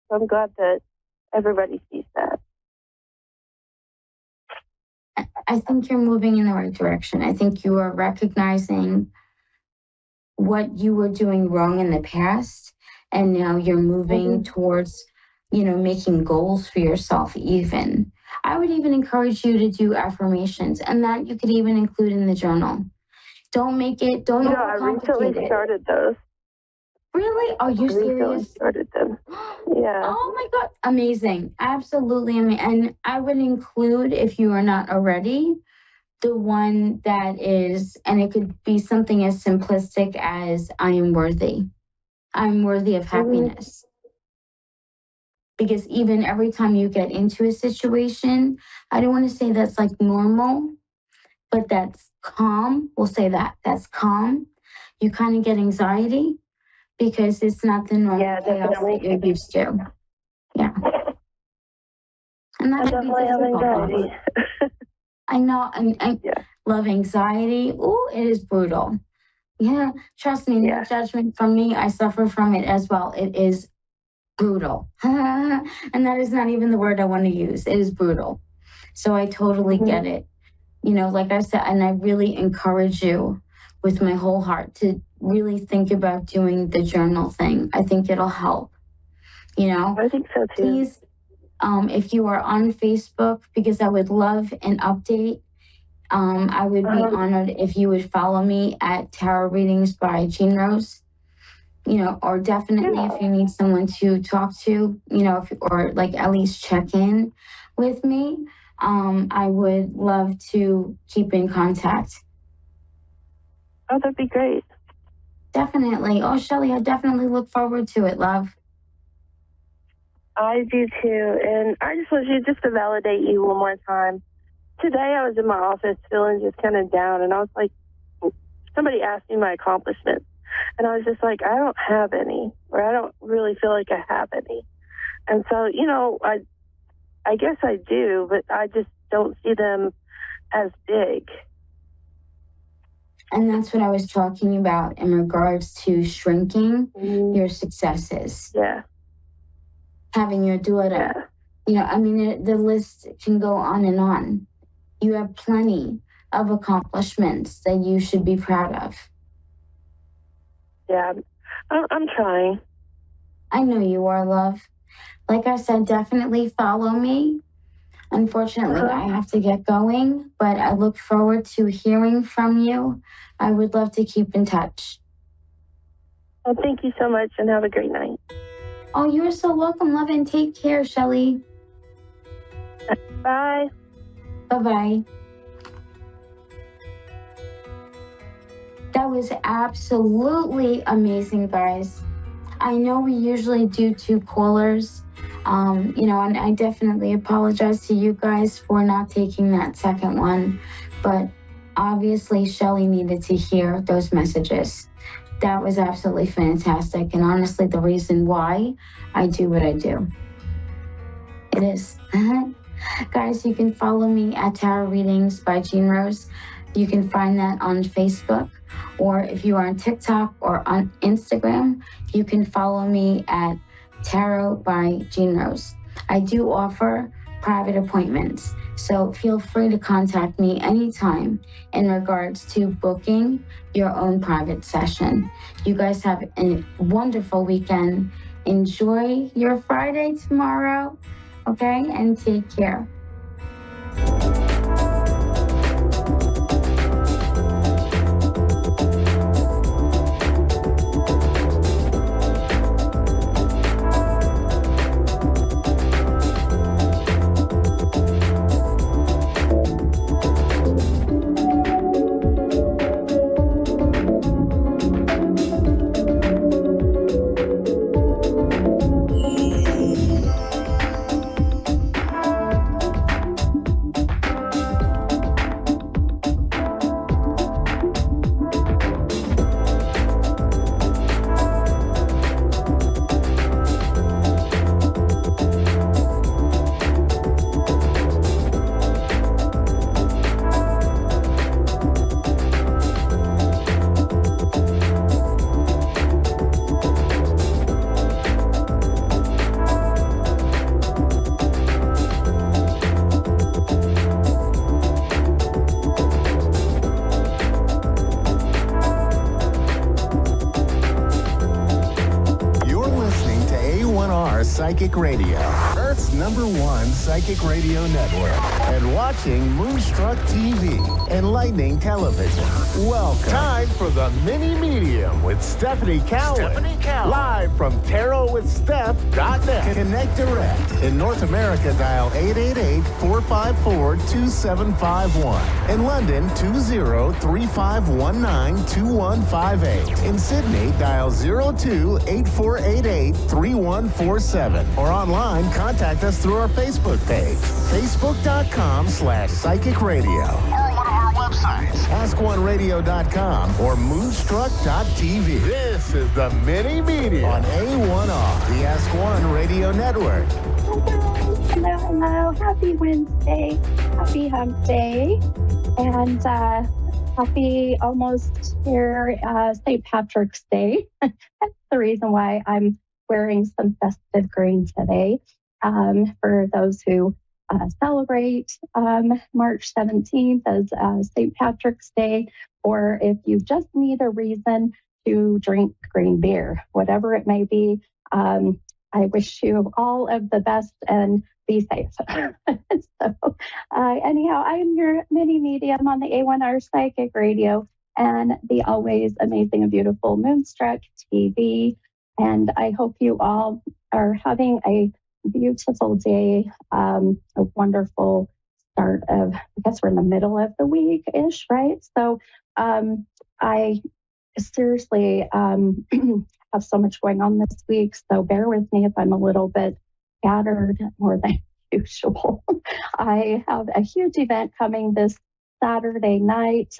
So I'm glad that everybody sees that. I think you're moving in the right direction. I think you are recognizing what you were doing wrong in the past, and now you're moving towards, making goals for yourself even. I would even encourage you to do affirmations, and that you could even include in the journal. Don't I recently started those. Really? Are you serious? Recently started them. Yeah. Oh my God. Amazing. Absolutely amazing. And I would include, if you are not already, the one that is, and it could be something as simplistic as I am worthy. I'm worthy of happiness. Because even every time you get into a situation, I don't want to say that's like normal, but that's calm. We'll say that's calm. You kind of get anxiety because it's not the normal chaos that you're used to. Yeah. And that I definitely have anxiety. I know, and love anxiety. Oh, it is brutal. Yeah, trust me, no judgment from me. I suffer from it as well. It is brutal. And that is not even the word I want to use. It is brutal. So I totally get it. Like I said, and I really encourage you with my whole heart to really think about doing the journal thing. I think it'll help. I think so too. Please, if you are on Facebook, because I would love an update. I would be honored if you would follow me at Tarot Readings by Jean Rose. Or definitely if you need someone to talk to, or like at least check in with me, I would love to keep in contact. Oh, that'd be great. Definitely. Oh, Shelley, I definitely look forward to it, love. I do too. And I just want you to validate you one more time. Today I was in my office feeling just kind of down, and I was like, somebody asked me my accomplishments. And I was just like, I don't have any, or I don't really feel like I have any. And so, I guess I do, but I just don't see them as big. And that's what I was talking about in regards to shrinking your successes. Yeah. Having your daughter. Yeah. The list can go on and on. You have plenty of accomplishments that you should be proud of. Yeah, I'm trying. I know you are, love. Like I said, definitely follow me. Unfortunately, I have to get going, but I look forward to hearing from you. I would love to keep in touch. Well, thank you so much, and have a great night. Oh, you're so welcome, love, and take care, Shelley. Bye. Bye-bye. That was absolutely amazing, guys. I know we usually do 2 callers, and I definitely apologize to you guys for not taking that second one, but obviously Shelley needed to hear those messages. That was absolutely fantastic, and honestly, the reason why I do what I do. It is. Guys, you can follow me at Tarot Readings by Jean Rose. You can find that on Facebook, or if you are on TikTok or on Instagram, you can follow me at Tarot by Jean Rose. I do offer private appointments, so feel free to contact me anytime in regards to booking your own private session. You guys have a wonderful weekend. Enjoy your Friday tomorrow, okay? And take care. A1R Psychic Radio, Earth's #1 psychic radio network, and watching Moonstruck TV, enlightening television. Welcome. Time for the Mini Medium with Stephanie Cowan. Live from tarotwithsteph.net. Connect direct. In North America, dial 888-454-2751. In London, 20-3519-2158. In Sydney, dial 02-8488-3147. Or online, contact us through our Facebook page, facebook.com/psychic radio. Or one of our websites, ask1radio.com or moonstruck.tv. This is the Mini Media on A1R, the Ask One Radio Network. Hello. Happy Wednesday. Happy Hump Day. And happy almost here St. Patrick's Day. That's the reason why I'm wearing some festive green today. For those who celebrate March 17th as St. Patrick's Day, or if you just need a reason to drink green beer, whatever it may be. I wish you all of the best and be safe. Anyhow, I am your mini medium on the A1R Psychic Radio and the always amazing and beautiful Moonstruck TV. And I hope you all are having a beautiful day, a wonderful start of, I guess we're in the middle of the week-ish, right? So I seriously have so much going on this week, so bear with me if I'm a little bit scattered more than usual. I have a huge event coming this Saturday night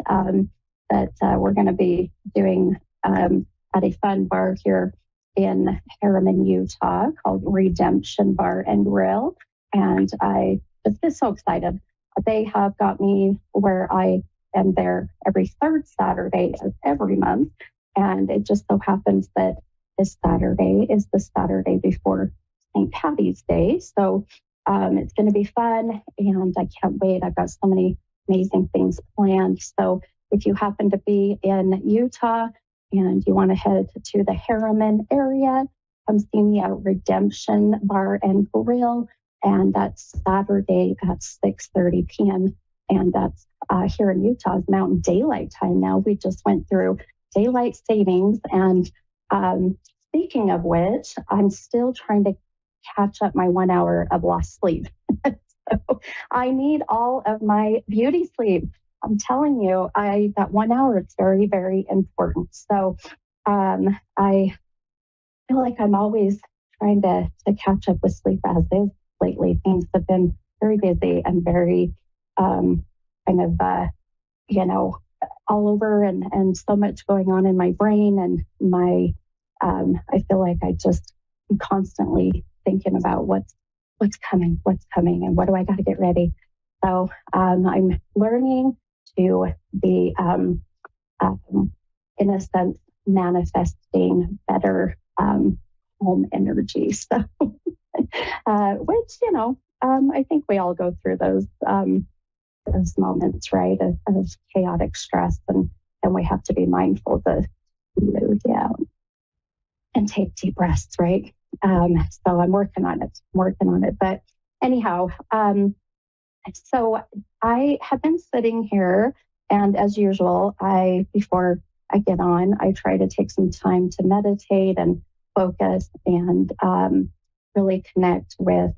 that we're going to be doing at a fun bar here in Harriman, Utah, called Redemption Bar and Grill. And I just get so excited. They have got me where I am there every third Saturday of every month. And it just so happens that this Saturday is the Saturday before St. Patty's Day. So it's going to be fun, and I can't wait. I've got so many amazing things planned. So if you happen to be in Utah and you want to head to the Harriman area, come see me at Redemption Bar and Grill. And that's Saturday at 6:30 p.m. And that's here in Utah's Mountain Daylight Time now. We just went through daylight savings. And speaking of which, I'm still trying to catch up my 1 hour of lost sleep. So I need all of my beauty sleep. I'm telling you, that 1 hour is very, very important. So I feel like I'm always trying to catch up with sleep as is lately. Things have been very busy and very all over and so much going on in my brain and my I feel like I just am constantly thinking about what's coming and what do I got to get ready. So I'm learning to be in a sense manifesting better home energy. So which I think we all go through those moments, right, of chaotic stress, and we have to be mindful to slow down and take deep breaths, right? So I'm working on it. But anyhow, so I have been sitting here, and as usual, before I get on, I try to take some time to meditate and focus and really connect with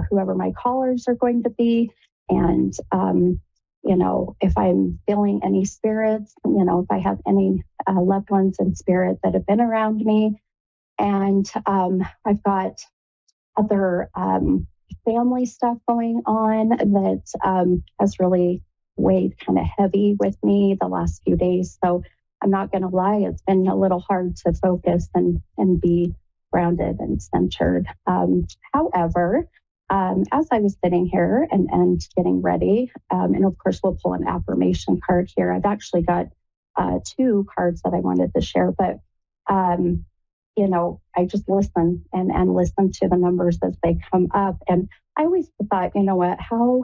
whoever my callers are going to be. And, if I'm feeling any spirits, if I have any loved ones in spirit that have been around me. And I've got other family stuff going on that has really weighed kind of heavy with me the last few days. So I'm not going to lie, it's been a little hard to focus and be grounded and centered. However, as I was sitting here and getting ready, and of course we'll pull an affirmation card here. I've actually got two cards that I wanted to share, but I just listen and listen to the numbers as they come up. And I always thought, how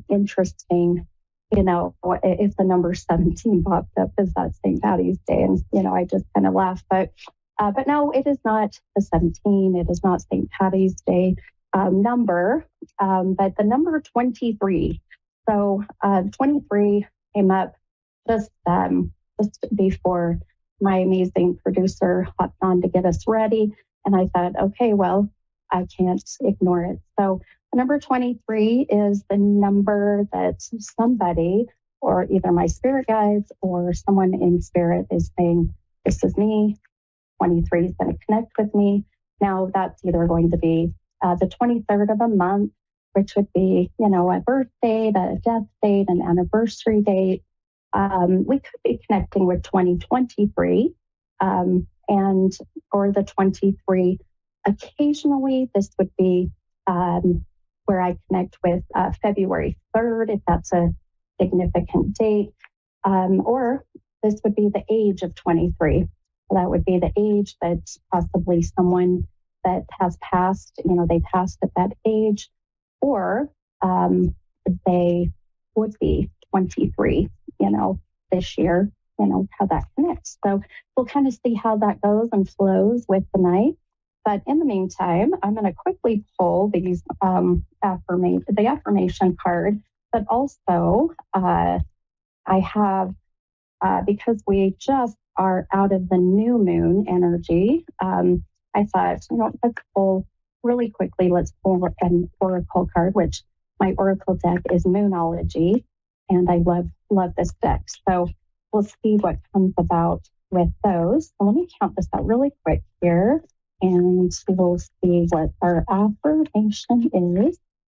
interesting, if the number 17 popped up, is that St. Patty's Day? And, I just kind of laughed. But But no, it is not the 17. It is not St. Patty's Day number, but the number 23. So 23 came up just before my amazing producer hopped on to get us ready. And I thought, okay, well, I can't ignore it. So number 23 is the number that somebody, or either my spirit guides or someone in spirit, is saying, this is me. 23 is going to connect with me. Now that's either going to be the 23rd of a month, which would be, a birth date, a death date, an anniversary date. We could be connecting with 2023 and or the 23. Occasionally, this would be where I connect with February 3rd, if that's a significant date, or this would be the age of 23. That would be the age that possibly someone that has passed, they passed at that age, or they would be 23, this year, how that connects. So we'll kind of see how that goes and flows with the night. But in the meantime, I'm going to quickly pull these the affirmation card, but also I have, because we just are out of the new moon energy, I thought, let's pull really quickly. Let's pull an oracle card, which my oracle deck is Moonology, and I love this deck. So we'll see what comes about with those. So let me count this out really quick here, and we'll see what our affirmation is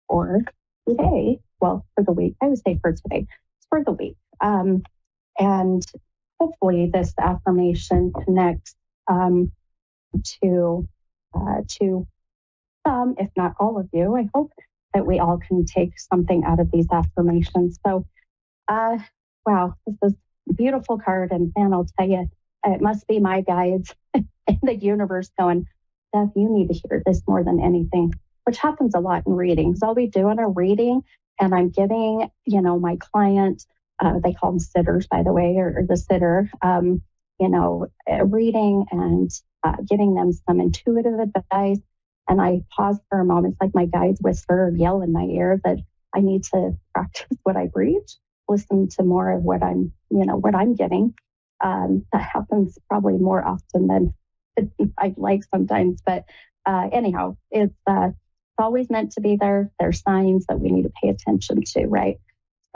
for today. Well, for the week. I would say for today. It's for the week. And hopefully this affirmation connects to some, if not all of you. I hope that we all can take something out of these affirmations. So, wow, this is a beautiful card. And man, I'll tell you, it must be my guides in the universe going, Steph, you need to hear this more than anything, which happens a lot in readings. I'll be doing a reading and I'm giving, my client, they call them sitters, by the way, or the sitter, a reading and giving them some intuitive advice. And I pause for a moment. It's like my guides whisper or yell in my ear that I need to practice what I preach, listen to more of what I'm getting. That happens probably more often than I'd like sometimes. But anyhow, it's always meant to be there. There's signs that we need to pay attention to, right?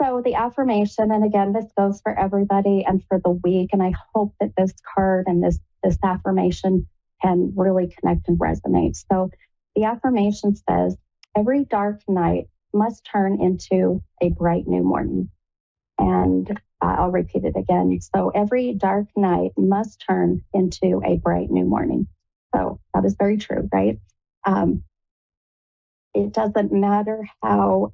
So the affirmation, and again, this goes for everybody and for the week. And I hope that this card and this affirmation can really connect and resonate. So the affirmation says, every dark night must turn into a bright new morning. And I'll repeat it again. So every dark night must turn into a bright new morning. So that is very true, right? It doesn't matter how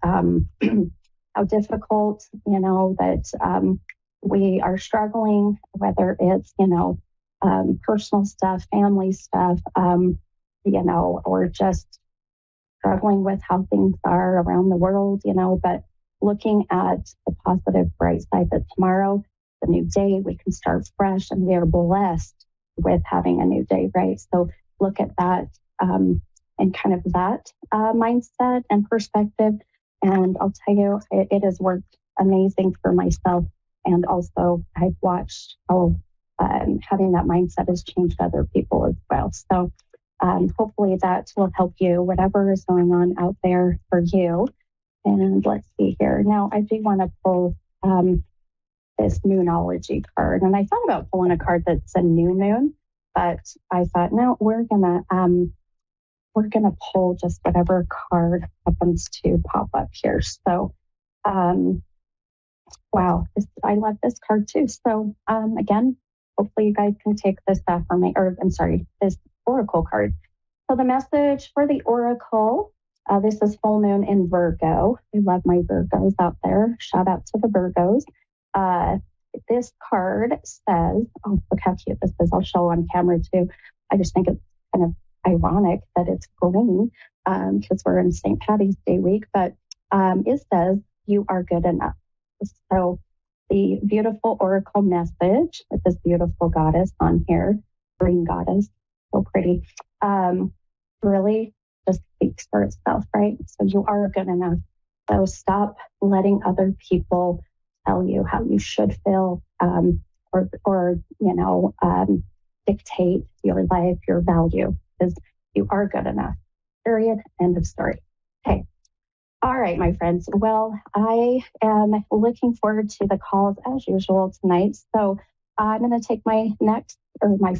how difficult, that we are struggling, whether it's, personal stuff, family stuff, or just struggling with how things are around the world, but looking at the positive, bright side that tomorrow, the new day, we can start fresh and we are blessed with having a new day, right? So look at that and kind of that mindset and perspective. And I'll tell you, it has worked amazing for myself. And also I've watched how having that mindset has changed other people as well. So hopefully that will help you, whatever is going on out there for you. And let's see here. Now I do want to pull this Moonology card. And I thought about pulling a card that's a new moon, but I thought, no, we're gonna pull just whatever card happens to pop up here. So, wow, I love this card too. So, again, hopefully you guys can take this this oracle card. So the message for the oracle, this is full moon in Virgo. I love my Virgos out there. Shout out to the Virgos. This card says, oh, look how cute this is. I'll show on camera too. I just think it's kind of ironic that it's green because we're in St. Patty's Day week, but it says, you are good enough. So the beautiful oracle message with this beautiful goddess on here green goddess, so pretty, really just speaks for itself, right? So you are good enough. So stop letting other people tell you how you should feel, or dictate your life, your value, because you are good enough. Period. End of story. Okay. All right, my friends. Well, I am looking forward to the calls as usual tonight. So I'm going to take my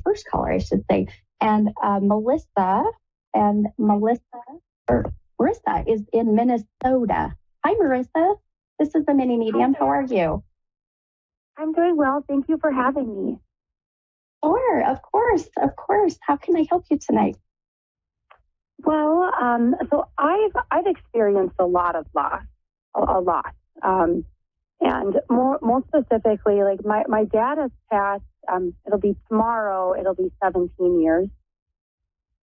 first caller, I should say, and Melissa or Marissa is in Minnesota. Hi, Marissa. This is the mini medium. How are you? I'm doing well. Thank you for having me. Sure, of course. How can I help you tonight? Well, so I've experienced a lot of loss, a lot, and more specifically, like my dad has passed. It'll be tomorrow. It'll be 17 years,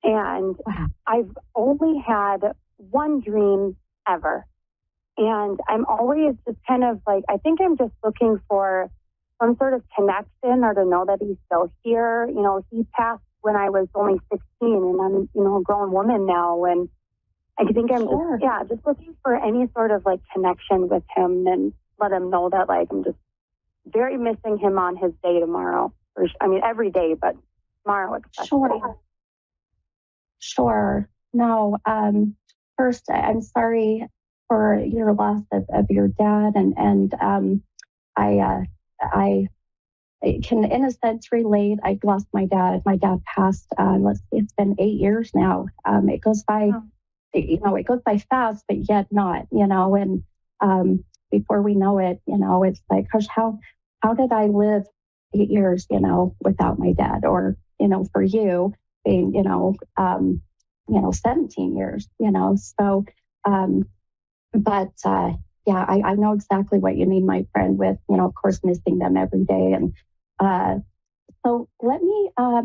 and wow. I've only had one dream ever, and I'm always just kind of like, I think I'm just looking for some sort of connection or to know that he's still here. You know, he passed when I was only 16 and I'm, a grown woman now. And I think I'm just looking for any sort of like connection with him and let him know that like, I'm just very missing him on his day tomorrow. Every day, but tomorrow especially. Sure. No, first, I'm sorry for your loss of your dad. And I can, in a sense, relate. I lost my dad. My dad passed. It's been 8 years now. It goes by, it goes by fast, but yet not. And before we know it, it's like, gosh, how did I live 8 years, without my dad? Or for you being, 17 years. So, yeah, I know exactly what you mean, my friend, with, of course, missing them every day. And so let me, I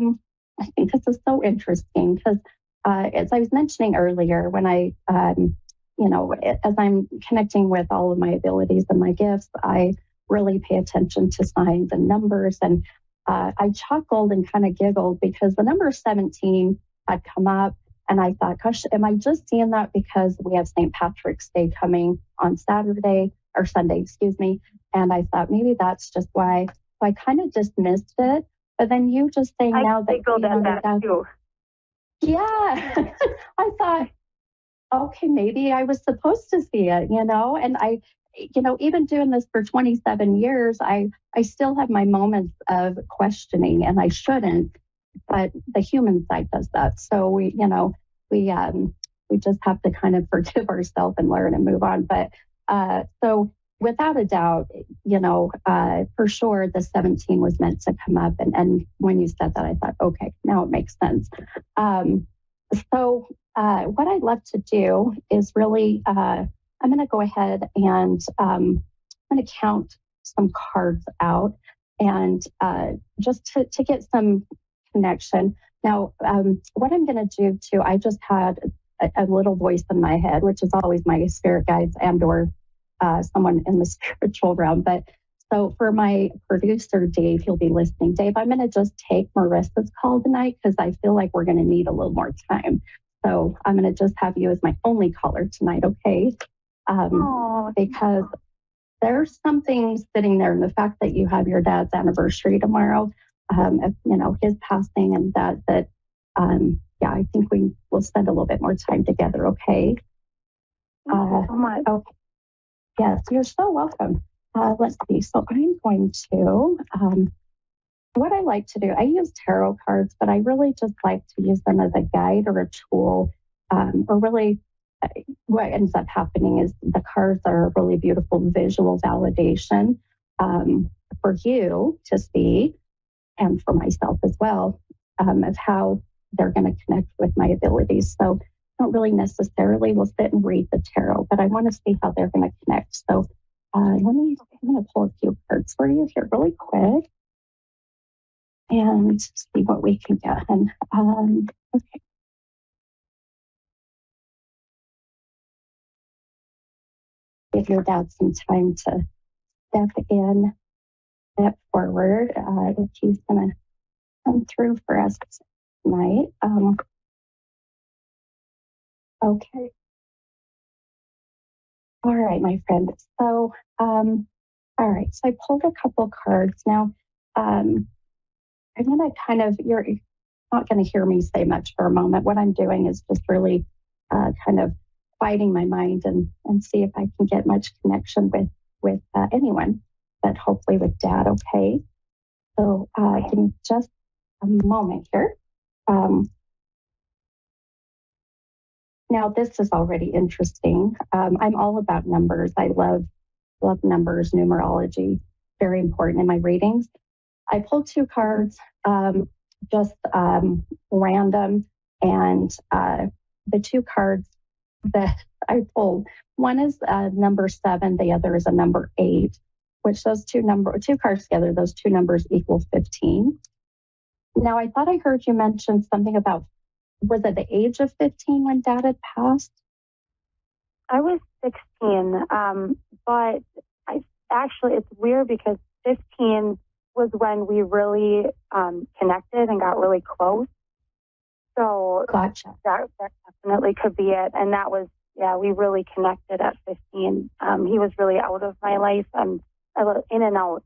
think this is so interesting because as I was mentioning earlier, when I, as I'm connecting with all of my abilities and my gifts, I really pay attention to signs and numbers. And I chuckled and kind of giggled because the number 17 had come up. And I thought, gosh, am I just seeing that because we have St. Patrick's Day coming on Sunday, excuse me. And I thought maybe that's just why. So I kind of dismissed it. But then you just saying now that giggled at that too. Yeah. I thought, okay, maybe I was supposed to see it, and I, even doing this for 27 years, I still have my moments of questioning, and I shouldn't. But the human side does that. So we just have to kind of forgive ourselves and learn and move on. But so without a doubt, for sure, the 17 was meant to come up. And when you said that, I thought, okay, now it makes sense. So what I'd love to do is really, I'm going to go ahead and I'm going to count some cards out and just to get some connection. Now, what I'm going to do too, I just had a little voice in my head, which is always my spirit guides and or someone in the spiritual realm. But so for my producer, Dave, he'll be listening. Dave, I'm going to just take Marissa's call tonight because I feel like we're going to need a little more time. So I'm going to just have you as my only caller tonight, okay? Because there's something sitting there, and the fact that you have your dad's anniversary tomorrow, his passing, and that I think we will spend a little bit more time together, okay? Thank you so much. Okay. Yes, you're so welcome. Let's see. So I'm going to, what I like to do, I use tarot cards, but I really just like to use them as a guide or a tool, or really what ends up happening is the cards are a really beautiful visual validation for you to see, and for myself as well, of how they're going to connect with my abilities. So I don't really necessarily will sit and read the tarot, but I want to see how they're going to connect. So I'm going to pull a few cards for you here really quick and see what we can get. And okay. Give your dad some time to step forward. If he's going to come through for us tonight. Okay. All right, my friend. So, all right. So I pulled a couple cards. Now, I'm going to you're not going to hear me say much for a moment. What I'm doing is just really kind of quieting my mind and see if I can get much connection with anyone, but hopefully with Dad. Okay. So give me just a moment here. Now, this is already interesting. I'm all about numbers. I love numbers, numerology, very important in my readings. I pulled two cards, just random, and the two cards that I pulled, one is number 7, the other is a number 8, which those two cards together, those two numbers equal 15. Now, I thought I heard you mention something about, was it the age of 15 when Dad had passed? I was 16, but it's weird because 15 was when we really connected and got really close. So Gotcha. that definitely could be it. And that was, we really connected at 15. He was really out of my life and I was in and out,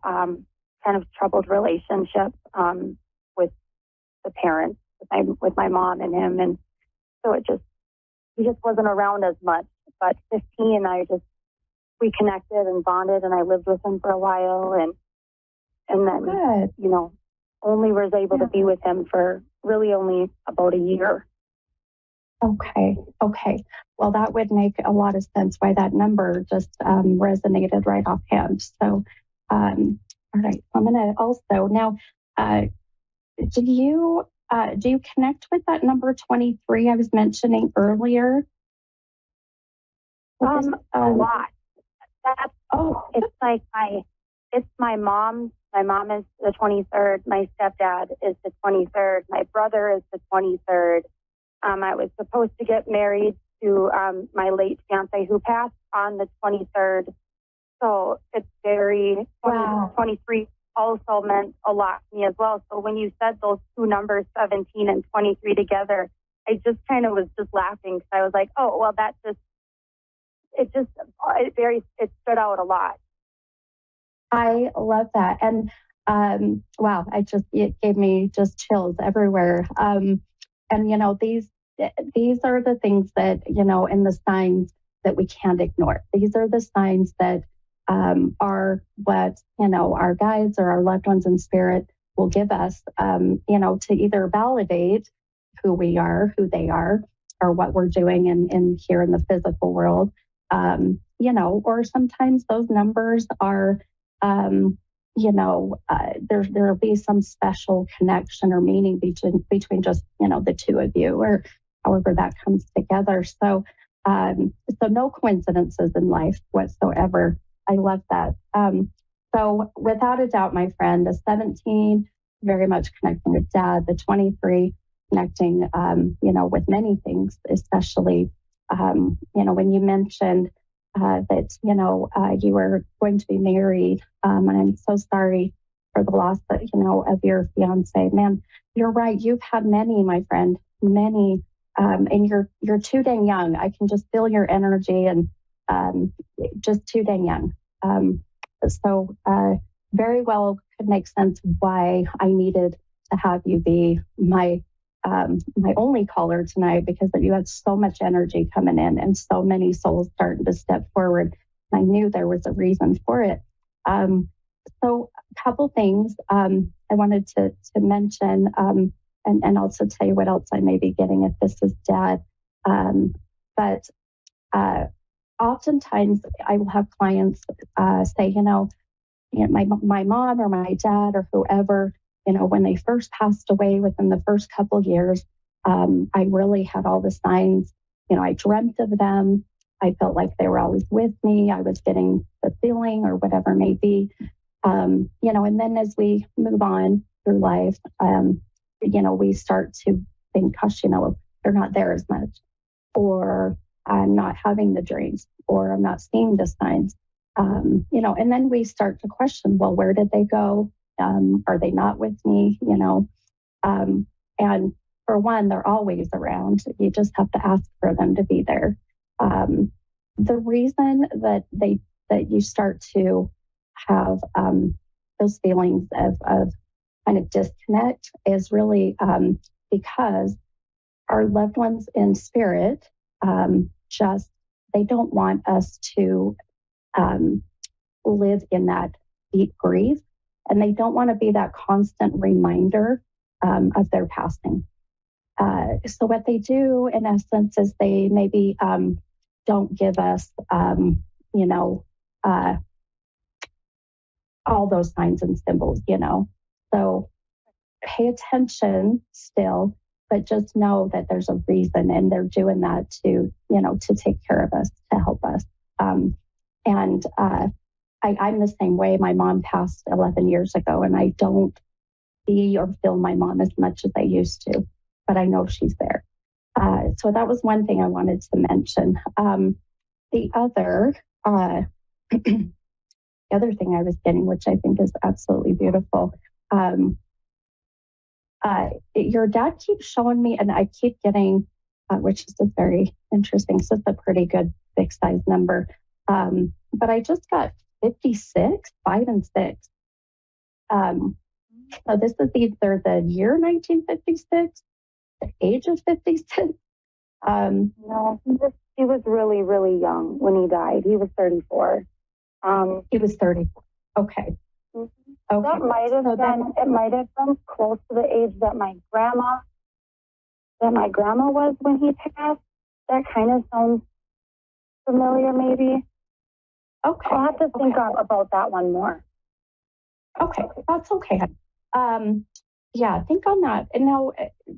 kind of troubled relationship with the parents, with my mom and him. And so he just wasn't around as much. But 15, we connected and bonded, and I lived with him for a while, and then Good. only was able to be with him for really only about a year. Okay. Well, that would make a lot of sense why that number just resonated right offhand. So, all right. I'm gonna also now. Do you connect with that number 23 I was mentioning earlier? A lot. It's like it's my mom. My mom is the 23rd. My stepdad is the 23rd. My brother is the 23rd. I was supposed to get married to my late fiance who passed on the 23rd. So it's very, 23 also meant a lot to me as well. So when you said those two numbers, 17 and 23 together, I just kind of was just laughing because I was like, oh, well, it stood out a lot. I love that. And wow, it gave me just chills everywhere. And these are the things that, and the signs that we can't ignore. These are the signs that are what, our guides or our loved ones in spirit will give us, to either validate who we are, who they are, or what we're doing in here in the physical world. Or sometimes those numbers are, there'll be some special connection or meaning between just, the two of you, or however that comes together. So no coincidences in life whatsoever. I love that. So without a doubt, my friend, the 17, very much connecting with Dad, the 23, connecting, with many things, especially, when you mentioned that, you were going to be married. And I'm so sorry for the loss that, of your fiance. Man, you're right. You've had many, my friend, many, and you're too dang young. I can just feel your energy and just too dang young. So very well could make sense why I needed to have you be my only caller tonight, because you had so much energy coming in and so many souls starting to step forward. I knew there was a reason for it. So a couple things I wanted to mention, and also tell you what else I may be getting if this is Dad. But oftentimes I will have clients say, my mom or my dad or whoever, when they first passed away within the first couple years, I really had all the signs. I dreamt of them. I felt like they were always with me. I was getting the feeling or whatever it may be. And then as we move on through life, we start to think, gosh, they're not there as much, or I'm not having the dreams, or I'm not seeing the signs. And then we start to question, well, where did they go? Are they not with me? And for one, they're always around. You just have to ask for them to be there. The reason that you start to have those feelings of kind of disconnect is really because our loved ones in spirit they don't want us to live in that deep grief, and they don't want to be that constant reminder of their passing. So what they do, in essence, is they maybe don't give us, all those signs and symbols, So pay attention still, but just know that there's a reason, and they're doing that to take care of us, to help us. I'm the same way. My mom passed 11 years ago, and I don't see or feel my mom as much as I used to, but I know she's there. So that was one thing I wanted to mention. The other thing I was getting, which I think is absolutely beautiful, your dad keeps showing me, and I keep getting, which is just very interesting. So it's a pretty good big size number. But I just got 56, 5 and 6. So this is either the year 1956, the age of 56. No, he was really, really young when he died. He was 34. He was 34. Okay. Mm-hmm. Okay. It might have been close to the age that my grandma was when he passed. That kind of sounds familiar, maybe. Okay. I'll have to think about that one more. Okay, that's okay. Think on that. And now,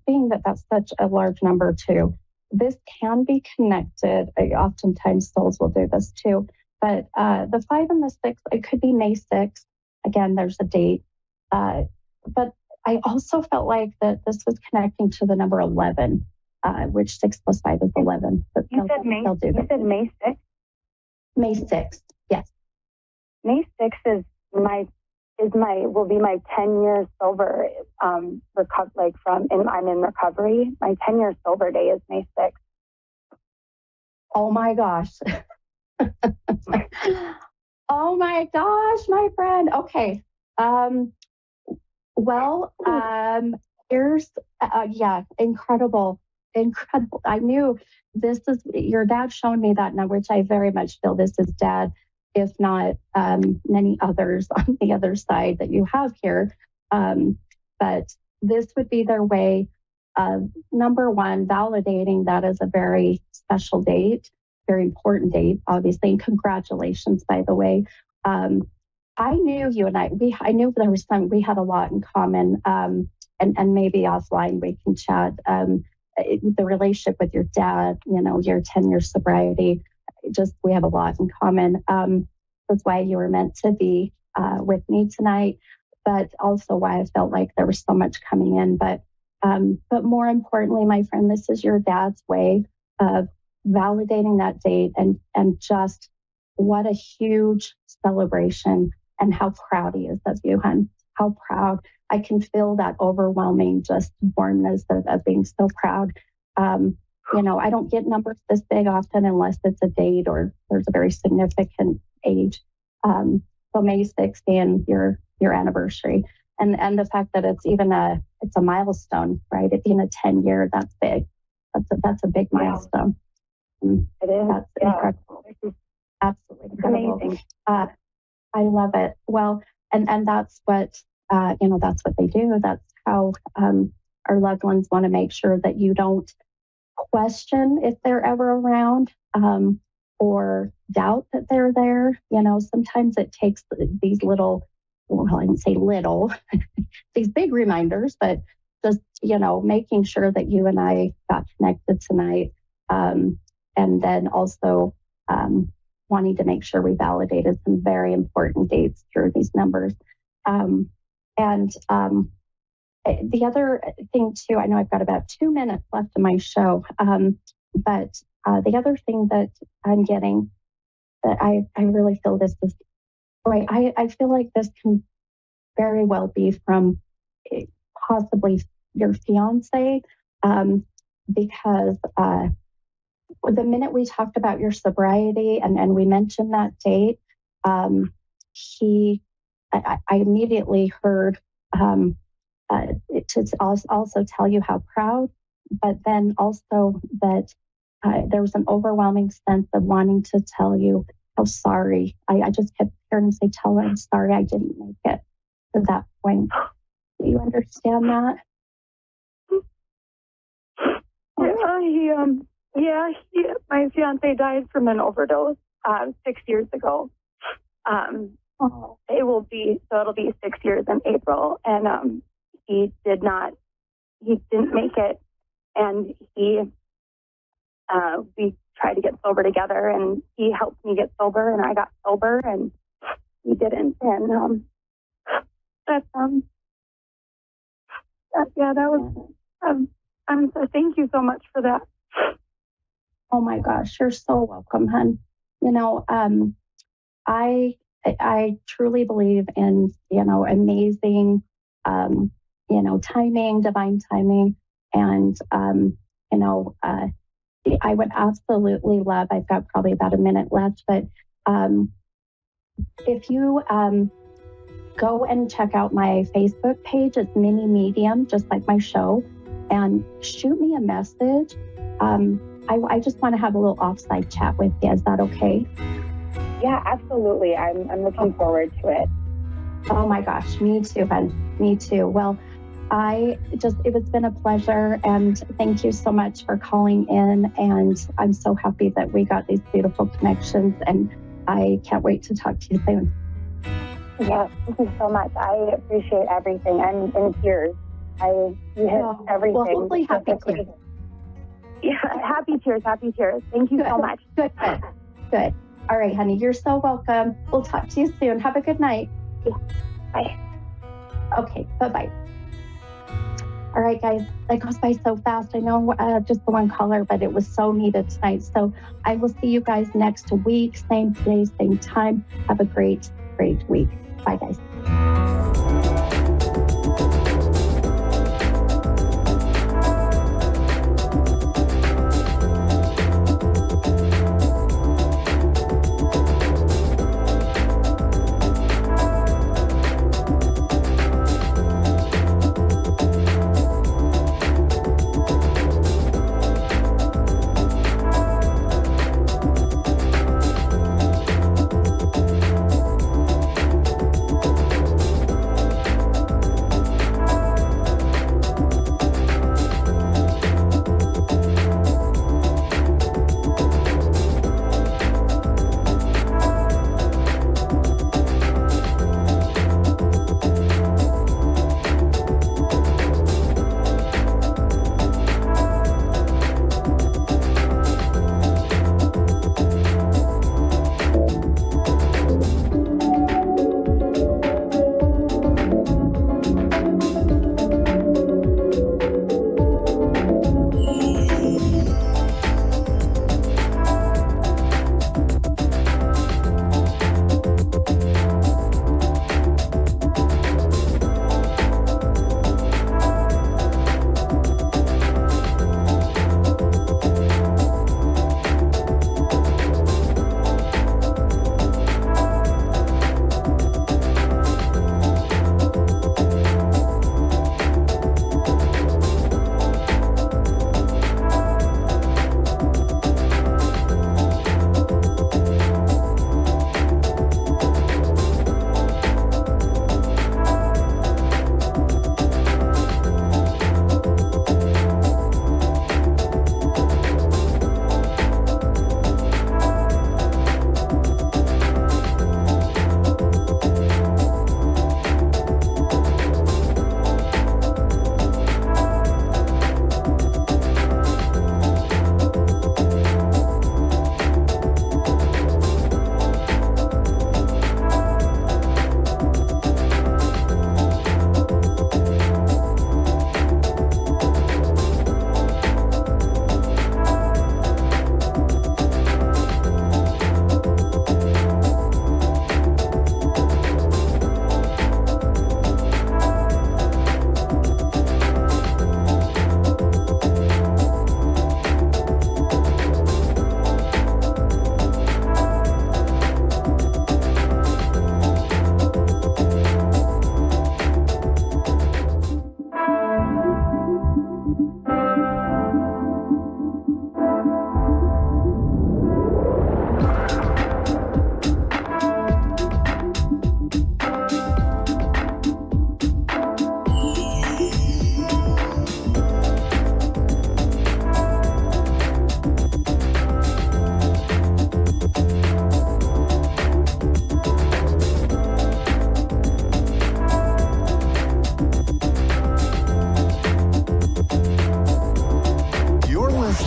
being that that's such a large number too, this can be connected. Oftentimes souls will do this too. But the 5 and the 6, it could be May 6th. Again, there's a date. But I also felt like that this was connecting to the number 11, which 6 plus 5 is 11. But you said May 6th? May 6th, yes. May 6th will be my 10 years sober, I'm in recovery. My 10-year sober day is May 6th. Oh my gosh. Oh my gosh, my friend. Okay. Here's, incredible. I knew this is, your dad showed me that now, which I very much feel this is dad, if not many others on the other side that you have here. But this would be their way of, number one, validating that as a very special date, very important date, obviously. And congratulations, by the way. I knew you and I knew there was we had a lot in common. And maybe offline we can chat. The relationship with your dad, your 10-year sobriety, we have a lot in common. That's why you were meant to be with me tonight, but also why I felt like there was so much coming in. But more importantly, my friend, this is your dad's way of validating that date, and just what a huge celebration, and how proud he is of you, hon. How proud. I can feel that overwhelming just warmness of being so proud. I don't get numbers this big often unless it's a date or there's a very significant age. So May 6th being your anniversary, and the fact that it's even it's a milestone, right? It being a 10-year, that's big. That's a big milestone. It is. That's incredible. Absolutely incredible. Amazing. I love it. Well, and that's what that's what they do. That's how our loved ones want to make sure that you don't question if they're ever around, or doubt that they're there. Sometimes it takes these little, well, I didn't say little, these big reminders, but just, making sure that you and I got connected tonight. And then also wanting to make sure we validated some very important dates through these numbers. The other thing too, I know I've got about 2 minutes left in my show, but the other thing that I'm getting, that I really feel this is, right, I feel like this can very well be from possibly your fiance, because the minute we talked about your sobriety and we mentioned that date, I immediately heard to also tell you how proud, but then also that there was an overwhelming sense of wanting to tell you how sorry. I just kept hearing him say, "Tell her I'm sorry I didn't make it to that point." Do you understand that? My fiance died from an overdose 6 years ago. It'll be 6 years in April, and he didn't make it, and we tried to get sober together, and he helped me get sober, and I got sober, and he didn't, and that was so thank you so much for that. Oh my gosh, you're so welcome, hon. You know, I truly believe in, amazing, timing, divine timing. And, I would absolutely love, I've got probably about a minute left, but if you go and check out my Facebook page, it's Mini Medium, just like my show, and shoot me a message. I just want to have a little offside chat with you. Is that okay? Yeah, absolutely. I'm looking forward to it. Oh my gosh, me too, hon. Me too. Well, it's been a pleasure, and thank you so much for calling in, and I'm so happy that we got these beautiful connections, and I can't wait to talk to you soon. Yeah, thank you so much. I appreciate everything. I'm in tears. You hit everything. Well, hopefully happy tears. Yeah, happy tears. Thank you so much. Good. All right, honey, you're so welcome. We'll talk to you soon. Have a good night. Yeah. Bye. Okay, bye-bye. All right, guys, that goes by so fast. I know just the one caller, but it was so needed tonight. So I will see you guys next week, same day, same time. Have a great, great week. Bye, guys.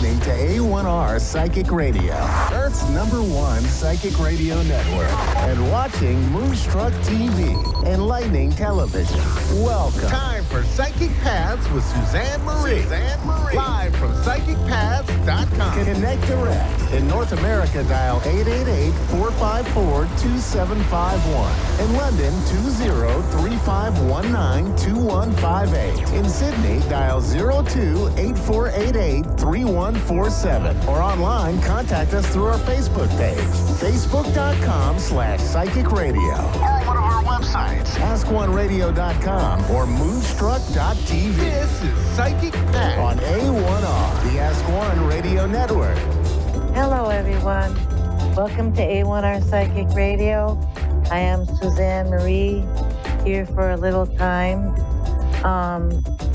listening to A1R Psychic Radio, Earth's #1 psychic radio network, and watching Moonstruck TV, enlightening television. Welcome. Time for Psychic Paths with Suzanne Marie. Live from PsychicPaths.com. Connect direct. In North America, dial 888-454-2751. In London, 20-3519-2158. In Sydney, dial 02-8488-3147. Or online, contact us through our Facebook page, facebook.com/Psychic Radio. Or one of our websites, askoneradio.com or moonstruck.tv. This is Psychic Path on A1R, the Ask One Radio Network. Hello, everyone. Welcome to A1R Psychic Radio. I am Suzanne Marie, here for a little time.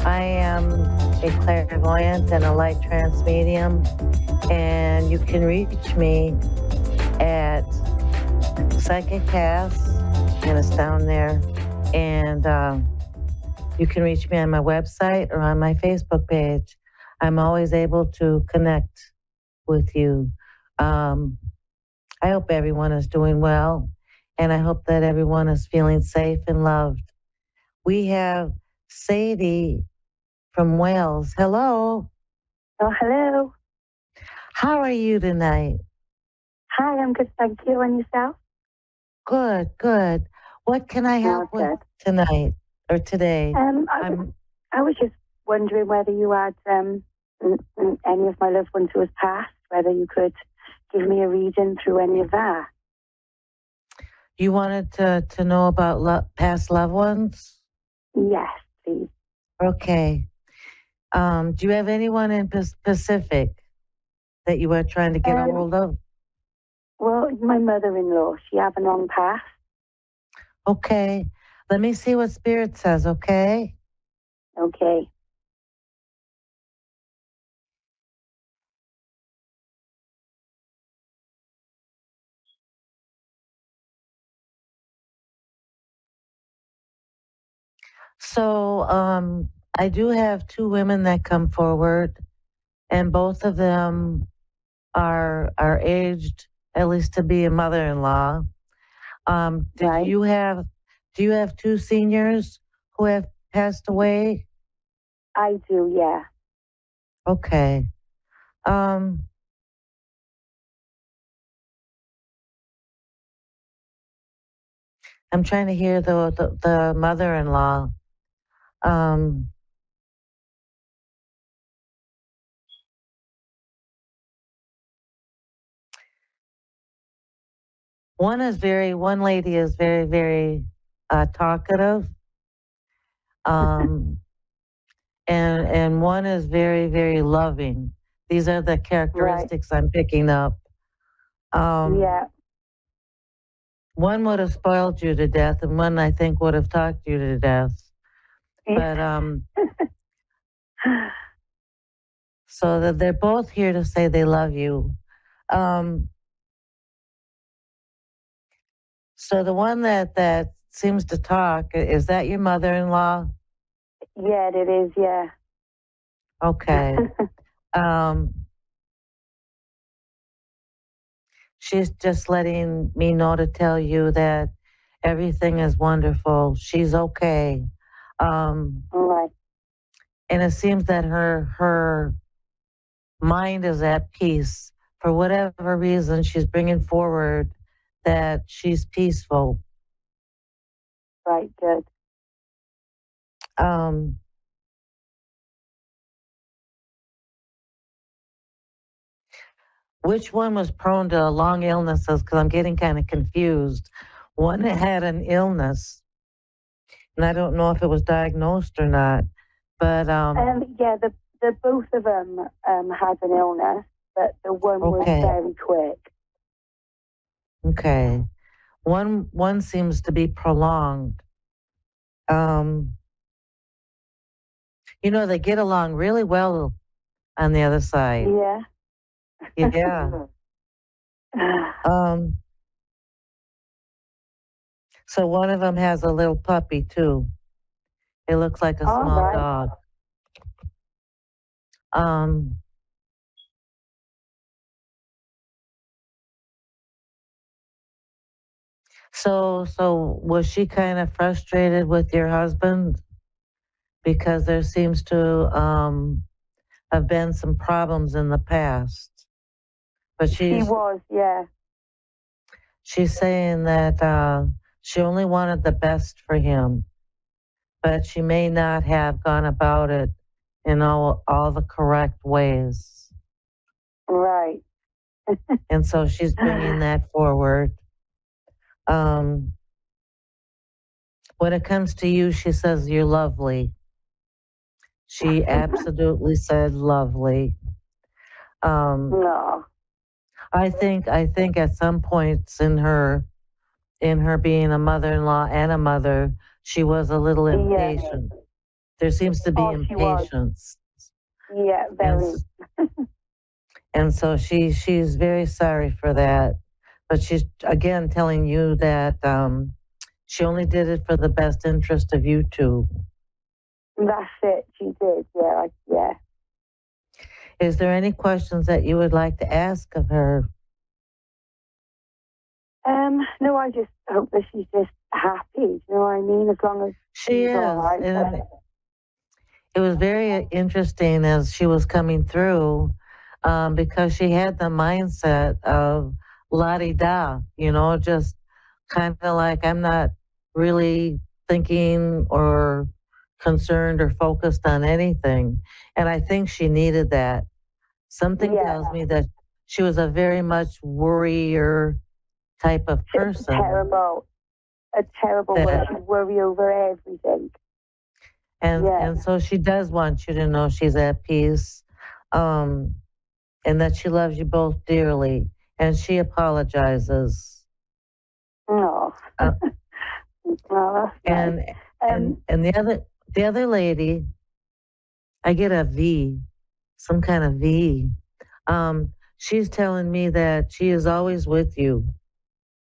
I am a clairvoyant and a light trance medium, and you can reach me at Psychic Paths, and it's down there. And you can reach me on my website or on my Facebook page. I'm always able to connect with you. I hope everyone is doing well, and I hope that everyone is feeling safe and loved. We have Sadie from Wales. Hello. Oh, hello. How are you tonight? Hi, I'm good, thank you. And yourself? Good, good. What can I help with tonight or today? I was just wondering whether you had any of my loved ones who has passed, whether you could give me a reading through any of that. You wanted to know about past loved ones? Yes, please. Okay. Do you have anyone in Pacific that you were trying to get a hold of? Well, my mother-in-law, she have a long past. Okay. Let me see what Spirit says, okay? Okay. So, I do have two women that come forward, and both of them are aged, at least to be a mother-in-law. Right. Do you have two seniors who have passed away? I do, yeah. Okay. I'm trying to hear the mother-in-law. One lady is very, very talkative. And one is very, very loving. These are the characteristics I'm picking up. Yeah. One would have spoiled you to death, and one I think would have talked you to death. But so that they're both here to say they love you. So the one that seems to talk, is that your mother-in-law? Yeah, it is, yeah. Okay. She's just letting me know to tell you that everything is wonderful. She's okay. All right. And it seems that her mind is at peace. For whatever reason, she's bringing forward that she's peaceful. Right, good. Which one was prone to long illnesses? Because I'm getting kind of confused. One had an illness, and I don't know if it was diagnosed or not. But yeah, the both of them had an illness, but the one was very quick. Okay, one seems to be prolonged. They get along really well on the other side. Yeah. Yeah. So one of them has a little puppy too. It looks like a small dog. So was she kind of frustrated with your husband? Because there seems to have been some problems in the past. But She was, yeah. she's saying that she only wanted the best for him, but she may not have gone about it in all the correct ways. Right. And so she's bringing that forward. When it comes to you, she says you're lovely. She absolutely said lovely. No. I think at some points in her being a mother-in-law and a mother, she was a little impatient. There seems to be impatience. Yeah, very. And so she's very sorry for that. But she's again telling you that she only did it for the best interest of you two. That's it. She did. Yeah. Yeah. Is there any questions that you would like to ask of her? No, I just hope that she's just happy. You know what I mean? As long as she is. All right, and it was very interesting as she was coming through because she had the mindset of la-di-da, just kind of like I'm not really thinking or concerned or focused on anything. And I think she needed that. Something tells me that she was a very much worrier type of person. A terrible way. She'd worry over everything. And so she does want you to know she's at peace, and that she loves you both dearly, and she apologizes. No. And the other lady, I get a V, some kind of V. She's telling me that she is always with you,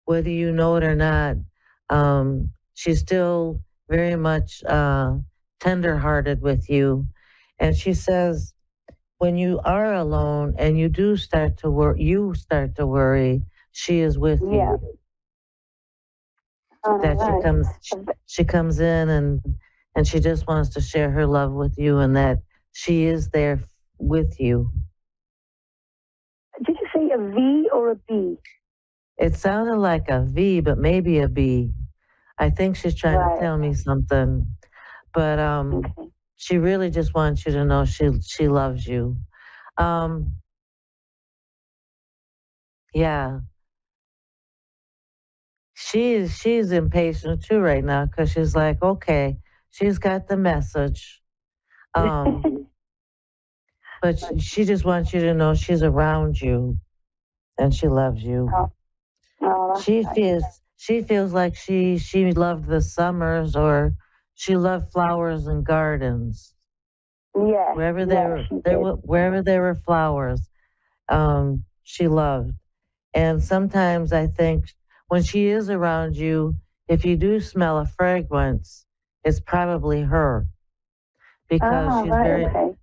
whether you know it or not. She's still very much tender-hearted with you, and she says when you are alone and you do start to worry, she is with you. That she comes in and she just wants to share her love with you, and that she is there with you. Did you say a V or a B? It sounded like a V, but maybe a B. I think she's trying to tell me something. But she really just wants you to know she loves you. Yeah. She's impatient too right now because she's like, okay, she's got the message. But she just wants you to know she's around you and she loves you. She feels like she loved the summers, or she loved flowers and gardens. Yeah. Wherever there were flowers, she loved. And sometimes I think when she is around you, if you do smell a fragrance, it's probably her, because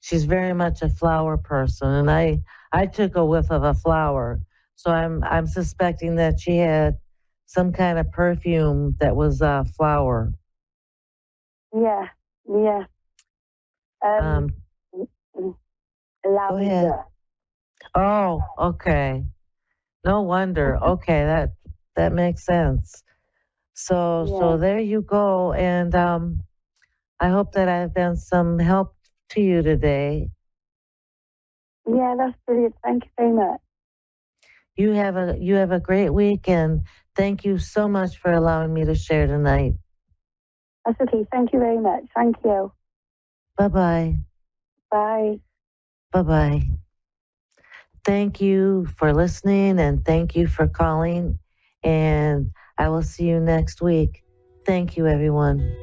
she's very much a flower person. And I took a whiff of a flower. So I'm suspecting that she had some kind of perfume that was flower. Yeah. Go ahead. Oh, okay. No wonder. Okay, that makes sense. So there you go. And I hope that I've been some help to you today. Yeah, that's brilliant. Thank you very much. You have a great week, and thank you so much for allowing me to share tonight. That's okay. Thank you very much. Thank you. Bye-bye. Bye. Bye-bye. Thank you for listening, and thank you for calling, and I will see you next week. Thank you, everyone.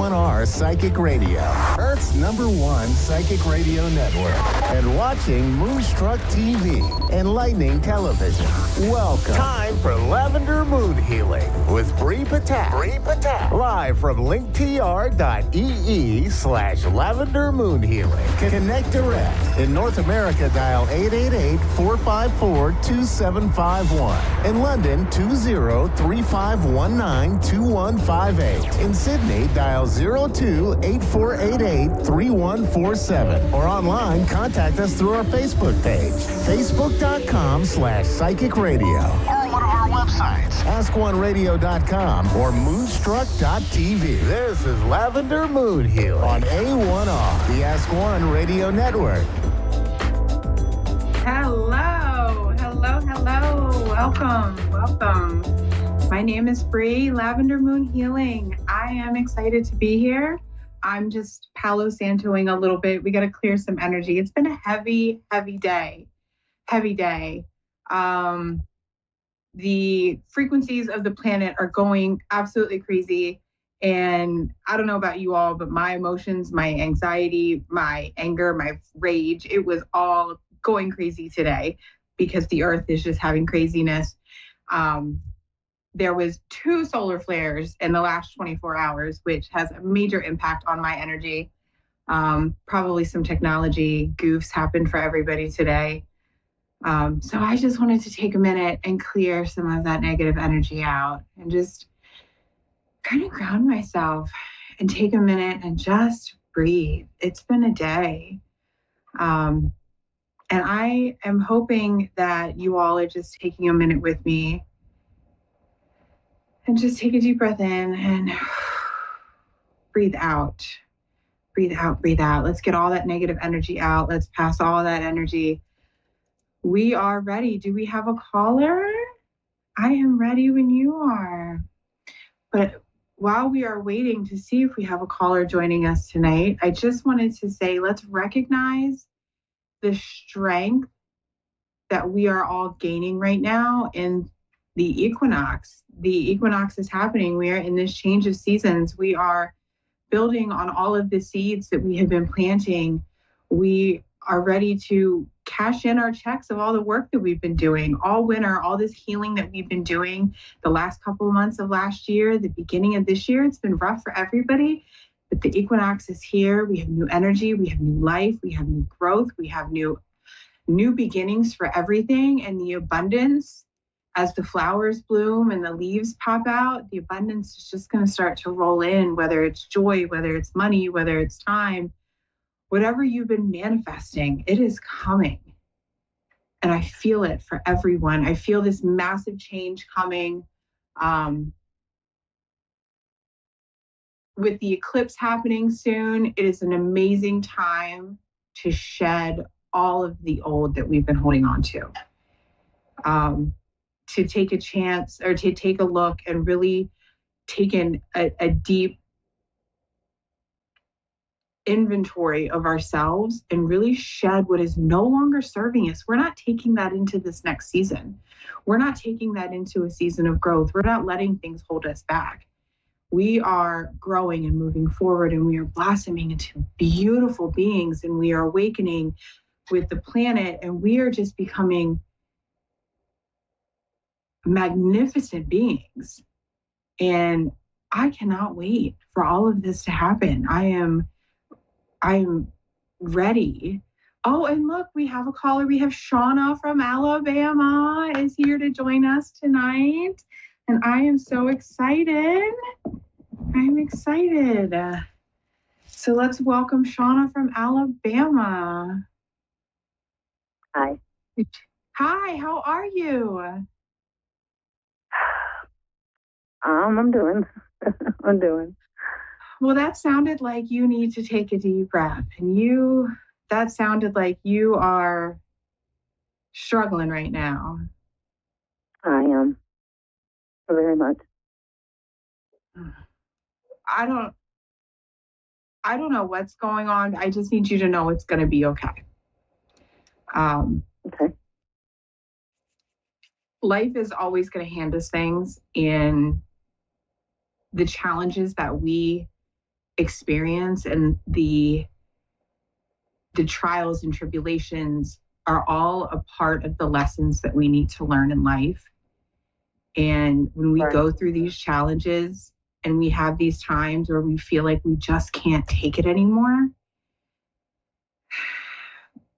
A1R Psychic Radio, Earth's #1 psychic radio network, and watching Moonstruck TV, enlightening television. Welcome. Time for Lavender Moon Healing with Bree Patak. Live from linktr.ee/Lavender Moon Healing. Connect direct. In North America, dial 888-454-2751. In London, 20-3519-2158. In Sydney, dial 02-8488-3147. Or online, contact us through our Facebook page, facebook.com/psychic radio. Or one of our websites, askoneradio.com or moonstruck.tv. This is Lavender Moon Healing on A1R, the Ask One Radio Network. Hello. Welcome. My name is Bree, Lavender Moon Healing. I am excited to be here. I'm just Palo Santoing a little bit. We got to clear some energy. It's been a heavy day. The frequencies of the planet are going absolutely crazy. And I don't know about you all, but my emotions, my anxiety, my anger, my rage, it was all going crazy today because the earth is just having craziness. There was 2 solar flares in the last 24 hours, which has a major impact on my energy. Probably some technology goofs happened for everybody today. So I just wanted to take a minute and clear some of that negative energy out and just kind of ground myself and take a minute and just breathe. It's been a day. And I am hoping that you all are just taking a minute with me and just take a deep breath in and breathe out. Breathe out. Let's get all that negative energy out. Let's pass all that energy. We are ready. Do we have a caller? I am ready when you are. But while we are waiting to see if we have a caller joining us tonight, I just wanted to say, let's recognize the strength that we are all gaining right now in the equinox. The equinox is happening. We are in this change of seasons. We are building on all of the seeds that we have been planting. We are ready to cash in our checks of all the work that we've been doing all winter, all this healing that we've been doing the last couple of months of last year, the beginning of this year. It's been rough for everybody, but the equinox is here. We have new energy, we have new life, we have new growth, we have new beginnings for everything, and the abundance as the flowers bloom and the leaves pop out, the abundance is just going to start to roll in, whether it's joy, whether it's money, whether it's time. Whatever you've been manifesting, it is coming. And I feel it for everyone. I feel this massive change coming. With the eclipse happening soon, it is an amazing time to shed all of the old that we've been holding on to. To take a chance or to take a look and really take in a deep inventory of ourselves and really shed what is no longer serving us. We're not taking that into this next season. We're not taking that into a season of growth. We're not letting things hold us back. We are growing and moving forward, and we are blossoming into beautiful beings, and we are awakening with the planet, and we are just becoming magnificent beings. And I cannot wait for all of this to happen. I'm ready. Oh, and look, we have a caller. We have Shauna from Alabama is here to join us tonight. And I am so excited. I'm excited. So let's welcome Shauna from Alabama. Hi. Hi, how are you? I'm doing. I'm doing. Well, that sounded like you need to take a deep breath. And that sounded like you are struggling right now. I am. Very much. I don't know what's going on. I just need you to know it's going to be okay. Okay. Life is always going to hand us things, and the challenges that we experience and the trials and tribulations are all a part of the lessons that we need to learn in life. And when we go through these challenges and we have these times where we feel like we just can't take it anymore,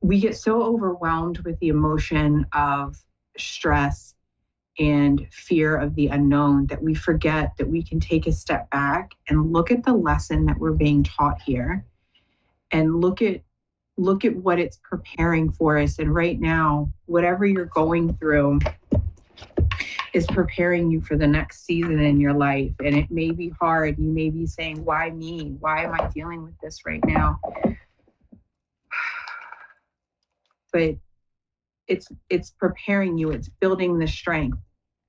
we get so overwhelmed with the emotion of stress and fear of the unknown that we forget that we can take a step back and look at the lesson that we're being taught here and look at what it's preparing for us. And right now, whatever you're going through is preparing you for the next season in your life. And it may be hard. You may be saying, why me? Why am I dealing with this right now? But it's preparing you. It's building the strength.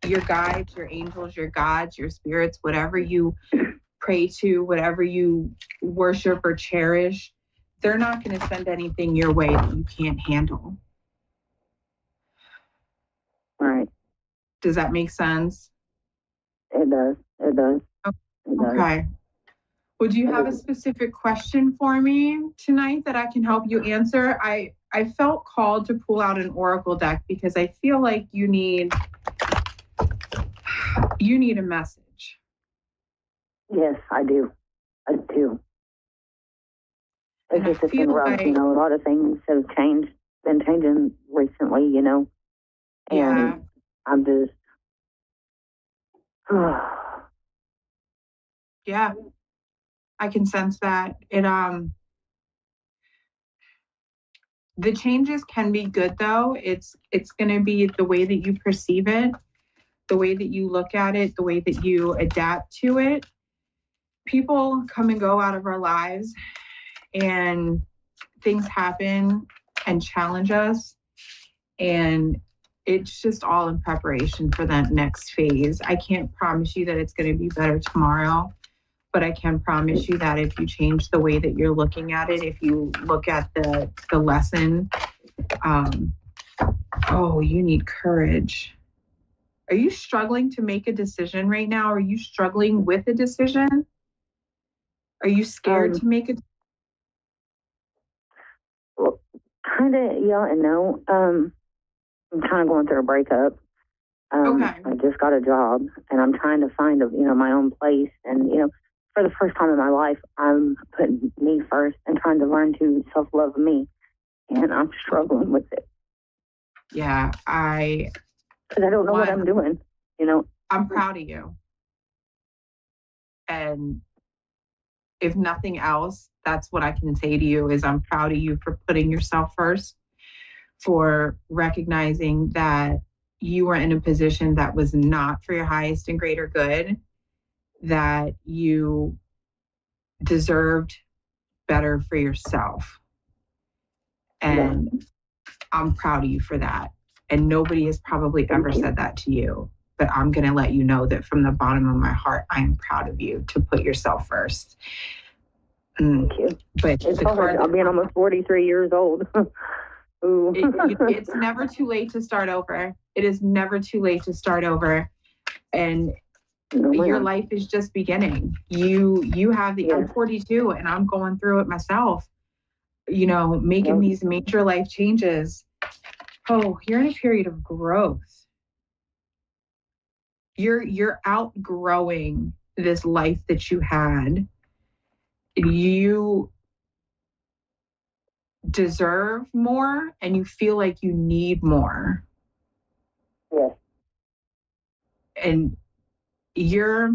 Your guides, your angels, your gods, your spirits, whatever you pray to, whatever you worship or cherish, they're not going to send anything your way that you can't handle. Right. Does that make sense? It does. It does. Okay. Well, do you have a specific question for me tonight that I can help you answer? I felt called to pull out an oracle deck because I feel like you need a message. Yes, I do. I do. And It's just been rough, like, you know, a lot of things have been changing recently, you know. And yeah. I'm just Yeah. I can sense that. The changes can be good though. It's going to be the way that you perceive it, the way that you look at it, the way that you adapt to it. People come and go out of our lives and things happen and challenge us. And it's just all in preparation for that next phase. I can't promise you that it's going to be better tomorrow, but I can promise you that if you change the way that you're looking at it, if you look at the lesson, you need courage. Are you struggling to make a decision right now? Are you struggling with a decision? Are you scared to make a decision? Well, kind of, yeah and no. I'm kind of going through a breakup. Okay. I just got a job, and I'm trying to find my own place. And for the first time in my life, I'm putting me first and trying to learn to self-love me, and I'm struggling with it. Yeah, because I don't know what I'm doing. I'm proud of you, and if nothing else, that's what I can say to you is I'm proud of you for putting yourself first, for recognizing that you were in a position that was not for your highest and greater good, that you deserved better for yourself. And I'm proud of you for that. And nobody has probably ever said that to you, but I'm going to let you know that from the bottom of my heart, I am proud of you to put yourself first. Thank you. But it's hard. I'm being almost 43 years old. It's never too late to start over. It is never too late to start over. And your life is just beginning. You have I'm 42 and I'm going through it myself, making these major life changes. Oh, you're in a period of growth. You're outgrowing this life that you had. You deserve more and you feel like you need more. Yes. And you're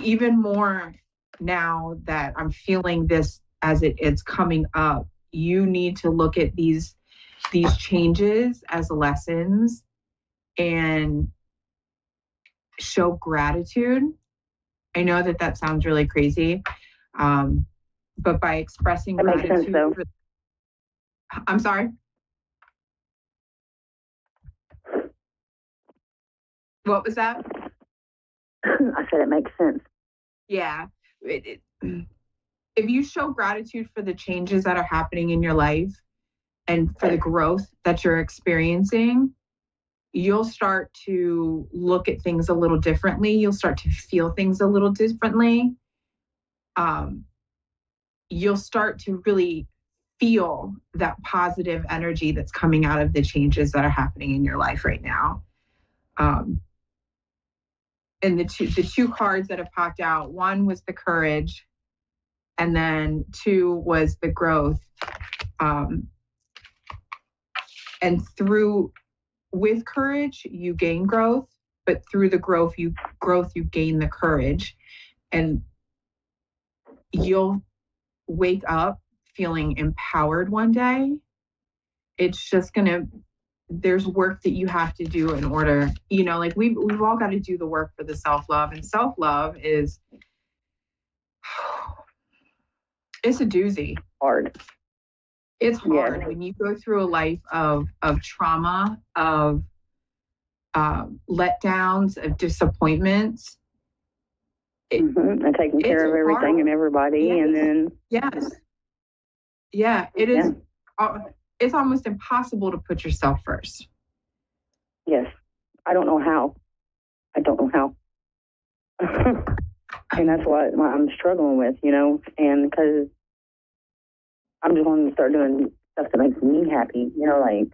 even more now that I'm feeling this as it's coming up. You need to look at these changes as lessons and show gratitude. I know that sounds really crazy, but by expressing that gratitude, makes sense, though. I'm sorry. What was that? I said it makes sense. Yeah. If you show gratitude for the changes that are happening in your life and for the growth that you're experiencing, you'll start to look at things a little differently. You'll start to feel things a little differently. you'll start to really feel that positive energy that's coming out of the changes that are happening in your life right now. And the two cards that have popped out, one was the courage, and then two was the growth. And with courage, you gain growth, but through the growth, you gain the courage, and you'll wake up feeling empowered one day. It's just there's work that you have to do in order, like we've all got to do the work for the self-love, and self-love is, it's a doozy. Hard. It's hard when you go through a life of trauma, of letdowns, of disappointments. And taking care of everything and everybody. And then. Yes. Yeah, it is. It's almost impossible to put yourself first. Yes. I don't know how. And that's what I'm struggling with, and because I'm just wanting to start doing stuff that makes me happy, like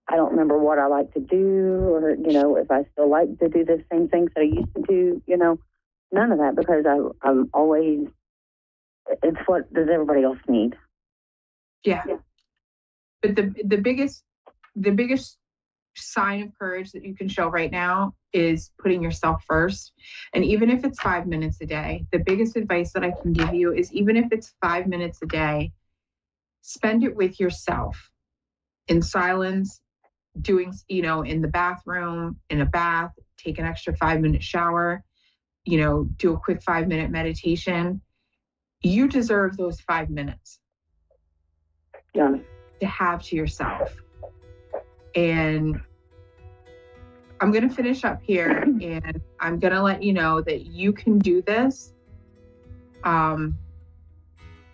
I don't remember what I like to do, or, if I still like to do the same things that I used to do, none of that, because I'm always, it's what does everybody else need? Yeah. But the biggest sign of courage that you can show right now is putting yourself first. And even if it's 5 minutes a day, the biggest advice that I can give you is, even if it's 5 minutes a day, spend it with yourself in silence, doing, in the bathroom, in a bath, take an extra 5-minute shower, do a quick 5-minute meditation. You deserve those 5 minutes to have to yourself. And I'm going to finish up here, and I'm going to let you know that you can do this.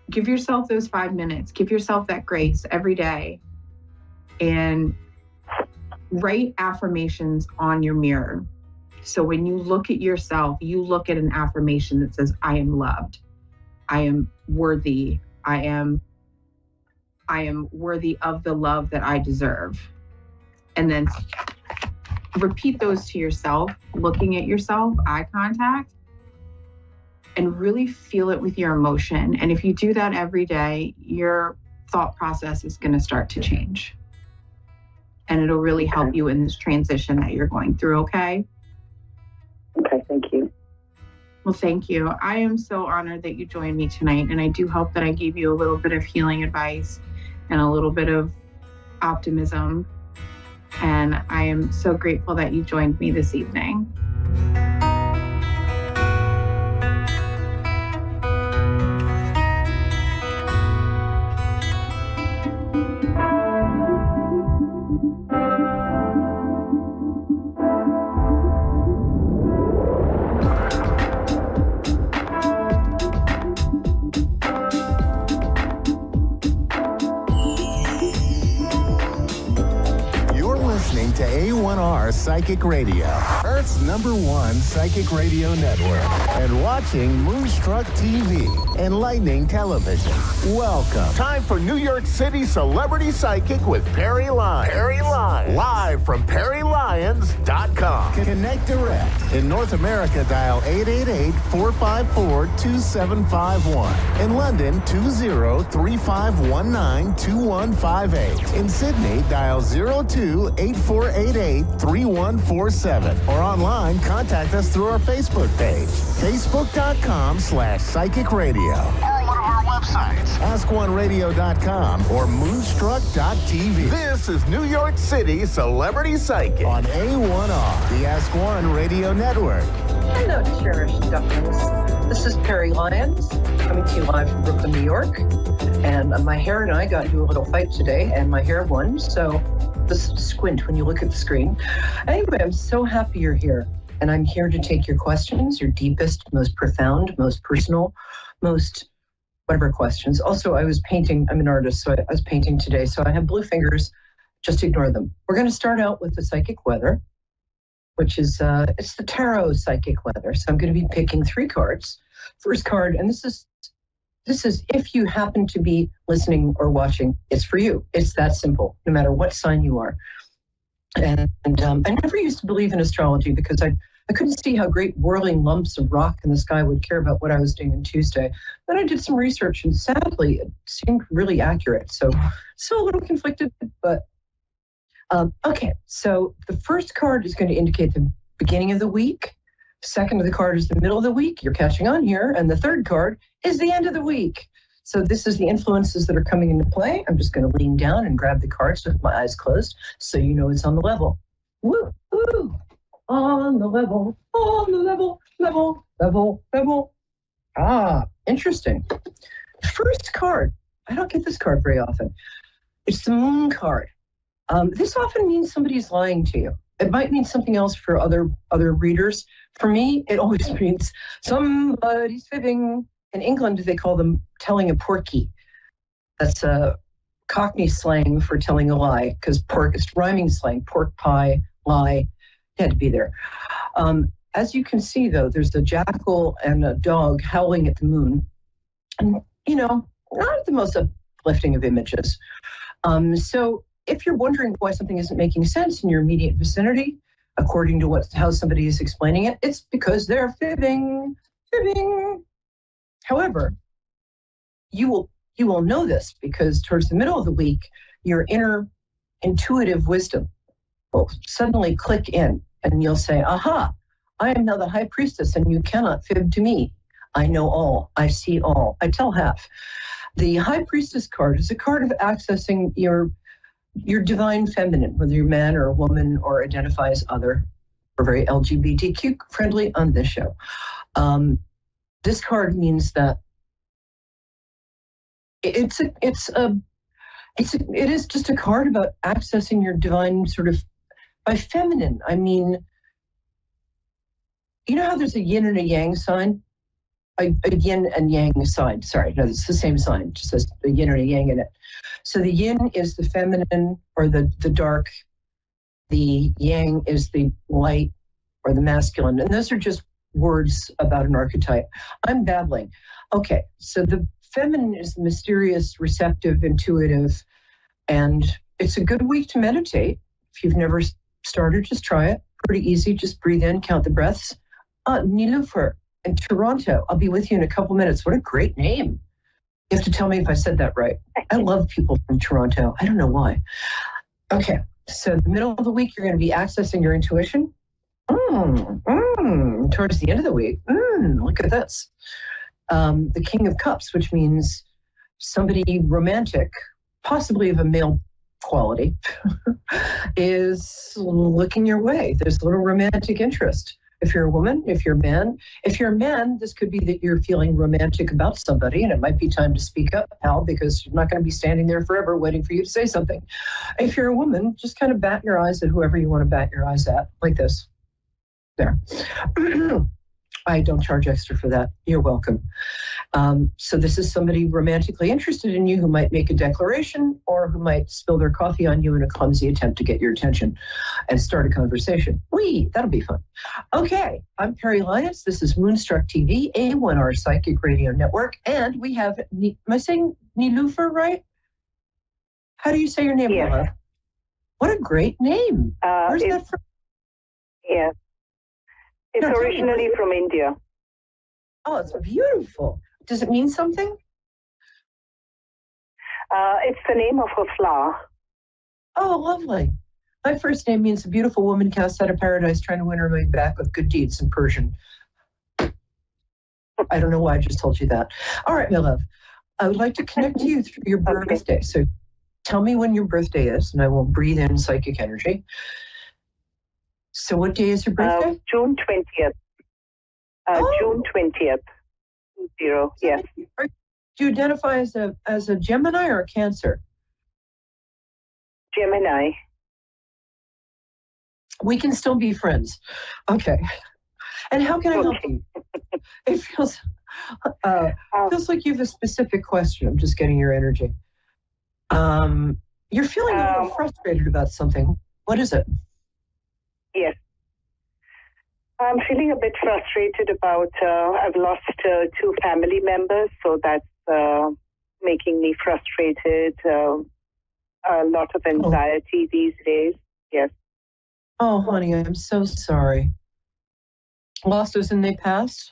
Give yourself those 5 minutes. Give yourself that grace every day, and write affirmations on your mirror. So when you look at yourself, you look at an affirmation that says, I am loved. I am worthy. I am worthy of the love that I deserve. And then repeat those to yourself, looking at yourself, eye contact, and really feel it with your emotion. And if you do that every day, your thought process is going to start to change. And it'll really help you in this transition that you're going through, okay? Okay, thank you. Well, thank you. I am so honored that you joined me tonight, and I do hope that I gave you a little bit of healing advice and a little bit of optimism. And I am so grateful that you joined me this evening. To A1R Psychic Radio, Earth's #1 psychic radio network, and watching Moonstruck TV, Enlightening Television. Welcome. Time for New York City Celebrity Psychic with Perry Lyons. Perry Lyons. Live from PerryLyons.com. Connect direct. In North America, dial 888-454-2751. In London, 20-3519-2158. In Sydney, dial 02-8488-3147. Or online, contact us through our Facebook page, facebook.com/psychic radio. Or one of our websites, askoneradio.com or moonstruck.tv. This is New York City Celebrity Psychic on A1R, the Ask One Radio Network. Hello, cherished ducklings. This is Perry Lyons, coming to you live from Brooklyn, New York. And my hair and I got into a little fight today, and my hair won, so just squint when you look at the screen. Anyway, I'm so happy you're here, and I'm here to take your questions, your deepest, most profound, most personal, most whatever questions. Also, I was painting. I'm an artist, so I was painting today, so I have blue fingers. Just ignore them. We're going to start out with the psychic weather. which is it's the tarot psychic weather. So I'm going to be picking 3 cards. First card, and this is if you happen to be listening or watching, it's for you. It's that simple, no matter what sign you are. And I never used to believe in astrology because I couldn't see how great whirling lumps of rock in the sky would care about what I was doing on Tuesday. Then I did some research, and sadly, it seemed really accurate. So a little conflicted, but okay. So the first card is going to indicate the beginning of the week. Second of the card is the middle of the week. You're catching on here. And the third card is the end of the week. So this is the influences that are coming into play. I'm just going to lean down and grab the cards with my eyes closed so you know it's on the level. Woo, woo. On the level, level. Ah, interesting. First card. I don't get this card very often. It's the moon card. This often means somebody's lying to you. It might mean something else for other readers. For me, it always means somebody's fibbing. In England, they call them telling a porky. That's a Cockney slang for telling a lie, because pork is rhyming slang. Pork pie, lie, had to be there. As you can see, though, there's a jackal and a dog howling at the moon. And, not the most uplifting of images. So if you're wondering why something isn't making sense in your immediate vicinity, according to how somebody is explaining it, it's because they're fibbing. However, you will know this because towards the middle of the week, your inner intuitive wisdom will suddenly click in, and you'll say, aha, I am now the high priestess, and you cannot fib to me. I know all. I see all. I tell half. The high priestess card is a card of accessing your divine feminine, whether you're a man or a woman or identify as other. We're very LGBTQ friendly on this show. This card means that it is just a card about accessing your divine sort of by feminine. I mean, you know how there's a yin and a yang sign? A yin and yang sign. Sorry, no, it's the same sign. Just says a yin and a yang in it. So the yin is the feminine or the dark. The yang is the light or the masculine. And those are just words about an archetype. I'm babbling. Okay, so the feminine is the mysterious, receptive, intuitive, and it's a good week to meditate. If you've never started, just try it. Pretty easy. Just breathe in, count the breaths. Nilufer in Toronto. I'll be with you in a couple minutes. What a great name. You have to tell me if I said that right. I love people from Toronto. I don't know why. Okay, so the middle of the week, you're going to be accessing your intuition. Towards the end of the week, look at this. The King of Cups, which means somebody romantic, possibly of a male quality, is looking your way. There's a little romantic interest. If you're a woman, if you're a man, this could be that you're feeling romantic about somebody, and it might be time to speak up, pal, because you're not going to be standing there forever waiting for you to say something. If you're a woman, just kind of bat your eyes at whoever you want to bat your eyes at, like this. There. I don't charge extra for that. You're welcome. So this is somebody romantically interested in you who might make a declaration or who might spill their coffee on you in a clumsy attempt to get your attention and start a conversation. That'll be fun. Okay, I'm Perry Lyons. This is Moonstruck TV, A1R Psychic Radio Network, and we have, am I saying Nilufer right? How do you say your name, yes. Love? What a great name. Where's that from? Yeah. It's originally from India. Oh, it's beautiful. Does it mean something? It's the name of a flower. Oh, lovely. My first name means a beautiful woman cast out of paradise trying to win her way back with good deeds in Persian. I don't know why I just told you that. All right, my love. I would like to connect to you through your birthday. So tell me when your birthday is, and I will breathe in psychic energy. So what day is your birthday? June 20th. June 20th. 0, yes. Do you identify as a Gemini or a Cancer? Gemini. We can still be friends. Okay. And how can I help you? It feels like you have a specific question. I'm just getting your energy. You're feeling a little frustrated about something. What is it? Yes. I'm feeling a bit frustrated about, I've lost 2 family members, so that's making me frustrated. A lot of anxiety these days. Yes. Oh, honey, I'm so sorry. Lost as in they passed?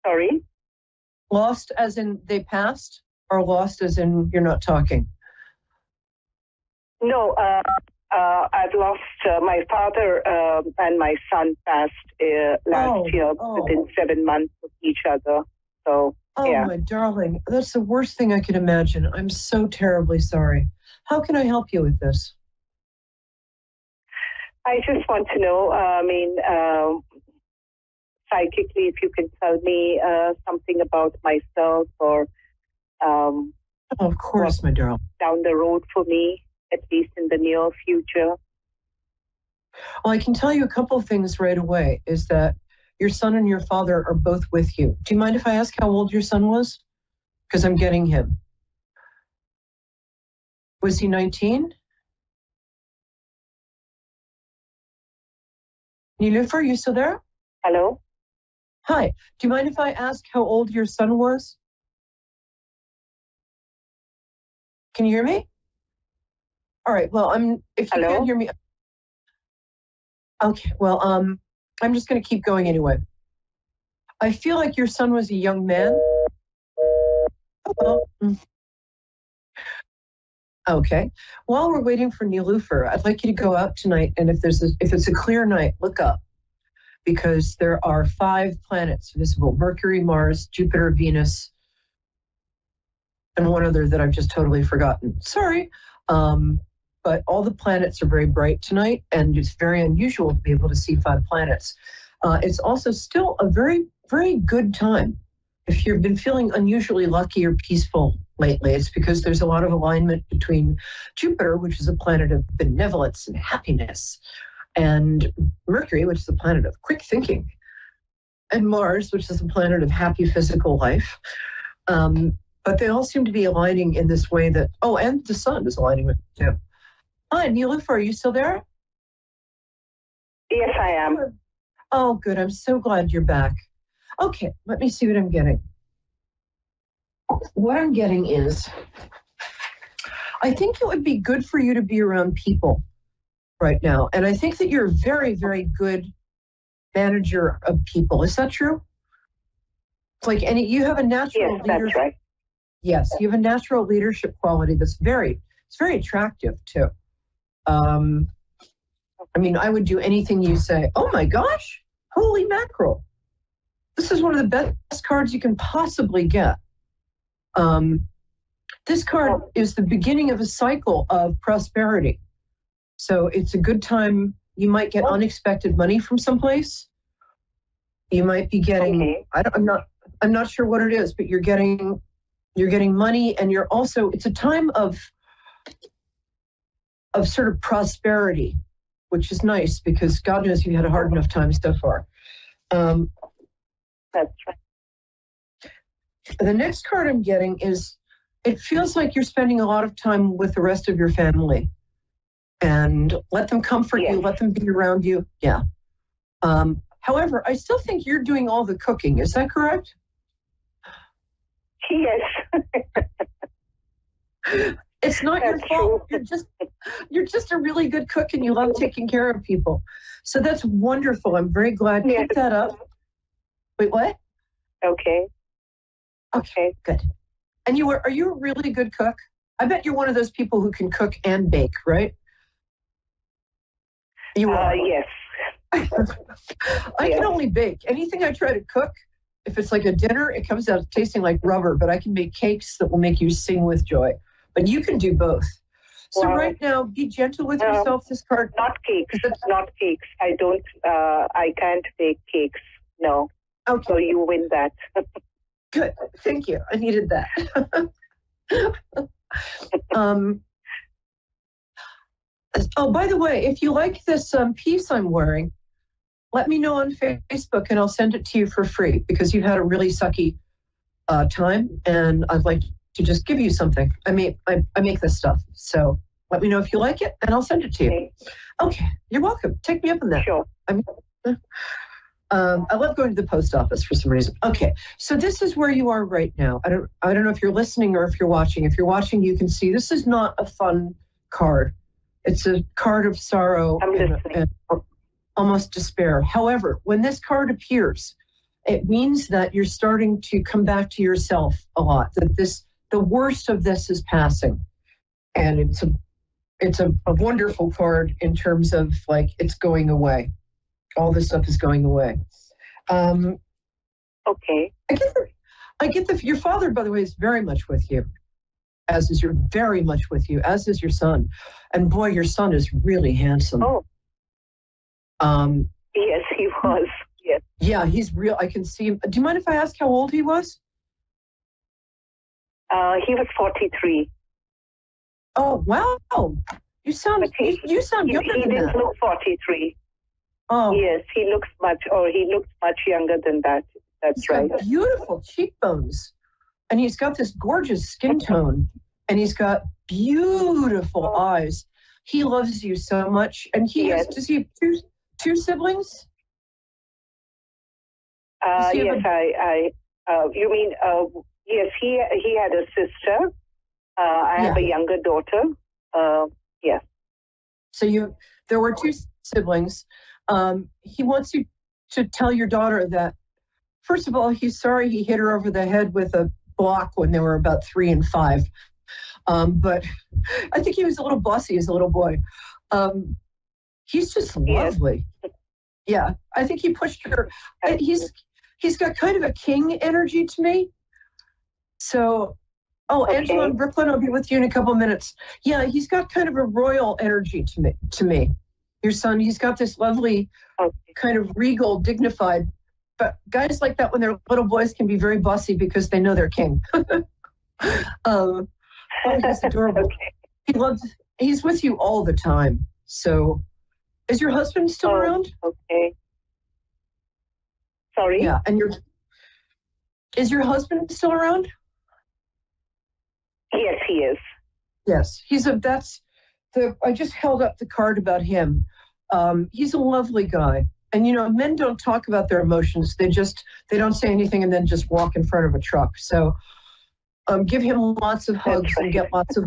Sorry? Lost as in they passed, or lost as in you're not talking? No, I've lost my father and my son passed last year within 7 months of each other. So, yeah. My darling, that's the worst thing I can imagine. I'm so terribly sorry. How can I help you with this? I just want to know, psychically, if you can tell me something about myself or of course, my darling. Down the road for me, at least in the near future. Well, I can tell you a couple of things right away, is that your son and your father are both with you. Do you mind if I ask how old your son was? Because I'm getting him. Was he 19? Nilufer, are you still there? Hello? Hi. Do you mind if I ask how old your son was? Can you hear me? All right. Well, if you can't hear me. Okay. Well, I'm just going to keep going anyway. I feel like your son was a young man. Okay. While we're waiting for Nilufer, I'd like you to go out tonight, and if it's a clear night, look up, because there are 5 planets visible: Mercury, Mars, Jupiter, Venus, and one other that I've just totally forgotten. Sorry. But all the planets are very bright tonight, and it's very unusual to be able to see 5 planets. It's also still a very, very good time. If you've been feeling unusually lucky or peaceful lately, it's because there's a lot of alignment between Jupiter, which is a planet of benevolence and happiness, and Mercury, which is a planet of quick thinking, and Mars, which is a planet of happy physical life. But they all seem to be aligning in this way that, and the sun is aligning with it too. Hi, Nilufer, are you still there? Yes, I am. Oh, good. I'm so glad you're back. Okay, let me see what I'm getting. What I'm getting is, I think it would be good for you to be around people right now. And I think that you're a very, very good manager of people. Is that true? It's like you have a natural leadership. That's right. Yes, you have a natural leadership quality that's very attractive too. I would do anything you say. Oh my gosh, holy mackerel. This is one of the best cards you can possibly get. This card is the beginning of a cycle of prosperity. So it's a good time. You might get unexpected money from someplace. You might be getting, I'm not sure what it is, but you're getting money, and it's a time of sort of prosperity, which is nice because God knows you had a hard enough time so far. That's right. The next card I'm getting is, it feels like you're spending a lot of time with the rest of your family, and let them comfort you, let them be around you. Yeah. However, I still think you're doing all the cooking. Is that correct? Yes. It's not your fault. You're just a really good cook, and you love taking care of people. So that's wonderful. I'm very glad. Keep that up. Wait, what? Okay. Okay, good. And are you a really good cook? I bet you're one of those people who can cook and bake, right? You are. Yes. I can only bake. Anything I try to cook, if it's like a dinner, it comes out tasting like rubber, but I can make cakes that will make you sing with joy. But you can do both. So right now, be gentle with yourself. This card. Not cakes. Not cakes. I don't. I can't bake cakes. No. Okay. So you win that. Good. Thank you. I needed that. By the way, if you like this piece I'm wearing, let me know on Facebook and I'll send it to you for free, because you've had a really sucky time, and I'd like to just give you something. I make this stuff. So Let me know if you like it, and I'll send it to you. Okay, you're welcome. Take me up on that. Sure. I love going to the post office for some reason. Okay, so this is where you are right now. I don't know if you're listening or if you're watching. If you're watching, you can see this is not a fun card. It's a card of sorrow and almost despair. However, when this card appears, it means that you're starting to come back to yourself a lot. That the worst of this is passing, and it's a wonderful card in terms of like it's going away. All this stuff is going away. Okay. I get the. Your father, by the way, is very much with you, as is your son, and boy, your son is really handsome. Oh. Yes, he was. Yes. Yeah, he's real. I can see him. Do you mind if I ask how old he was? He was 43. Oh wow! You sound younger he than didn't that. look 43. Oh. Yes, he looks much younger than that. That's He's right. got beautiful cheekbones, and he's got this gorgeous skin tone, and he's got beautiful eyes. He loves you so much, and does he have two siblings? Yes, you mean, yes, he had a sister. I have a younger daughter. Yes. So there were two siblings. He wants you to tell your daughter that, first of all, he's sorry he hit her over the head with a block when they were about 3 and 5. But I think he was a little bossy as a little boy. He's just lovely. Yes. Yeah, I think he pushed her. He's got kind of a king energy to me. So, Angela in Brooklyn, I'll be with you in a couple of minutes. Yeah, he's got kind of a royal energy to me. Your son, he's got this lovely, kind of regal, dignified. But guys like that, when they're little boys, can be very bossy because they know they're king. He's adorable. He's with you all the time. So, is your husband still around? Okay. Sorry? Yeah, and is your husband still around? Yes, he is. Yes, I just held up the card about him. He's a lovely guy. And, men don't talk about their emotions. They don't say anything and then just walk in front of a truck. So give him lots of hugs and get lots of,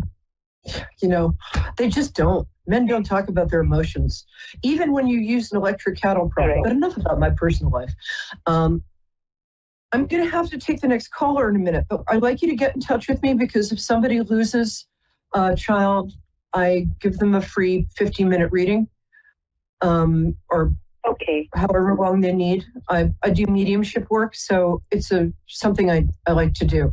they just don't. Men don't talk about their emotions, even when you use an electric cattle prod. But enough about my personal life. I'm going to have to take the next caller in a minute, but I'd like you to get in touch with me because if somebody loses a child, I give them a free 15-minute reading, or however long they need. I do mediumship work, so it's something I like to do.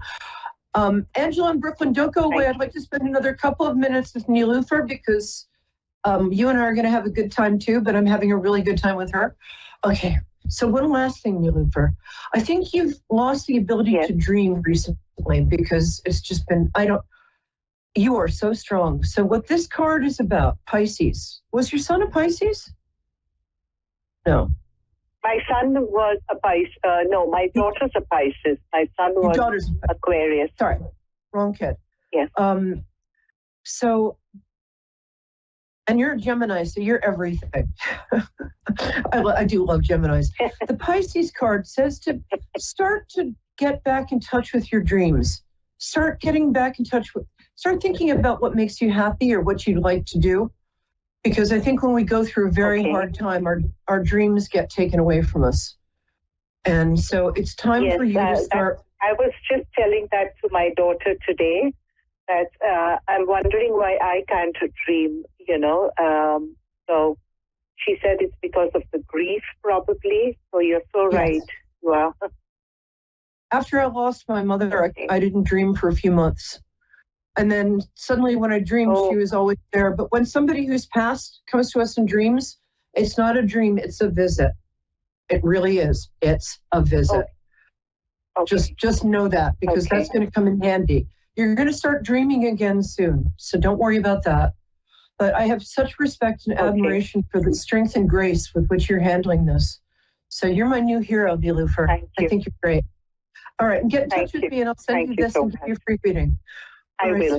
Angela in Brooklyn, don't go away. I'd like to spend another couple of minutes with Nilufer because you and I are going to have a good time too, but I'm having a really good time with her. Okay, so one last thing, Nilufer. I think you've lost the ability to dream recently because it's just been, you are so strong. So what this card is about, Pisces. Was your son a Pisces? No. My son was a Pisces. No, my daughter's a Pisces. My son was Aquarius. Sorry, wrong kid. Yes. So, and you're a Gemini, so you're everything. I do love Geminis. The Pisces card says to start to get back in touch with your dreams. Start thinking about what makes you happy or what you'd like to do. Because I think when we go through a very hard time, our dreams get taken away from us. And so it's time for you to start. I was just telling that to my daughter today, that I'm wondering why I can't dream, So she said it's because of the grief, probably. So you're so right. Wow. After I lost my mother, I didn't dream for a few months. And then suddenly when I dreamed, she was always there. But when somebody who's passed comes to us in dreams, it's not a dream, it's a visit. It really is. It's a visit. Just know that because that's going to come in handy. You're going to start dreaming again soon. So don't worry about that. But I have such respect and admiration for the strength and grace with which you're handling this. So you're my new hero, Nilufer. I think you're great. All right, and get in touch with me and I'll send you this and give you a free reading. I will.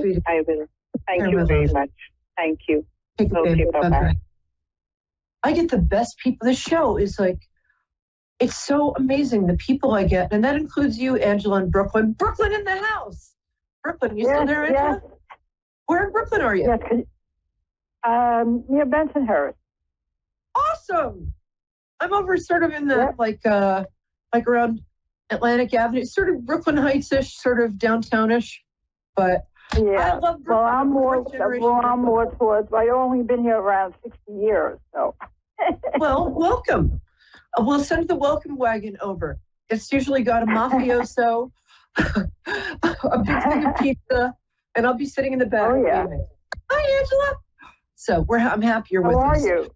Thank you very much. Thank you. Take care, Okay, baby. bye-bye. Bye-bye. I get the best people. This show is like, it's so amazing, the people I get. And that includes you, Angela, in Brooklyn. Brooklyn in the house. Brooklyn, you still there, Angela? Yes. Where in Brooklyn are you? Yes, near Bensonhurst. Awesome. I'm over sort of in the, like around Atlantic Avenue, sort of Brooklyn Heights-ish, sort of downtown-ish. But Yeah. I love Brooklyn. Well, I'm more towards, I've only been here around 60 years, so. Well, welcome. We'll send the welcome wagon over. It's usually got a mafioso, a big thing of pizza, and I'll be sitting in the back. Oh, yeah. Hi, Angela. So I'm happy you're with us. How are you?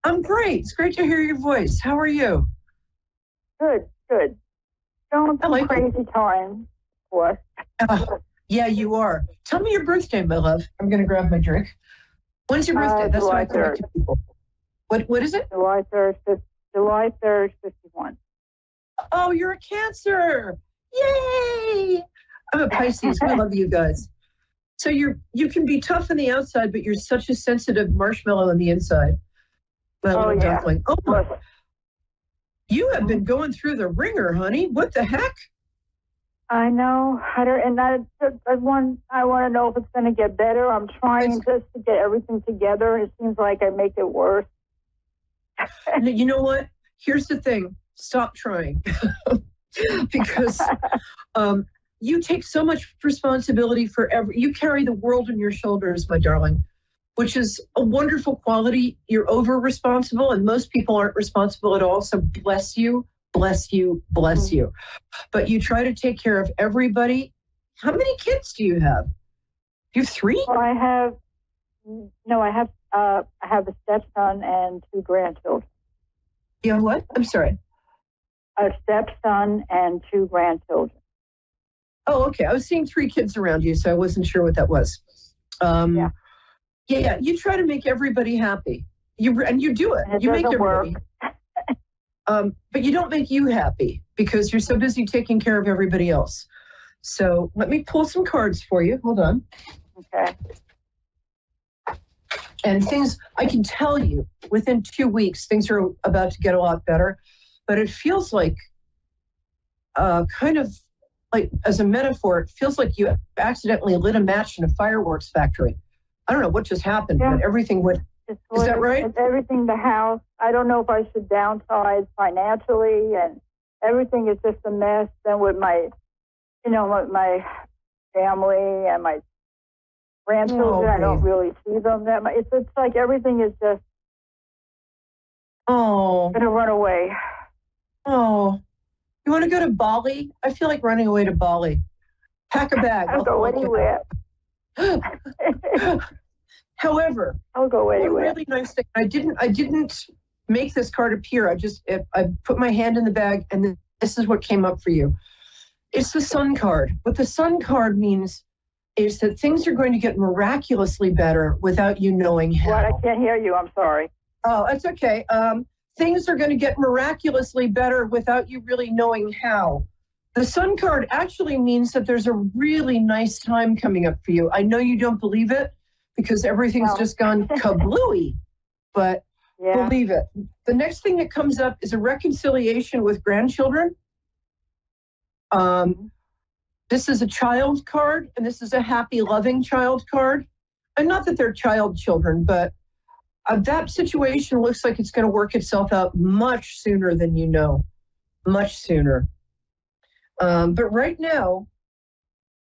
I'm great. It's great to hear your voice. How are you? Good. Going through crazy time, of course. Yeah, you are. Tell me your birthday, my love. I'm going to grab my drink. When's your birthday? That's what I tell to people. What is it? July 3rd, 51. Oh, you're a Cancer. Yay! I'm a Pisces. We love you guys. So you can be tough on the outside, but you're such a sensitive marshmallow on the inside. My duckling. Oh, my. You have been going through the ringer, honey. What the heck? I know. I want to know if it's going to get better. I'm trying just to get everything together. It seems like I make it worse. You know what? Here's the thing. Stop trying. Because you take so much responsibility for you carry the world on your shoulders, my darling, which is a wonderful quality. You're over responsible, and most people aren't responsible at all. So bless you, bless you, bless you. But you try to take care of everybody. How many kids do you have? You have 3? Well, I have a stepson and 2 grandchildren. You have what? I'm sorry. A stepson and 2 grandchildren. Oh, okay. I was seeing 3 kids around you, so I wasn't sure what that was. Yeah. You try to make everybody happy. You do it. And you make everybody. But you don't make you happy because you're so busy taking care of everybody else. So let me pull some cards for you. Hold on. Okay. And I can tell you, within 2 weeks, things are about to get a lot better. But it feels like, kind of like, as a metaphor, it feels like you accidentally lit a match in a fireworks factory. I don't know what just happened, but everything went. Is that right? It's everything, the house. I don't know if I should downsize financially, and everything is just a mess. Then with my family and my grandchildren, I don't really see them that much. It's like everything is just gonna run away. Oh, you want to go to Bali? I feel like running away to Bali. Pack a bag. I'll go anywhere. However, I'll go anywhere. A really nice thing. I didn't make this card appear. I put my hand in the bag, and this is what came up for you. It's the Sun card. What the Sun card means is that things are going to get miraculously better without you knowing how. What? I can't hear you. I'm sorry. Oh, it's okay. Things are going to get miraculously better without you really knowing how. The Sun card actually means that there's a really nice time coming up for you. I know you don't believe it because everything's just gone kablooey, but believe it. The next thing that comes up is a reconciliation with grandchildren. This is a child card, and this is a happy, loving child card. And not that they're child children, but that situation looks like it's going to work itself out much sooner than you know, much sooner. But right now,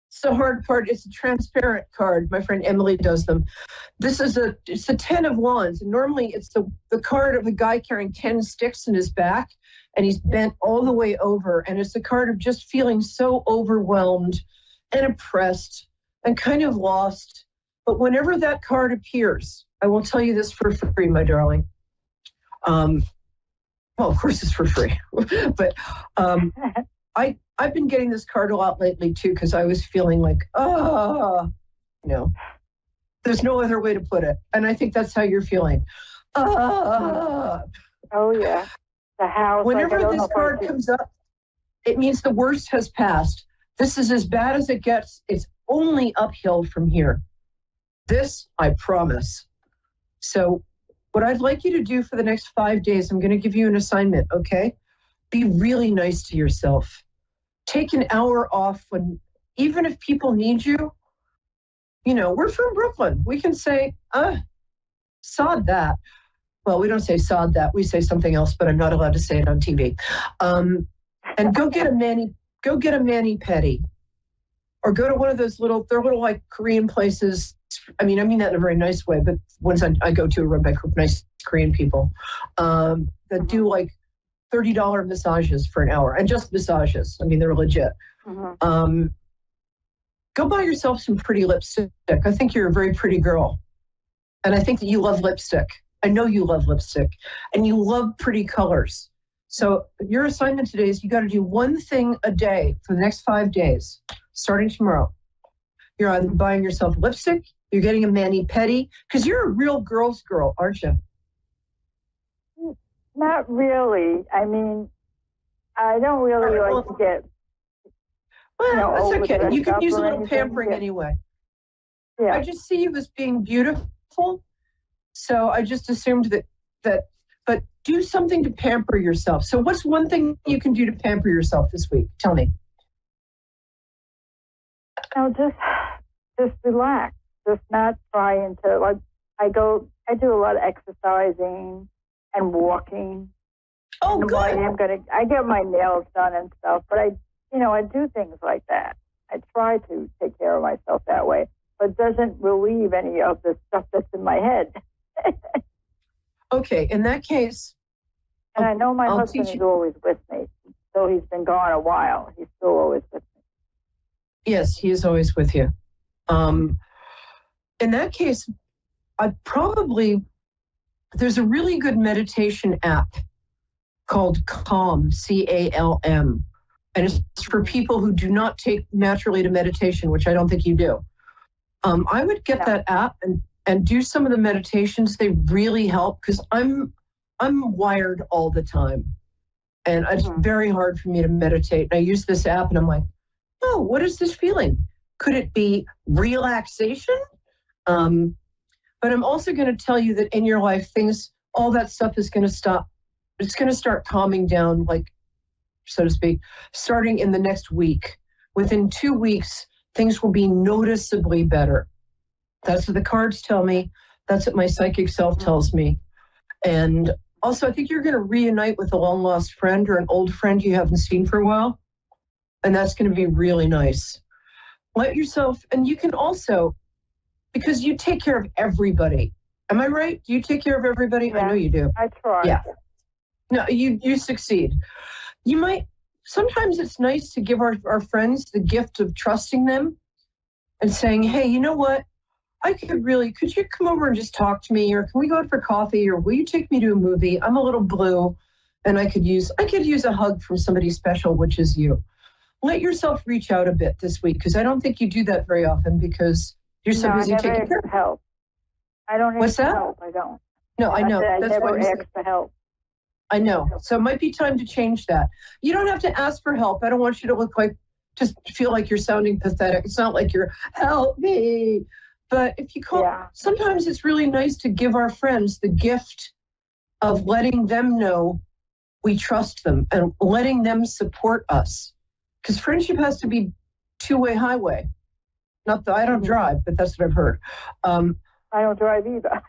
it's the hard part. It's a transparent card. My friend Emily does them. It's a 10 of Wands. And normally it's the card of a guy carrying 10 sticks in his back, and he's bent all the way over. And it's the card of just feeling so overwhelmed and oppressed and kind of lost. But whenever that card appears, I will tell you this for free, my darling. Well, of course it's for free, but I've been getting this card a lot lately too, because I was feeling like, there's no other way to put it. And I think that's how you're feeling. Oh yeah. The house. Whenever this card comes up, it means the worst has passed. This is as bad as it gets. It's only uphill from here. This, I promise. So what I'd like you to do for the next 5 days, I'm going to give you an assignment, okay? Be really nice to yourself. Take an hour off when, even if people need you. You know, we're from Brooklyn. We can say, sod that. Well, we don't say sod that. We say something else, but I'm not allowed to say it on TV. And go get a mani-pedi. Or go to one of those they're little like Korean places. I mean that in a very nice way, but ones I go to are run by nice Korean people that do like $30 massages for an hour, and just massages. I mean, they're legit. Go buy yourself some pretty lipstick. I think you're a very pretty girl. And I think that you love lipstick. I know you love lipstick. And you love pretty colors. So your assignment today is you got to do one thing a day for the next 5 days, starting tomorrow. You're either buying yourself lipstick, you're getting a mani-pedi, because you're a real girl's girl, aren't you? Not really. I mean, I don't really like to get... Well, that's okay. You can use a little pampering anyway. Yeah. I just see you as being beautiful, so I just assumed that. But do something to pamper yourself. So what's one thing you can do to pamper yourself this week? Tell me. Just relax. Just not trying to, like, I do a lot of exercising and walking. Oh, and good. I get my nails done and stuff, but I do things like that. I try to take care of myself that way, but it doesn't relieve any of the stuff that's in my head. Okay, in that case. And I know my husband is always with me, though he's been gone a while. He's still always with me. Yes, he is always with you. In that case, there's a really good meditation app called Calm, C-A-L-M. And it's for people who do not take naturally to meditation, which I don't think you do. I would get that app and do some of the meditations. They really help, because I'm wired all the time. And it's very hard for me to meditate. And I use this app and I'm like, oh, what is this feeling? Could it be relaxation? But I'm also going to tell you that in your life, all that stuff is going to stop. It's going to start calming down, like, so to speak, starting in the next week. Within 2 weeks, things will be noticeably better. That's what the cards tell me. That's what my psychic self tells me. And also, I think you're going to reunite with a long-lost friend or an old friend you haven't seen for a while. And that's going to be really nice. Let yourself, and you can also, because you take care of everybody. Am I right? Do you take care of everybody? Yeah, I know you do. I try. Yeah. No, you succeed. You might, sometimes it's nice to give our friends the gift of trusting them and saying, hey, you know what? Could you come over and just talk to me? Or can we go out for coffee? Or will you take me to a movie? I'm a little blue and I could use a hug from somebody special, which is you. Let yourself reach out a bit this week, because I don't think you do that very often because you're so busy taking care of help. I don't What's that? help. I don't. No, I know. I That's never why ask for help. I know. So it might be time to change that. You don't have to ask for help. I don't want you to just feel like you're sounding pathetic. It's not like you're, help me. But if you call, sometimes it's really nice to give our friends the gift of letting them know we trust them and letting them support us. Because friendship has to be two-way highway. Not that I don't drive, but that's what I've heard. I don't drive either.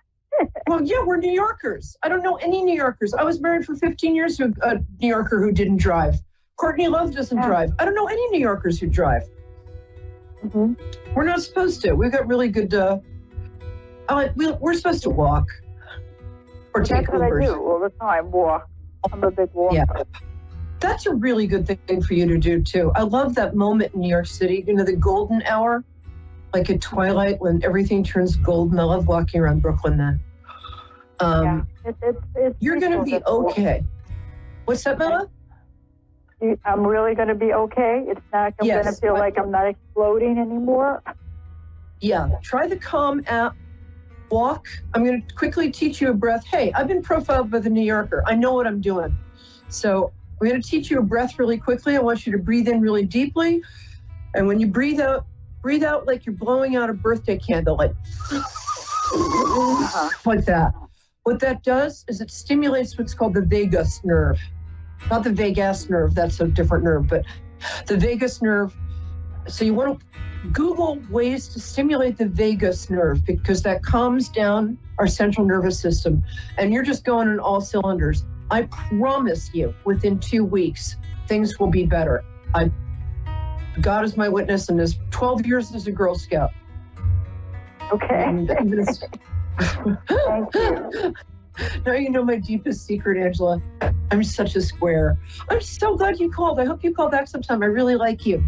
Well, yeah, we're New Yorkers. I don't know any New Yorkers. I was married for 15 years to a New Yorker who didn't drive. Courtney Love doesn't drive. I don't know any New Yorkers who drive. Mm-hmm. We're not supposed to. We've got really good, we're supposed to walk or take Ubers. That's what I do all the time, walk. I'm a big walker. Yeah. That's a really good thing for you to do, too. I love that moment in New York City, the golden hour, like at twilight when everything turns golden. I love walking around Brooklyn then. It's you're going to be okay. What's that, Mela? I'm really going to be okay. It's not going to feel like I'm not exploding anymore. Yeah. Try the Calm app. Walk. I'm going to quickly teach you a breath. Hey, I've been profiled by the New Yorker. I know what I'm doing. So we're going to teach you a breath really quickly. I want you to breathe in really deeply. And when you breathe out breathe out like you're blowing out a birthday candle, like like that. What that does is it stimulates what's called the vagus nerve. Not the vagus nerve, that's a different nerve, but the vagus nerve. So you want to Google ways to stimulate the vagus nerve because that calms down our central nervous system. And you're just going on all cylinders. I promise you, within 2 weeks, things will be better. God is my witness, and this 12 years as a Girl Scout. Okay. Thank you. Now you know my deepest secret, Angela. I'm such a square. I'm so glad you called. I hope you call back sometime. I really like you.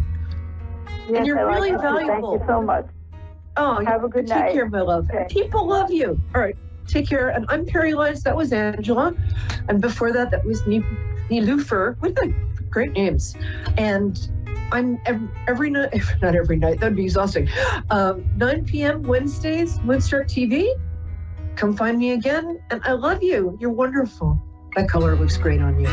Yes, and you're really valuable. Thank you so much. Oh, have a good night. Take care, my love. Okay. People love you. All right, take care. And I'm Perry Lyons. That was Angela. And before that, that was Nilufer. What the great names. And I'm every night, not every night, that'd be exhausting. 9 p.m. Wednesdays, Moonstruck TV. Come find me again. And I love you. You're wonderful. That color looks great on you.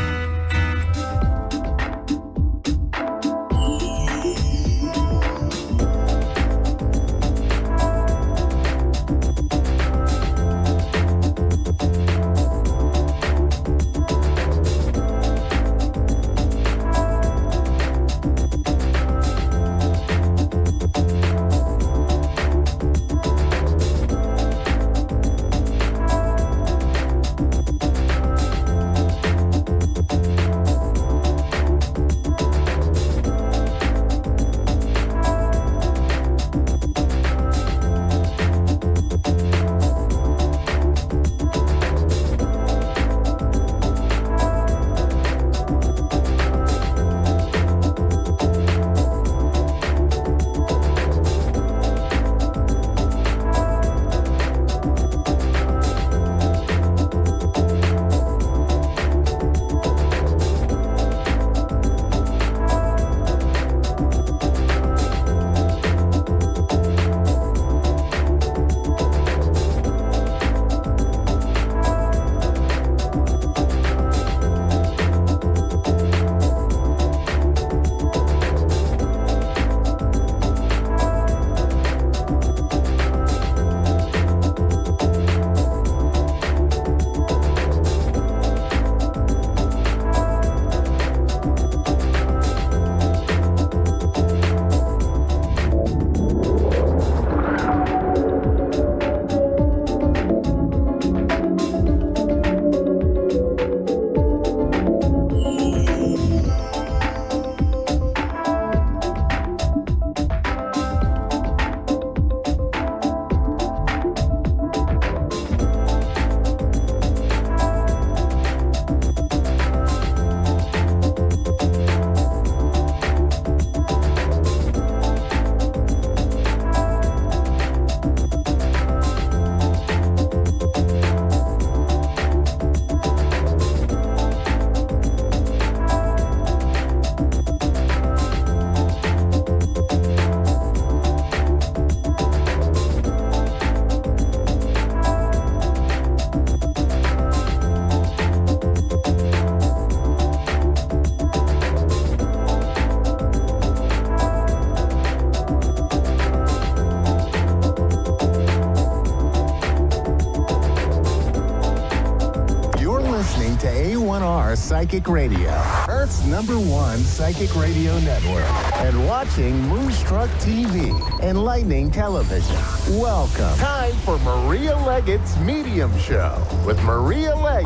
to A1R Psychic Radio, Earth's #1 psychic radio network, and watching Moonstruck TV, Enlightening Television. Welcome. Time for Maria Leggett's Medium Show with Maria Leggett.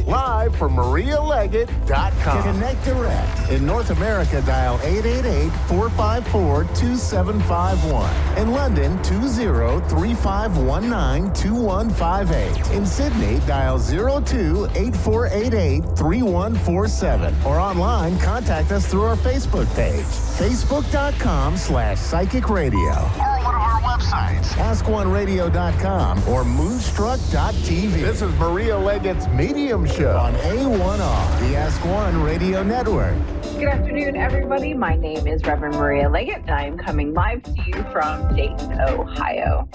Live from MariaLeggett.com. Connect direct. In North America, dial 888-454-2751. In London, 20-3519-2158. In Sydney, dial 02-8488-3147. Or online, contact us through our Facebook page, facebook.com/psychic radio. Or one of our websites, askoneradio.com or moonstruck.tv. This is Maria Leggett's Medium Show on A1R, the Ask One Radio Network. Good afternoon, everybody. My name is Reverend Maria Leggett, and I am coming live to you from Dayton, Ohio.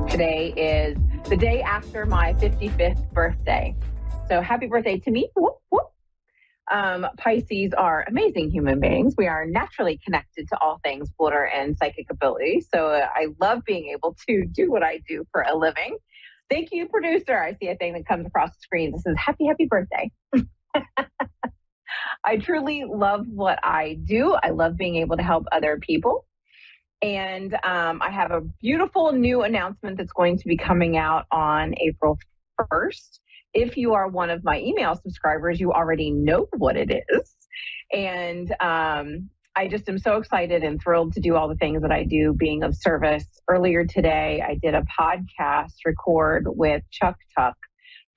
Today is the day after my 55th birthday. So happy birthday to me. Whoop, whoop. Pisces are amazing human beings. We are naturally connected to all things water and psychic ability. So I love being able to do what I do for a living. Thank you, producer. I see a thing that comes across the screen. This is happy birthday. I truly love what I do. I love being able to help other people. And I have a beautiful new announcement that's going to be coming out on April 1st. If you are one of my email subscribers, you already know what it is. And I just am so excited and thrilled to do all the things that I do, being of service. Earlier today, I did a podcast record with Chuck Tuck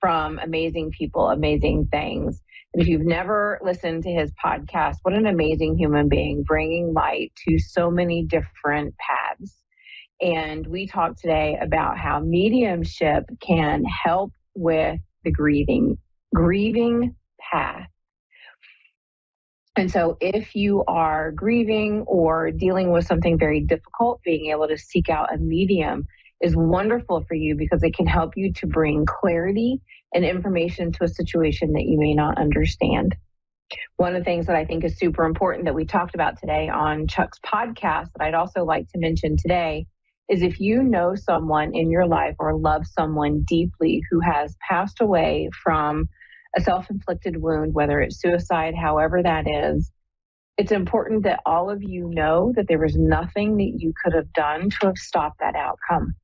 from Amazing People, Amazing Things. And if you've never listened to his podcast, what an amazing human being, bringing light to so many different paths. And we talked today about how mediumship can help with the grieving path. And so if you are grieving or dealing with something very difficult, being able to seek out a medium is wonderful for you because it can help you to bring clarity and information to a situation that you may not understand. One of the things that I think is super important that we talked about today on Chuck's podcast that I'd also like to mention today is if you know someone in your life or love someone deeply who has passed away from a self-inflicted wound, whether it's suicide, however that is, it's important that all of you know that there was nothing that you could have done to have stopped that outcome.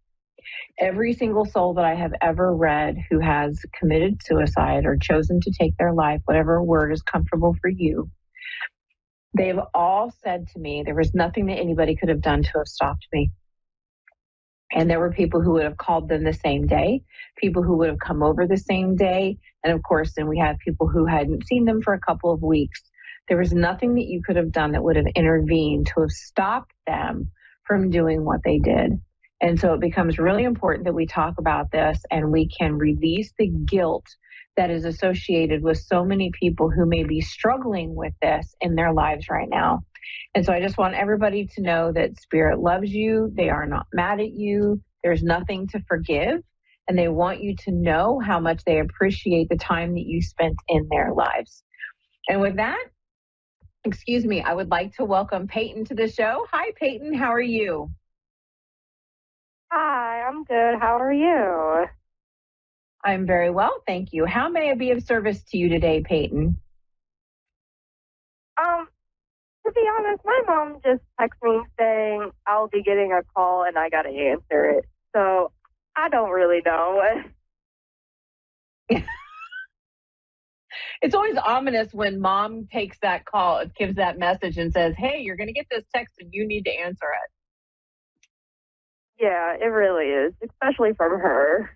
Every single soul that I have ever read who has committed suicide or chosen to take their life, whatever word is comfortable for you, they've all said to me, there was nothing that anybody could have done to have stopped me. And there were people who would have called them the same day, people who would have come over the same day. And of course, then we have people who hadn't seen them for a couple of weeks. There was nothing that you could have done that would have intervened to have stopped them from doing what they did. And so it becomes really important that we talk about this and we can release the guilt that is associated with so many people who may be struggling with this in their lives right now. And so I just want everybody to know that Spirit loves you. They are not mad at you. There's nothing to forgive. And they want you to know how much they appreciate the time that you spent in their lives. And with that, I would like to welcome Peyton to the show. Hi, Peyton. How are you? Hi, I'm good. How are you? I'm very well, thank you. How may I be of service to you today, Peyton? To be honest, my mom just texted me saying I'll be getting a call and I got to answer it. So I don't really know. It's always ominous when mom takes that call, it gives that message and says, hey, you're going to get this text and you need to answer it. Yeah, it really is, especially from her.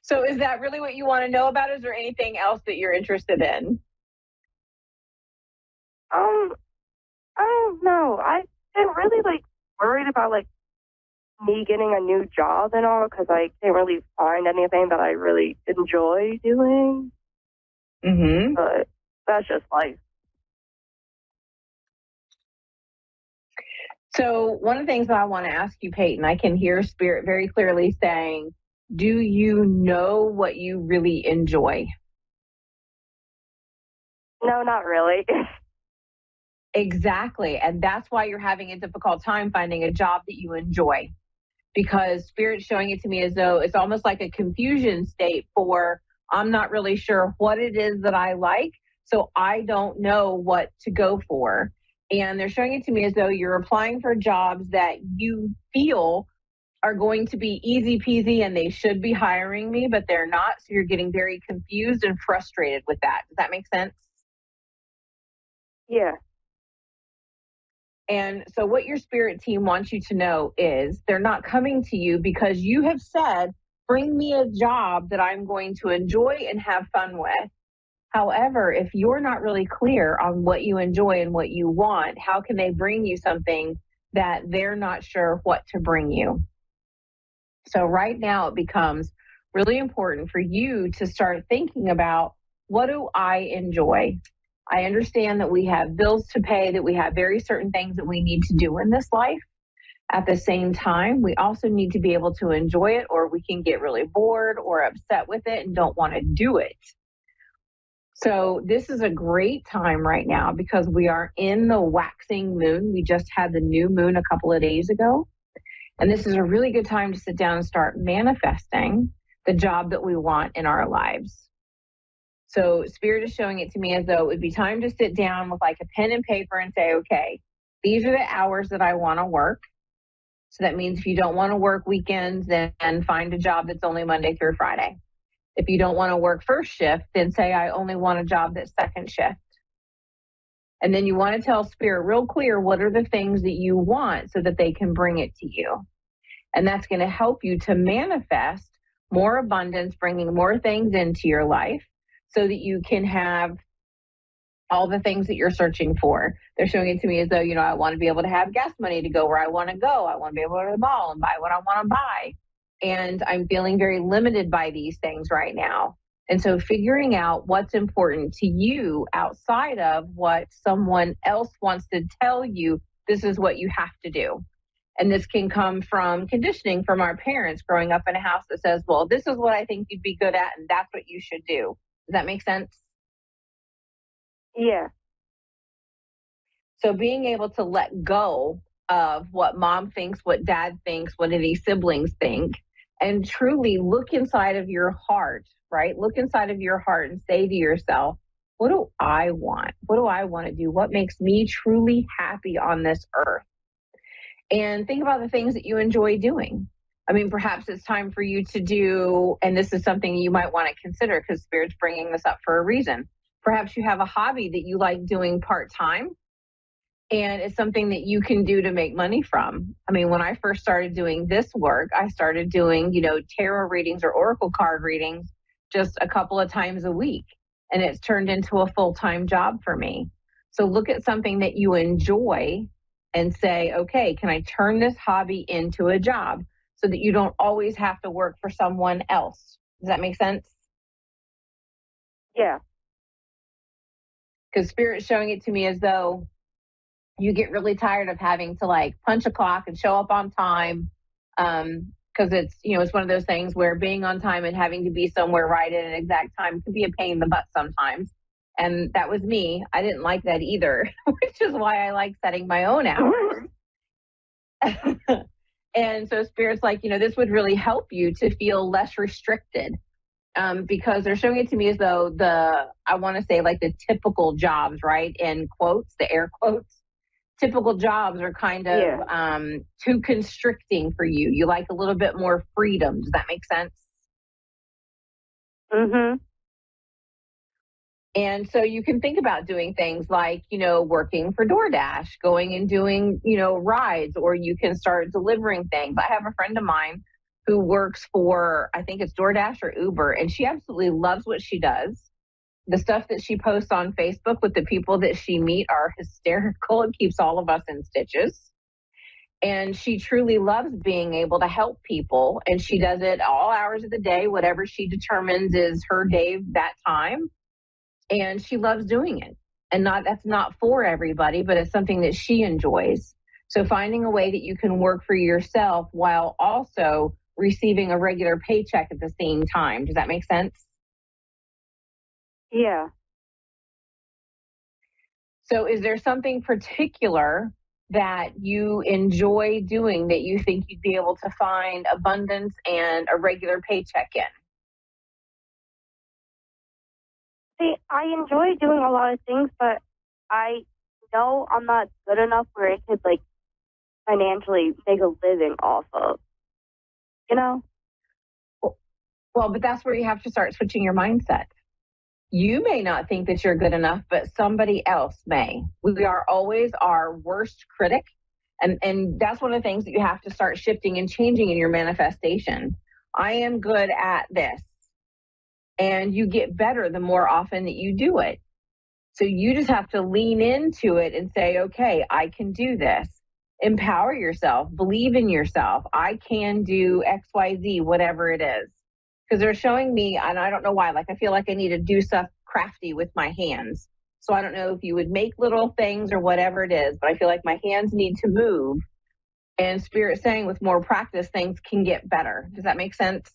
So is that really what you want to know about? Is there anything else that you're interested in? I don't know. I've been really worried about me getting a new job and all because I can't really find anything that I really enjoy doing. Mm-hmm. But that's just life. So one of the things that I want to ask you, Peyton, I can hear Spirit very clearly saying, do you know what you really enjoy? No, not really. Exactly. And that's why you're having a difficult time finding a job that you enjoy. Because Spirit's showing it to me as though it's almost like a confusion state for, I'm not really sure what it is that I like, so I don't know what to go for. And they're showing it to me as though you're applying for jobs that you feel are going to be easy peasy and they should be hiring me, but they're not. So you're getting very confused and frustrated with that. Does that make sense? Yeah. And so what your Spirit team wants you to know is they're not coming to you because you have said, bring me a job that I'm going to enjoy and have fun with. However, if you're not really clear on what you enjoy and what you want, how can they bring you something that they're not sure what to bring you? So right now it becomes really important for you to start thinking about, what do I enjoy? I understand that we have bills to pay, that we have very certain things that we need to do in this life. At the same time, we also need to be able to enjoy it, or we can get really bored or upset with it and don't want to do it. So this is a great time right now because we are in the waxing moon. We just had the new moon a couple of days ago. And this is a really good time to sit down and start manifesting the job that we want in our lives. So Spirit is showing it to me as though it would be time to sit down with like a pen and paper and say, okay, these are the hours that I want to work. So that means if you don't want to work weekends, then find a job that's only Monday through Friday. If you don't want to work first shift, then say I only want a job that's second shift. And then you want to tell Spirit real clear what are the things that you want so that they can bring it to you. And that's going to help you to manifest more abundance, bringing more things into your life so that you can have all the things that you're searching for. They're showing it to me as though, I want to be able to have gas money to go where I want to go. I want to be able to go to the mall and buy what I want to buy. And I'm feeling very limited by these things right now. And so figuring out what's important to you outside of what someone else wants to tell you, this is what you have to do. And this can come from conditioning from our parents growing up in a house that says, well, this is what I think you'd be good at, and that's what you should do. Does that make sense? Yeah. So being able to let go of what mom thinks, what dad thinks, what any siblings think, and truly look inside of your heart, right? Look inside of your heart and say to yourself, what do I want? What do I want to do? What makes me truly happy on this earth? And think about the things that you enjoy doing. I mean, perhaps it's time for you to do, and this is something you might want to consider because Spirit's bringing this up for a reason. Perhaps you have a hobby that you like doing part-time, and it's something that you can do to make money from. I mean, when I first started doing this work, I started doing, tarot readings or oracle card readings just a couple of times a week. And it's turned into a full-time job for me. So look at something that you enjoy and say, okay, can I turn this hobby into a job so that you don't always have to work for someone else? Does that make sense? Yeah. Because Spirit's showing it to me as though you get really tired of having to punch a clock and show up on time. Because it's one of those things where being on time and having to be somewhere right at an exact time can be a pain in the butt sometimes. And that was me. I didn't like that either, which is why I like setting my own hours. And so Spirit's like, this would really help you to feel less restricted. Because they're showing it to me as though I want to say the typical jobs, right? In quotes, the air quotes. Typical jobs are kind of too constricting for you. You like a little bit more freedom. Does that make sense? Mm-hmm. And so you can think about doing things like, working for DoorDash, going and doing, rides, or you can start delivering things. I have a friend of mine who works for, I think it's DoorDash or Uber, and she absolutely loves what she does. The stuff that she posts on Facebook with the people that she meets are hysterical. It keeps all of us in stitches. And she truly loves being able to help people. And she does it all hours of the day, whatever she determines is her day that time. And she loves doing it. And that's not for everybody, but it's something that she enjoys. So finding a way that you can work for yourself while also receiving a regular paycheck at the same time. Does that make sense? Yeah. So is there something particular that you enjoy doing that you think you'd be able to find abundance and a regular paycheck in? See, I enjoy doing a lot of things, but I know I'm not good enough where it could financially make a living off of. Well, but that's where you have to start switching your mindset. You may not think that you're good enough, but somebody else may. We are always our worst critic. And that's one of the things that you have to start shifting and changing in your manifestation. I am good at this. And you get better the more often that you do it. So you just have to lean into it and say, okay, I can do this. Empower yourself. Believe in yourself. I can do X, Y, Z, whatever it is. Because they're showing me, and I don't know why, I feel like I need to do stuff crafty with my hands. So I don't know if you would make little things or whatever it is, but I feel like my hands need to move. And Spirit saying with more practice, things can get better. Does that make sense?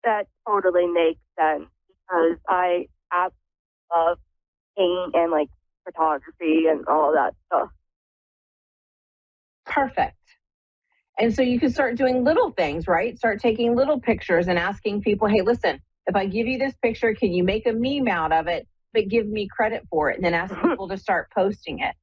That totally makes sense because I absolutely love paint and like photography and all of that stuff. Perfect. And so you can start doing little things, right? Start taking little pictures and asking people, hey, listen, if I give you this picture, can you make a meme out of it, but give me credit for it? And then ask people to start posting it.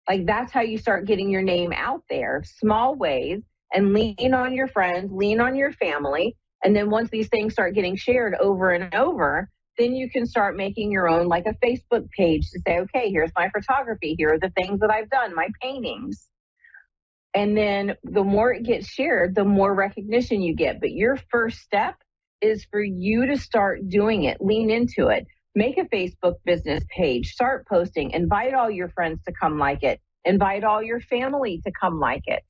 Like that's how you start getting your name out there, small ways, and lean on your friends, lean on your family. And then once these things start getting shared over and over, then you can start making your own, like a Facebook page to say, okay, here's my photography. Here are the things that I've done, my paintings. And then the more it gets shared, the more recognition you get. But your first step is for you to start doing it. Lean into it. Make a Facebook business page. Start posting. Invite all your friends to come like it. Invite all your family to come like it.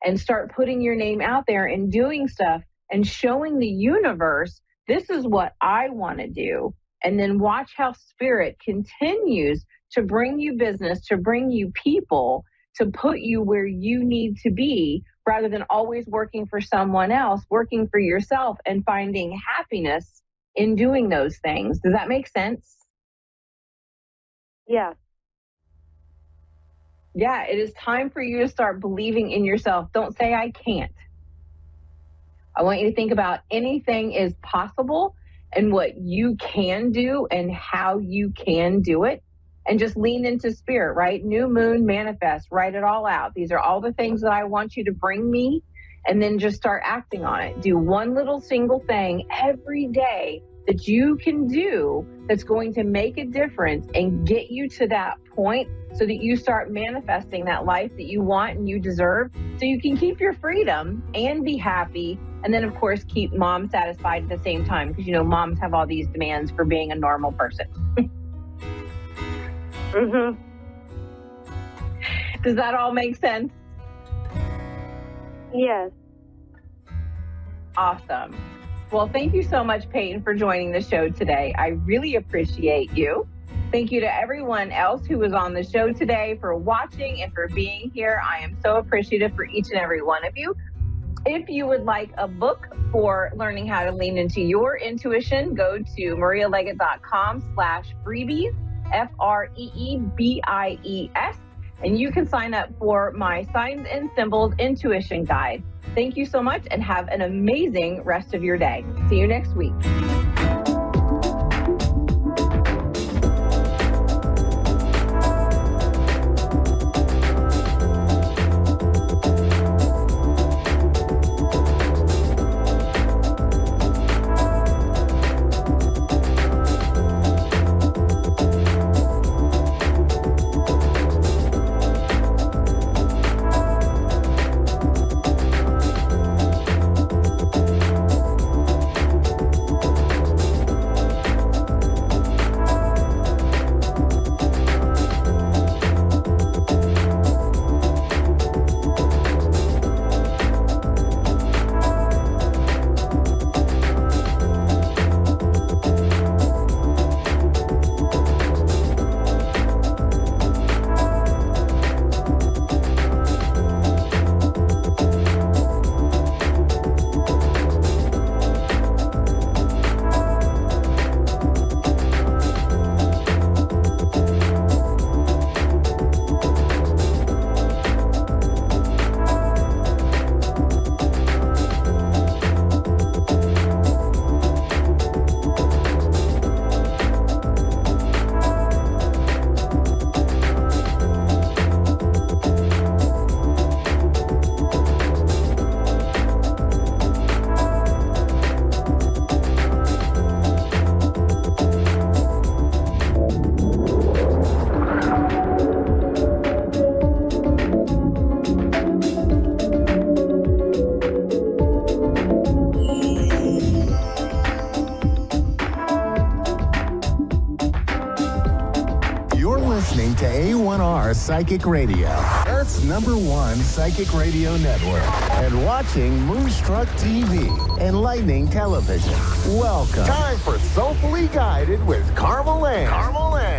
And start putting your name out there and doing stuff and showing the universe, this is what I want to do. And then watch how Spirit continues to bring you business, to bring you people, to put you where you need to be, rather than always working for someone else, working for yourself and finding happiness in doing those things. Does that make sense? Yeah. Yeah, it is time for you to start believing in yourself. Don't say I can't. I want you to think about anything is possible and what you can do and how you can do it. And just lean into Spirit, right? New moon, manifest, write it all out. These are all the things that I want you to bring me, and then just start acting on it. Do one little single thing every day that you can do that's going to make a difference and get you to that point so that you start manifesting that life that you want and you deserve, so you can keep your freedom and be happy. And then, of course, keep mom satisfied at the same time, because, you know, moms have all these demands for being a normal person. Mm-hmm. Does that all make sense? Yes. Awesome. Well, thank you so much, Peyton, for joining the show today. I really appreciate you. Thank you to everyone else who was on the show today for watching and for being here. I am so appreciative for each and every one of you. If you would like a book for learning how to lean into your intuition, go to marialeggett.com/freebies, FREEBIES, and you can sign up for my Signs and Symbols Intuition Guide. Thank you so much and have an amazing rest of your day. See you next week. Listening to A1R Psychic Radio. Earth's #1 psychic radio network, and watching Moonstruck TV, enlightening television. Welcome. Time for Soulfully Guided with Carmel Ann.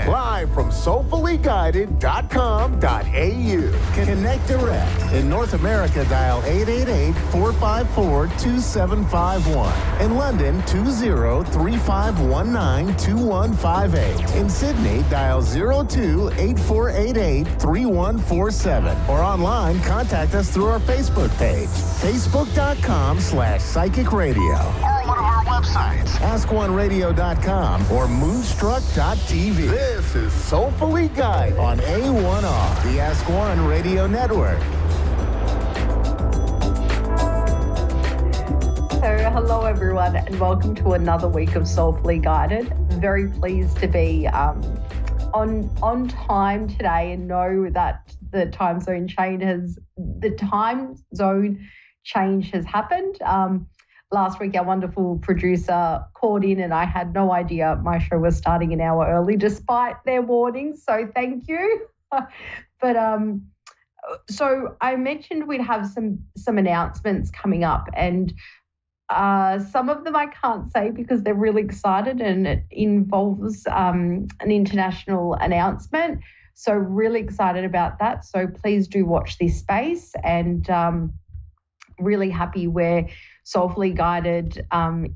Live from soulfullyguided.com.au. Connect direct. In North America, dial 888-454-2751. In London, 20-3519-2158. In Sydney, dial 02-8488-3147. Or online, contact us through our Facebook page, facebook.com/psychic radio. Or one of our websites, askoneradio.com or moonstruck.tv. This is Soulfully Guided on A1R, the Ask One Radio Network. So, hello everyone, and welcome to another week of Soulfully Guided. Very pleased to be on time today, and know that the time zone change has happened. Last week, our wonderful producer called in, and I had no idea my show was starting an hour early, despite their warnings. So thank you. But so I mentioned we'd have some announcements coming up, and some of them I can't say because they're really excited, and it involves an international announcement. So really excited about that. So please do watch this space, and really happy where Soulfully Guided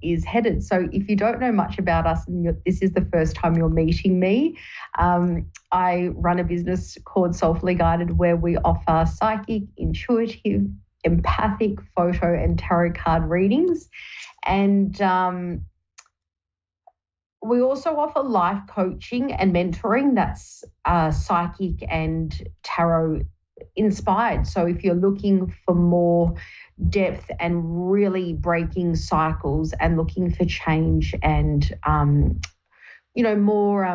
is headed. So if you don't know much about us and this is the first time you're meeting me, I run a business called Soulfully Guided, where we offer psychic, intuitive, empathic, photo and tarot card readings. And we also offer life coaching and mentoring that's psychic and tarot inspired. So if you're looking for more depth and really breaking cycles and looking for change and, more,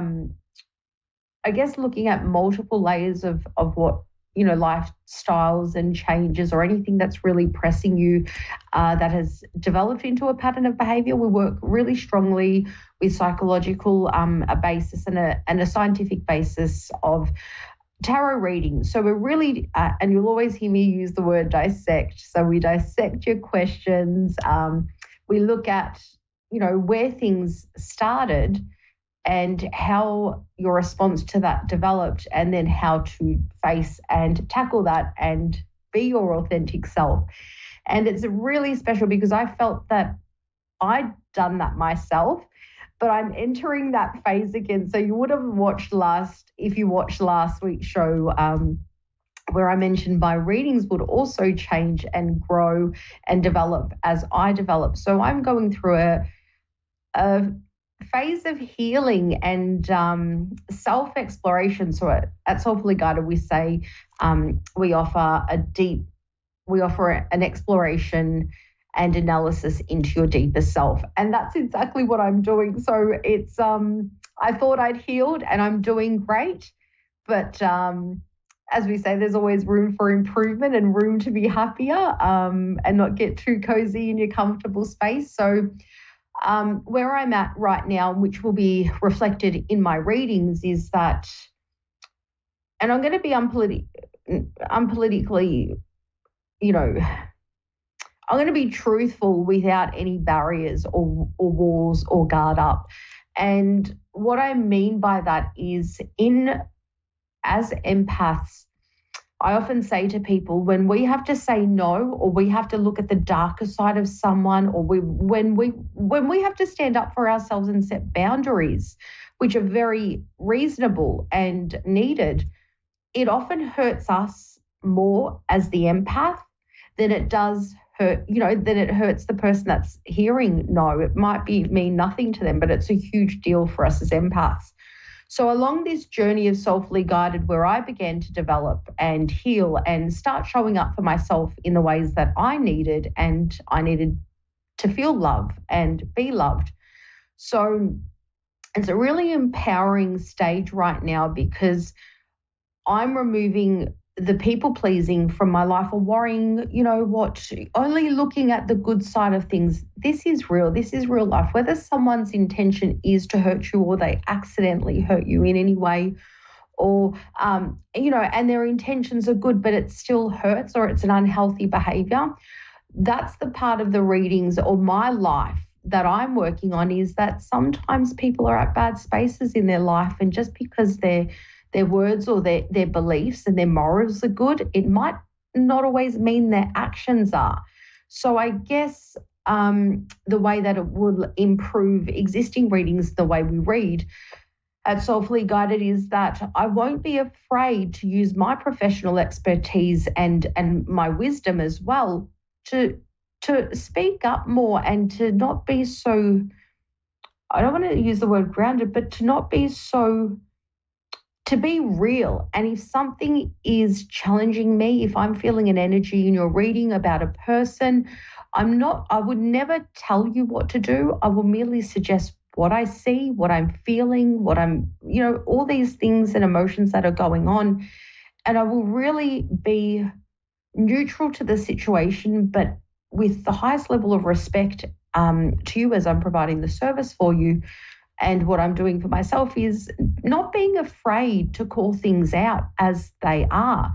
I guess, looking at multiple layers of what, lifestyles and changes or anything that's really pressing you that has developed into a pattern of behavior, we work really strongly with psychological a basis and a scientific basis of tarot reading. So we're really, and you'll always hear me use the word dissect. So we dissect your questions. We look at, where things started and how your response to that developed, and then how to face and tackle that and be your authentic self. And it's really special because I felt that I'd done that myself, but I'm entering that phase again. So you would have watched if you watched last week's show, where I mentioned my readings would also change and grow and develop as I develop. So I'm going through a phase of healing and self-exploration. So at Soulfully Guided, we say we offer an exploration and analysis into your deeper self. And that's exactly what I'm doing. So it's, I thought I'd healed and I'm doing great. But as we say, there's always room for improvement and room to be happier and not get too cozy in your comfortable space. So where I'm at right now, which will be reflected in my readings, is that, and I'm going to be unpolitically, I'm going to be truthful without any barriers or walls or guard up. And what I mean by that is, as empaths, I often say to people, when we have to say no, or we have to look at the darker side of someone, or when we have to stand up for ourselves and set boundaries, which are very reasonable and needed, it often hurts us more as the empath than it does then it hurts the person that's hearing no. It might mean nothing to them, but it's a huge deal for us as empaths. So along this journey of Soulfully Guided, where I began to develop and heal and start showing up for myself in the ways that I needed, and I needed to feel love and be loved. So it's a really empowering stage right now, because I'm removing the people pleasing from my life, or worrying, only looking at the good side of things. This is real. This is real life. Whether someone's intention is to hurt you or they accidentally hurt you in any way, or, and their intentions are good, but it still hurts or it's an unhealthy behavior. That's the part of the readings or my life that I'm working on, is that sometimes people are at bad spaces in their life, and just because their words or their beliefs and their morals are good, it might not always mean their actions are. So I guess the way that it will improve existing readings, the way we read at Soulfully Guided, is that I won't be afraid to use my professional expertise and my wisdom as well to speak up more, and to not be so, I don't want to use the word grounded, but to not be so, to be real. And if something is challenging me, if I'm feeling an energy in your reading about a person, I would never tell you what to do. I will merely suggest what I see, what I'm feeling, what I'm, all these things and emotions that are going on. And I will really be neutral to the situation, but with the highest level of respect to you as I'm providing the service for you. And what I'm doing for myself is not being afraid to call things out as they are.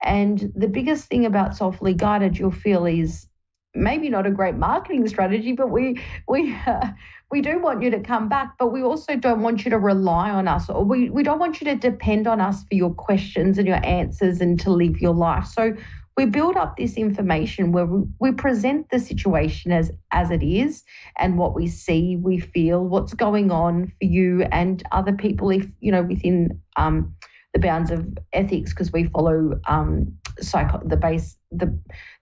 And the biggest thing about Soulfully Guided, you'll feel, is maybe not a great marketing strategy, but we do want you to come back, but we also don't want you to rely on us, or we don't want you to depend on us for your questions and your answers and to live your life. So we build up this information where we present the situation as it is, and what we see, we feel, what's going on for you and other people, if within the bounds of ethics, because we follow the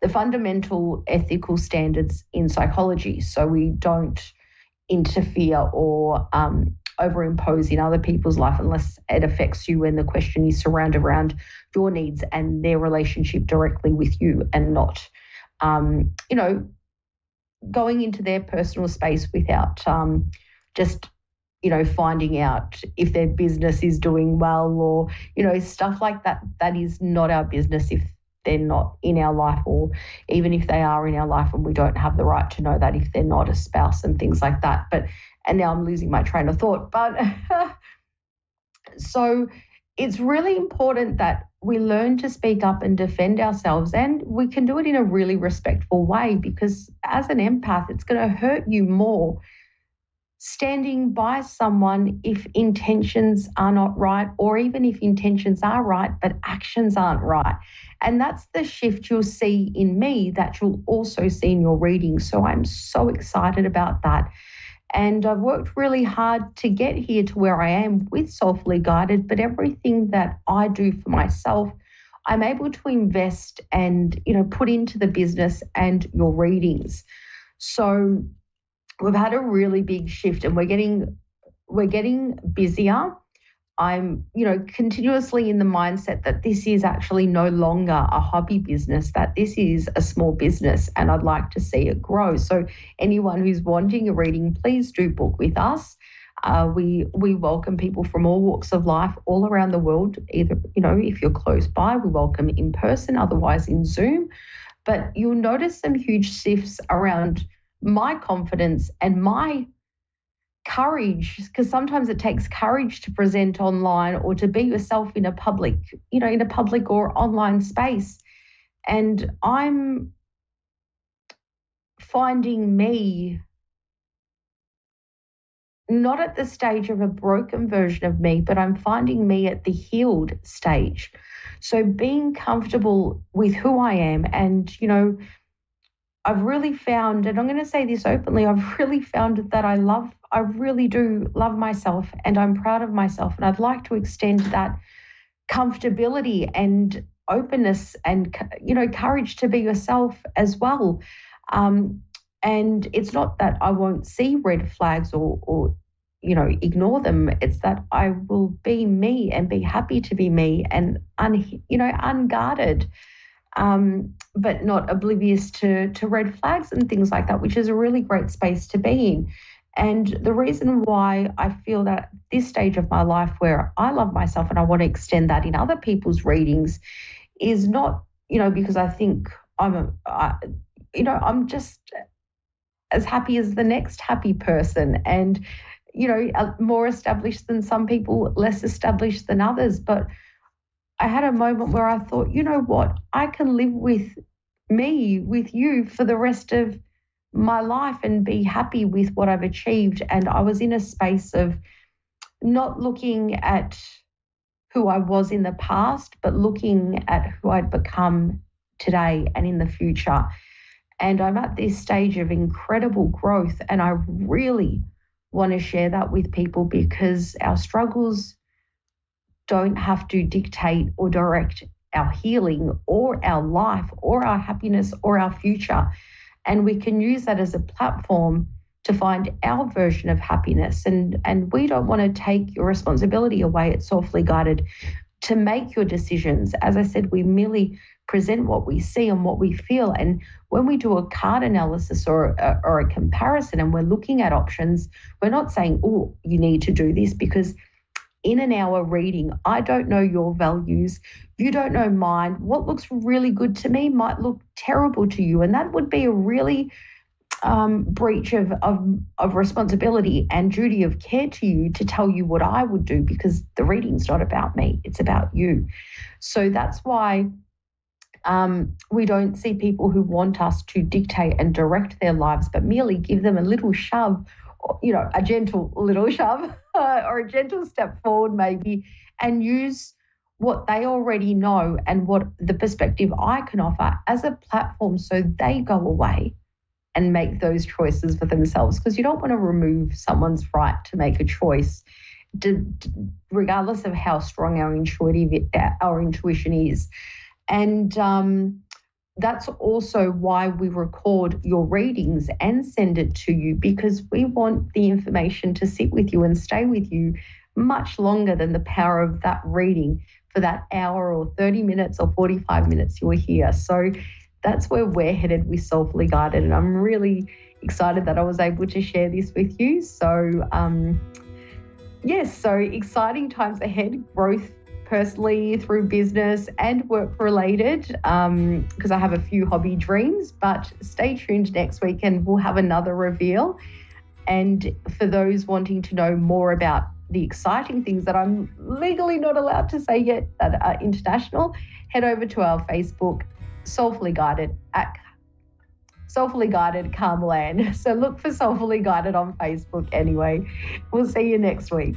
fundamental ethical standards in psychology. So we don't interfere or overimpose in other people's life unless it affects you, and the question is surrounded around your needs and their relationship directly with you, and not going into their personal space without just finding out if their business is doing well, or stuff like that. That is not our business if they're not in our life, or even if they are in our life and we don't have the right to know that if they're not a spouse and things like that. And now I'm losing my train of thought. But so it's really important that we learn to speak up and defend ourselves, and we can do it in a really respectful way, because as an empath, it's going to hurt you more standing by someone if intentions are not right, or even if intentions are right but actions aren't right. And that's the shift you'll see in me that you'll also see in your reading. So I'm so excited about that. And I've worked really hard to get here to where I am with Soulfully Guided, but everything that I do for myself, I'm able to invest and, put into the business and your readings. So we've had a really big shift, and we're getting busier. I'm, continuously in the mindset that this is actually no longer a hobby business, that this is a small business, and I'd like to see it grow. So anyone who's wanting a reading, please do book with us. We welcome people from all walks of life all around the world. Either, if you're close by, we welcome in person, otherwise in Zoom. But you'll notice some huge shifts around my confidence and my courage, because sometimes it takes courage to present online or to be yourself in a public, or online space. And I'm finding me not at the stage of a broken version of me, but I'm finding me at the healed stage. So being comfortable with who I am, and, I've really found, and I'm going to say this openly, I've really found that I really do love myself, and I'm proud of myself. And I'd like to extend that comfortability and openness and, courage to be yourself as well. And it's not that I won't see red flags or ignore them. It's that I will be me and be happy to be me and, unguarded. But not oblivious to red flags and things like that, which is a really great space to be in. And the reason why I feel that at this stage of my life where I love myself and I want to extend that in other people's readings is not, because I think I'm just as happy as the next happy person. And more established than some people, less established than others. But I had a moment where I thought, you know what, I can live with me, with you for the rest of my life and be happy with what I've achieved. And I was in a space of not looking at who I was in the past, but looking at who I'd become today and in the future. And I'm at this stage of incredible growth, and I really want to share that with people, because our struggles don't have to dictate or direct our healing or our life or our happiness or our future. And we can use that as a platform to find our version of happiness. And we don't want to take your responsibility away at Soulfully Guided to make your decisions. As I said, we merely present what we see and what we feel. And when we do a card analysis or a comparison and we're looking at options, we're not saying, oh, you need to do this, because in an hour reading, I don't know your values. You don't know mine. What looks really good to me might look terrible to you. And that would be a really breach of responsibility and duty of care to you to tell you what I would do, because the reading's not about me, it's about you. So that's why we don't see people who want us to dictate and direct their lives, but merely give them a little shove, a gentle little shove or a gentle step forward maybe, and use what they already know and what the perspective I can offer as a platform so they go away and make those choices for themselves, because you don't want to remove someone's right to make a choice, regardless of how strong our intuition is. And that's also why we record your readings and send it to you, because we want the information to sit with you and stay with you much longer than the power of that reading for that hour or 30 minutes or 45 minutes you're here. So that's where we're headed with Soulfully Guided, and I'm really excited that I was able to share this with you. So so exciting times ahead, growth personally, through business and work related, because I have a few hobby dreams. But stay tuned next week and we'll have another reveal. And for those wanting to know more about the exciting things that I'm legally not allowed to say yet that are international, head over to our Facebook, Soulfully Guided, at Soulfully Guided Carmelan. So look for Soulfully Guided on Facebook anyway. We'll see you next week.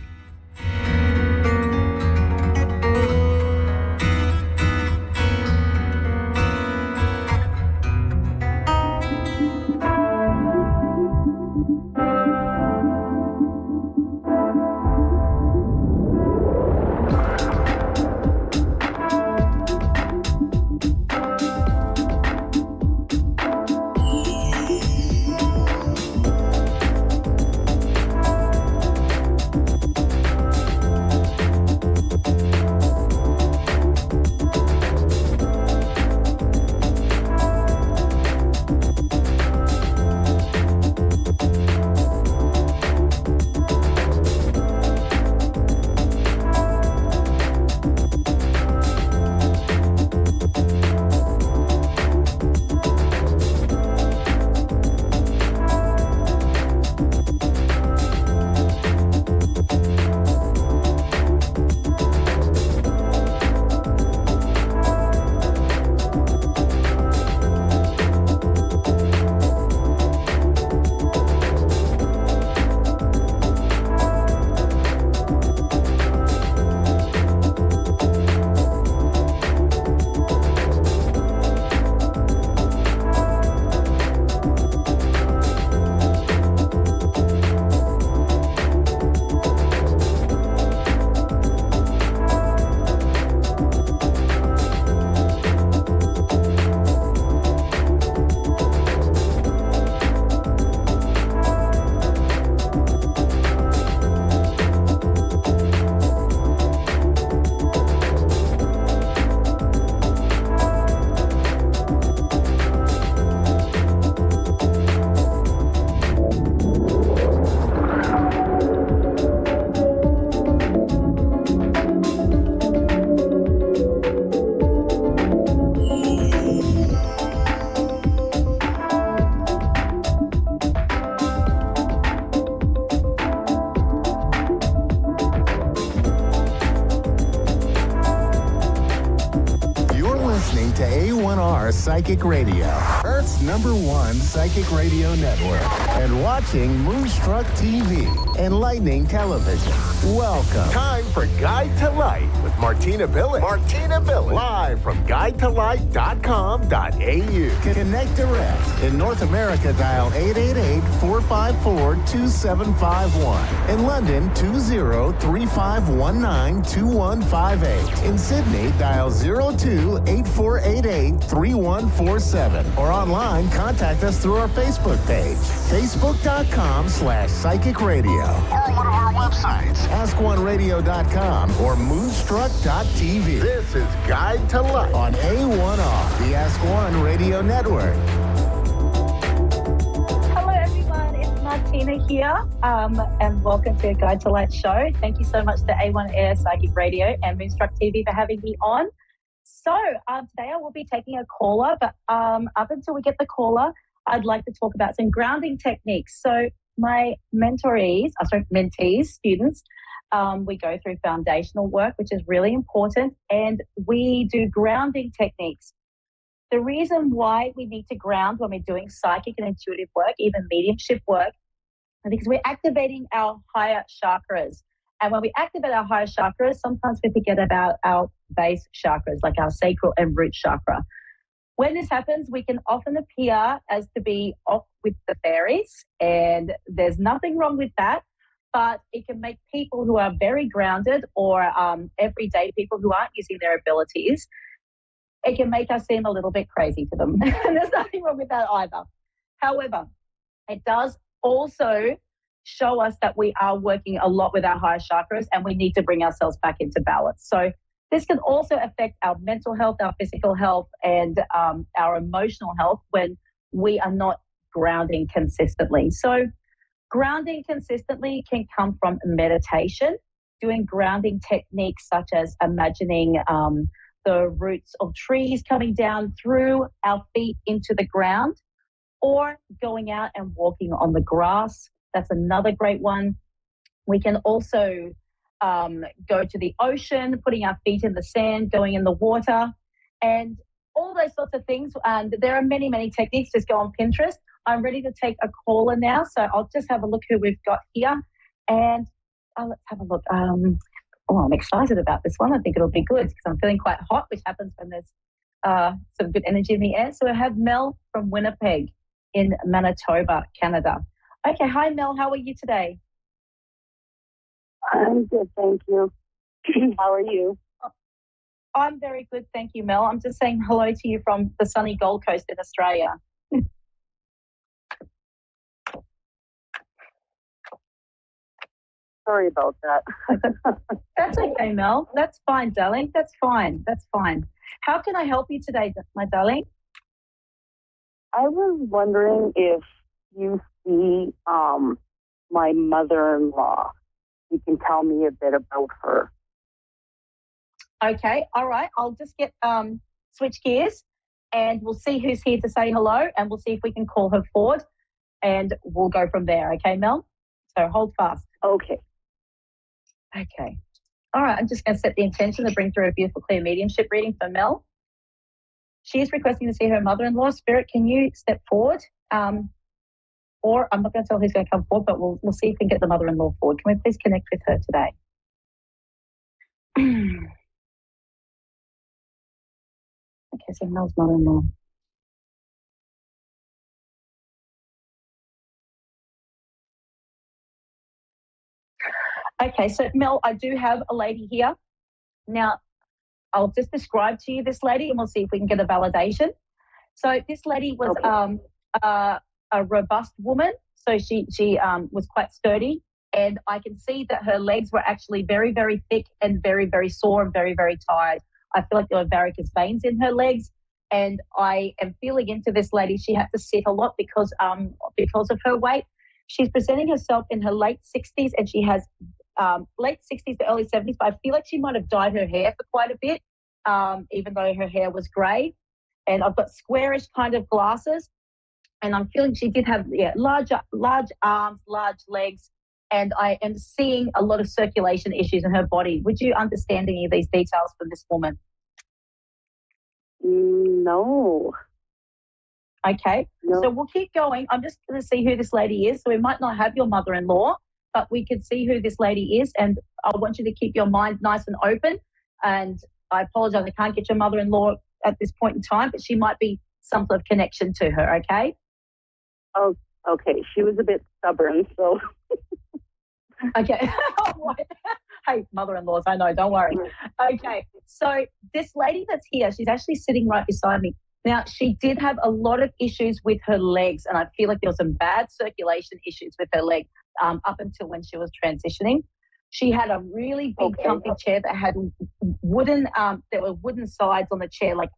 A1R Psychic Radio, Earth's #1 psychic radio network, and watching Moonstruck TV, enlightening television. Welcome. Time for Guide to Light with Martina Billig. Live from guidetolight.com.au. Connect direct. In North America, dial 888-454-2751. In London, 20-3519-2158. In Sydney, dial 02-8488-3147. Or online, contact us through our Facebook page, facebook.com/psychic radio. Or one of our websites, askoneradio.com or moonstruck.tv. This is Guide to Light on A1R, the Ask One Radio Network. Hello, everyone. It's Martina here, and welcome to Guide to Light show. Thank you so much to A1R Psychic Radio and Moonstruck TV for having me on. So today I will be taking a caller, but up until we get the caller, I'd like to talk about some grounding techniques. So my mentees, students, we go through foundational work, which is really important, and we do grounding techniques. The reason why we need to ground when we're doing psychic and intuitive work, even mediumship work, is because we're activating our higher chakras. And when we activate our higher chakras, sometimes we forget about our base chakras, like our sacral and root chakra. When this happens, we can often appear as to be off with the fairies, and there's nothing wrong with that, but it can make people who are very grounded or everyday people who aren't using their abilities, it can make us seem a little bit crazy to them. And there's nothing wrong with that either. However, it does also show us that we are working a lot with our higher chakras and we need to bring ourselves back into balance. So this can also affect our mental health, our physical health, and our emotional health when we are not grounding consistently. So grounding consistently can come from meditation, doing grounding techniques such as imagining the roots of trees coming down through our feet into the ground, or going out and walking on the grass. That's another great one. We can also go to the ocean, putting our feet in the sand, going in the water, and all those sorts of things. And there are many, many techniques. Just go on Pinterest. I'm ready to take a caller now, so I'll just have a look who we've got here. And let's have a look. I'm excited about this one. I think it'll be good because I'm feeling quite hot, which happens when there's some good energy in the air. So I have Mel from Winnipeg in Manitoba, Canada. Okay, hi Mel, how are you today? I'm good, thank you. How are you? I'm very good, thank you, Mel. I'm just saying hello to you from the sunny Gold Coast in Australia. Sorry about that. That's okay, Mel. That's fine, darling. That's fine. That's fine. How can I help you today, my darling? I was wondering if you see my mother-in-law. You can tell me a bit about her. Okay, all right. I'll just get switch gears and we'll see who's here to say hello and we'll see if we can call her forward and we'll go from there. Okay, Mel? So hold fast. Okay. Okay. All right, I'm just going to set the intention to bring through a beautiful clear mediumship reading for Mel. She is requesting to see her mother-in-law. Spirit, can you step forward? Or I'm not going to tell who's going to come forward, but we'll see if we can get the mother-in-law forward. Can we please connect with her today? Okay, so Mel's mother-in-law. Okay, so Mel, I do have a lady here. Now, I'll just describe to you this lady and we'll see if we can get a validation. So this lady was a robust woman. So she was quite sturdy. And I can see that her legs were actually very, very thick and very, very sore and very, very tired. I feel like there were varicose veins in her legs. And I am feeling into this lady. She had to sit a lot because of her weight. She's presenting herself in her late 60s and she has late 60s to early 70s, but I feel like she might have dyed her hair for quite a bit, even though her hair was grey. And I've got squarish kind of glasses, and I'm feeling she did have large arms, large legs, and I am seeing a lot of circulation issues in her body. Would you understand any of these details from this woman? No. Okay, no. So we'll keep going. I'm just going to see who this lady is. So we might not have your mother-in-law, but we can see who this lady is. And I want you to keep your mind nice and open. And I apologize, I can't get your mother-in-law at this point in time, but she might be some sort of connection to her, okay? Oh, okay. She was a bit stubborn, so. Okay. Hey, mother-in-laws, I know, don't worry. Okay, so this lady that's here, she's actually sitting right beside me. Now, she did have a lot of issues with her legs, and I feel like there was some bad circulation issues with her leg up until when she was transitioning. She had a really big comfy chair that had wooden, there were wooden sides on the chair, like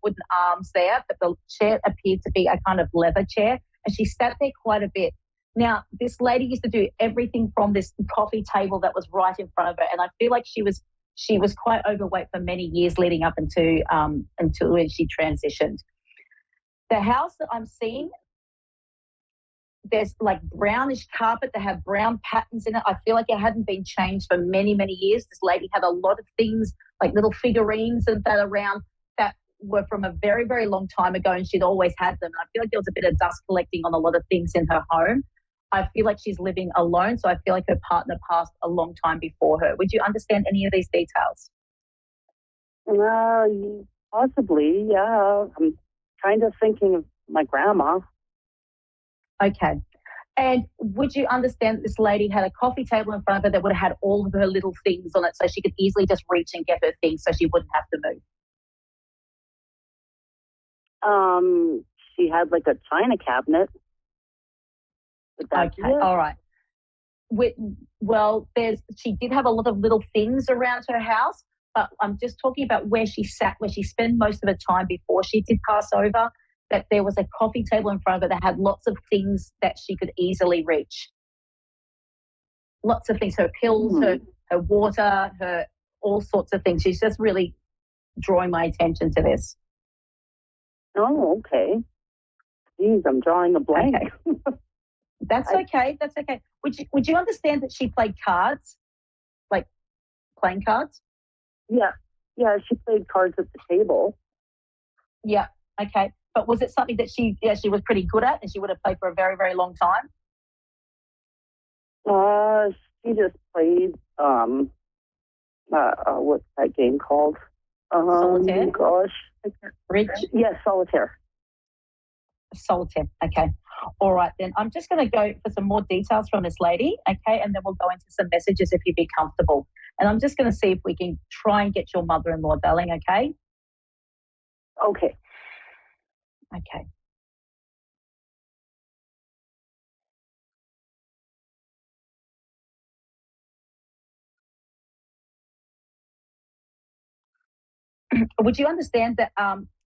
wooden arms there, but the chair appeared to be a kind of leather chair, and she sat there quite a bit. Now, this lady used to do everything from this coffee table that was right in front of her, and I feel like she was quite overweight for many years leading up until when she transitioned. The house that I'm seeing, there's like brownish carpet that have brown patterns in it. I feel like it hadn't been changed for many, many years. This lady had a lot of things, like little figurines and that around that were from a very, very long time ago, and she'd always had them. And I feel like there was a bit of dust collecting on a lot of things in her home. I feel like she's living alone, so I feel like her partner passed a long time before her. Would you understand any of these details? Possibly, yeah. I'm kind of thinking of my grandma. Okay. And would you understand that this lady had a coffee table in front of her that would have had all of her little things on it so she could easily just reach and get her things so she wouldn't have to move? She had like a china cabinet. Okay, all right. She did have a lot of little things around her house, but I'm just talking about where she sat, where she spent most of her time before she did pass over, that there was a coffee table in front of her that had lots of things that she could easily reach. Lots of things, her pills, her water, her all sorts of things. She's just really drawing my attention to this. Oh, okay. Geez, I'm drawing a blank. Okay. That's okay. That's okay. Would you understand that she played cards, like playing cards? Yeah. She played cards at the table. Yeah. Okay. But was it something that she was pretty good at, and she would have played for a very, very long time? She just played. What's that game called? Solitaire. Gosh. Bridge. Yes, solitaire. Solitaire. Okay. All right, then. I'm just going to go for some more details from this lady, okay, and then we'll go into some messages if you'd be comfortable. And I'm just going to see if we can try and get your mother-in-law, darling, okay? Okay. Okay. Would you understand that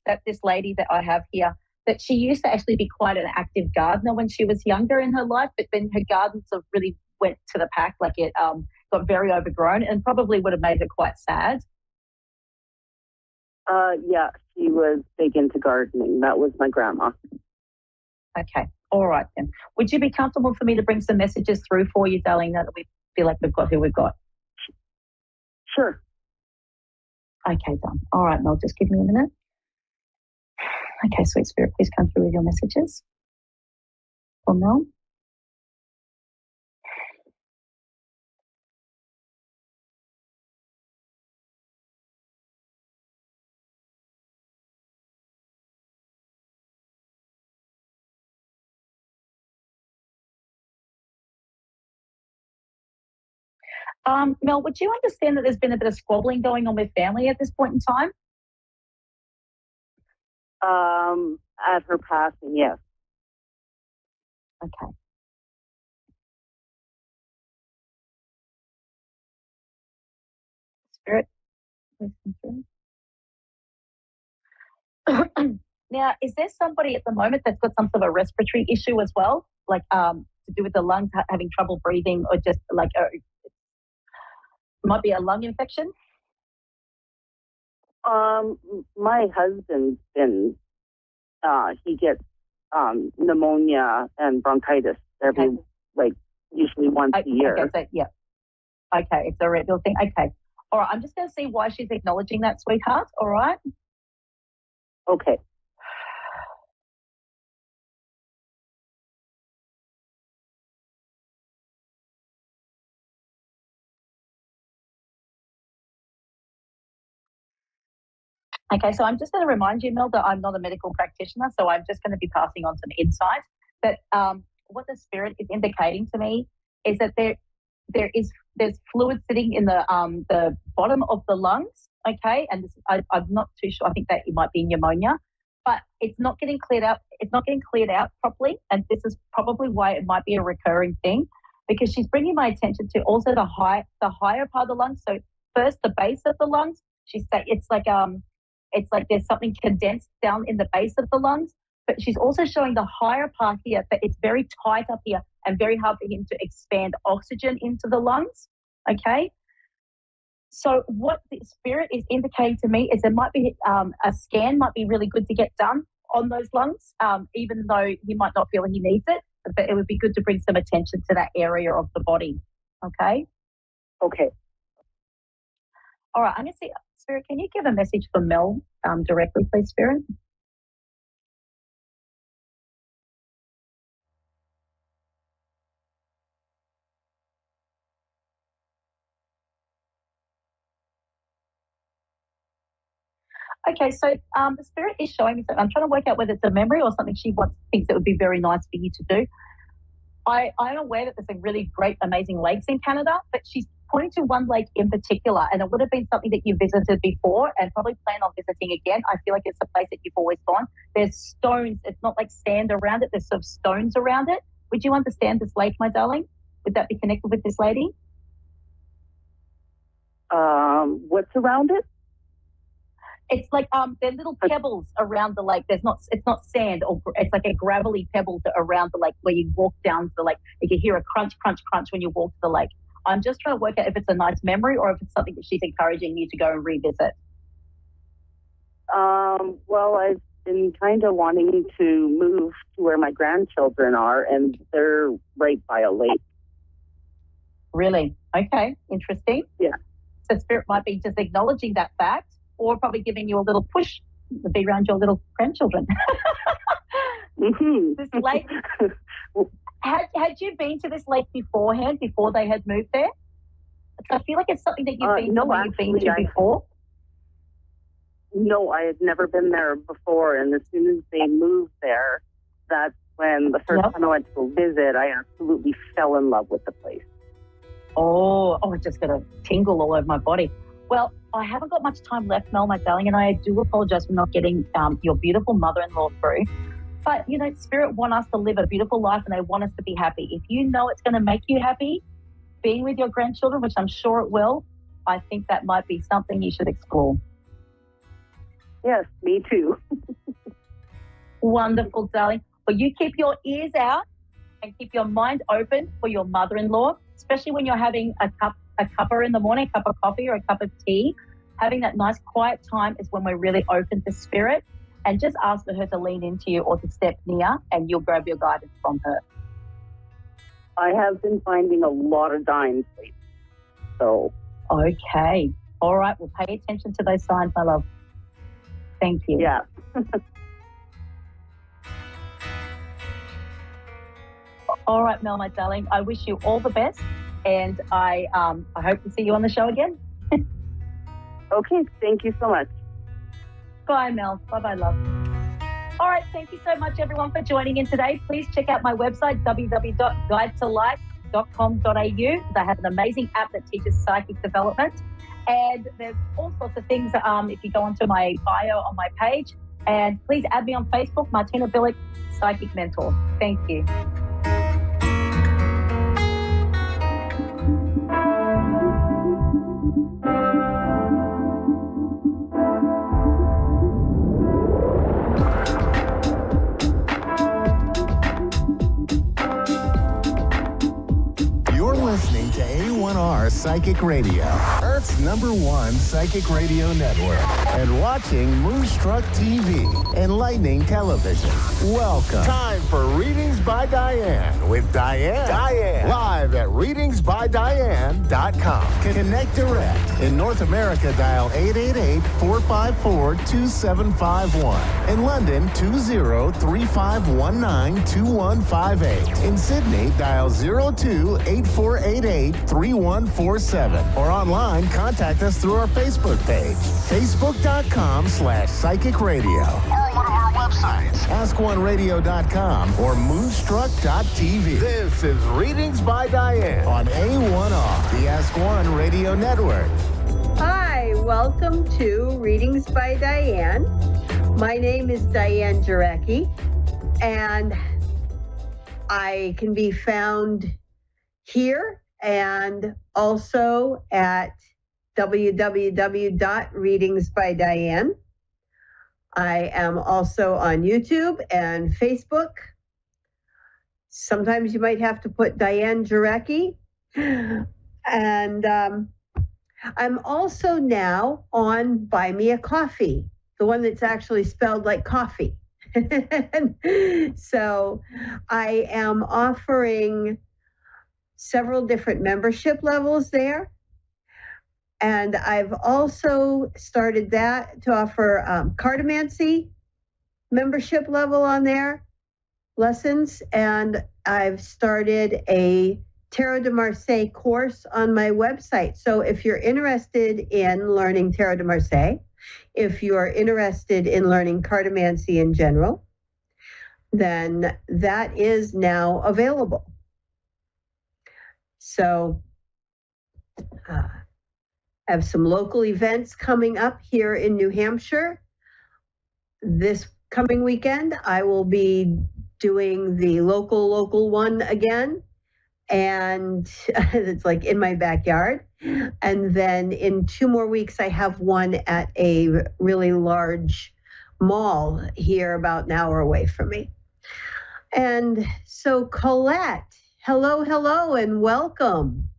that this lady that I have here, that she used to actually be quite an active gardener when she was younger in her life, but then her gardens sort of really went to the pack, like it got very overgrown and probably would have made her quite sad? Yeah, she was big into gardening. That was my grandma. Okay. All right, then. Would you be comfortable for me to bring some messages through for you, darling, now that we feel like we've got who we've got? Sure. Okay, done. All right, Mel, just give me a minute. Okay, Sweet Spirit, please come through with your messages for Mel. Mel, would you understand that there's been a bit of squabbling going on with family at this point in time? At her passing, yes. Okay. Spirit, listen through. Now, is there somebody at the moment that's got some sort of a respiratory issue as well, like to do with the lungs, having trouble breathing, or just like might be a lung infection? My husband's been, he gets pneumonia and bronchitis every, usually once a year. Okay, so, yeah. Okay, it's a regular thing. Okay. All right, I'm just going to see why she's acknowledging that, sweetheart. All right. Okay. Okay, so I'm just going to remind you, Mel, that I'm not a medical practitioner, so I'm just going to be passing on some insight. That what the spirit is indicating to me is that there's fluid sitting in the bottom of the lungs. Okay, and I'm not too sure. I think that it might be pneumonia, but it's not getting cleared out. It's not getting cleared out properly, and this is probably why it might be a recurring thing, because she's bringing my attention to also the higher part of the lungs. So first, the base of the lungs. She's saying it's like there's something condensed down in the base of the lungs, but she's also showing the higher part here that it's very tight up here and very hard for him to expand oxygen into the lungs. Okay. So what the spirit is indicating to me is there might be a scan might be really good to get done on those lungs, even though he might not feel he needs it, but it would be good to bring some attention to that area of the body. Okay. Okay. All right. I'm going to see. Spirit, can you give a message for Mel directly, please, Spirit? Okay, so the Spirit is showing me something. I'm trying to work out whether it's a memory or something she thinks it would be very nice for you to do. I'm aware that there's some really great, amazing lakes in Canada, but she's pointing to one lake in particular, and it would have been something that you visited before and probably plan on visiting again. I feel like it's a place that you've always gone. There's stones. It's not like sand around it. There's sort of stones around it. Would you understand this lake, my darling? Would that be connected with this lady? What's around it? It's like there are little pebbles around the lake. It's not sand, or it's like a gravelly pebble around the lake where you walk down to the lake. You can hear a crunch, crunch, crunch when you walk to the lake. I'm just trying to work out if it's a nice memory or if it's something that she's encouraging you to go and revisit. Well, I've been kind of wanting to move to where my grandchildren are, and they're right by a lake. Really? Okay. Interesting. Yeah. So Spirit might be just acknowledging that fact, or probably giving you a little push to be around your little grandchildren. Mm-hmm. This lake. Had you been to this lake beforehand, before they had moved there? I feel like it's something that you've been somewhere you've been to before. No, I had never been there before, and as soon as they moved there, that's when the first time I went to go visit, I absolutely fell in love with the place. Oh, I just got a tingle all over my body. Well, I haven't got much time left, Mel, my darling, and I do apologize for not getting your beautiful mother-in-law through. But, Spirit want us to live a beautiful life, and they want us to be happy. If you know it's going to make you happy, being with your grandchildren, which I'm sure it will, I think that might be something you should explore. Yes, me too. Wonderful, darling. Well, you keep your ears out and keep your mind open for your mother-in-law, especially when you're having a cuppa in the morning, a cup of coffee or a cup of tea. Having that nice quiet time is when we're really open to Spirit, and just ask for her to lean into you or to step near, and you'll grab your guidance from her. I have been finding a lot of dimes lately. So. Okay. All right. Well, pay attention to those signs, my love. Thank you. Yeah. All right, Mel, my darling. I wish you all the best, and I hope to see you on the show again. Okay. Thank you so much. Bye, Mel. Bye-bye, love. All right. Thank you so much, everyone, for joining in today. Please check out my website, www.guidetolight.com.au. I have an amazing app that teaches psychic development. And there's all sorts of things if you go onto my bio on my page. And please add me on Facebook, Martina Billick, Psychic Mentor. Thank you. You're listening to A1 A1R Psychic Radio, Earth's #1 psychic radio network, and watching Moonstruck TV, enlightening television. Welcome. Time for Readings by Diane with Diane. Live at readingsbydiane.com. Connect direct. In North America, dial 888-454-2751. In London, 20-3519-2158. In Sydney, dial 02-8488-3147. Or online, contact us through our Facebook page, facebook.com/psychic radio. Or one of our websites, askoneradio.com or moonstruck.tv. This is Readings by Diane on A1R, the Ask One Radio Network. Hi, welcome to Readings by Diane. My name is Diane Jarecki, and I can be found here and also at www.readingsbydiane. I am also on YouTube and Facebook. Sometimes you might have to put Diane Jarecki. And I'm also now on Buy Me a Coffee, the one that's actually spelled like coffee. So I am offering several different membership levels there. And I've also started that to offer cartomancy membership level on there, lessons. And I've started a Tarot de Marseille course on my website. So if you're interested in learning Tarot de Marseille, if you're interested in learning cartomancy in general, then that is now available. So I have some local events coming up here in New Hampshire. This coming weekend, I will be doing the local one again. And it's like in my backyard. And then in 2 more weeks, I have one at a really large mall here about an hour away from me. And so Colette, hello, and welcome.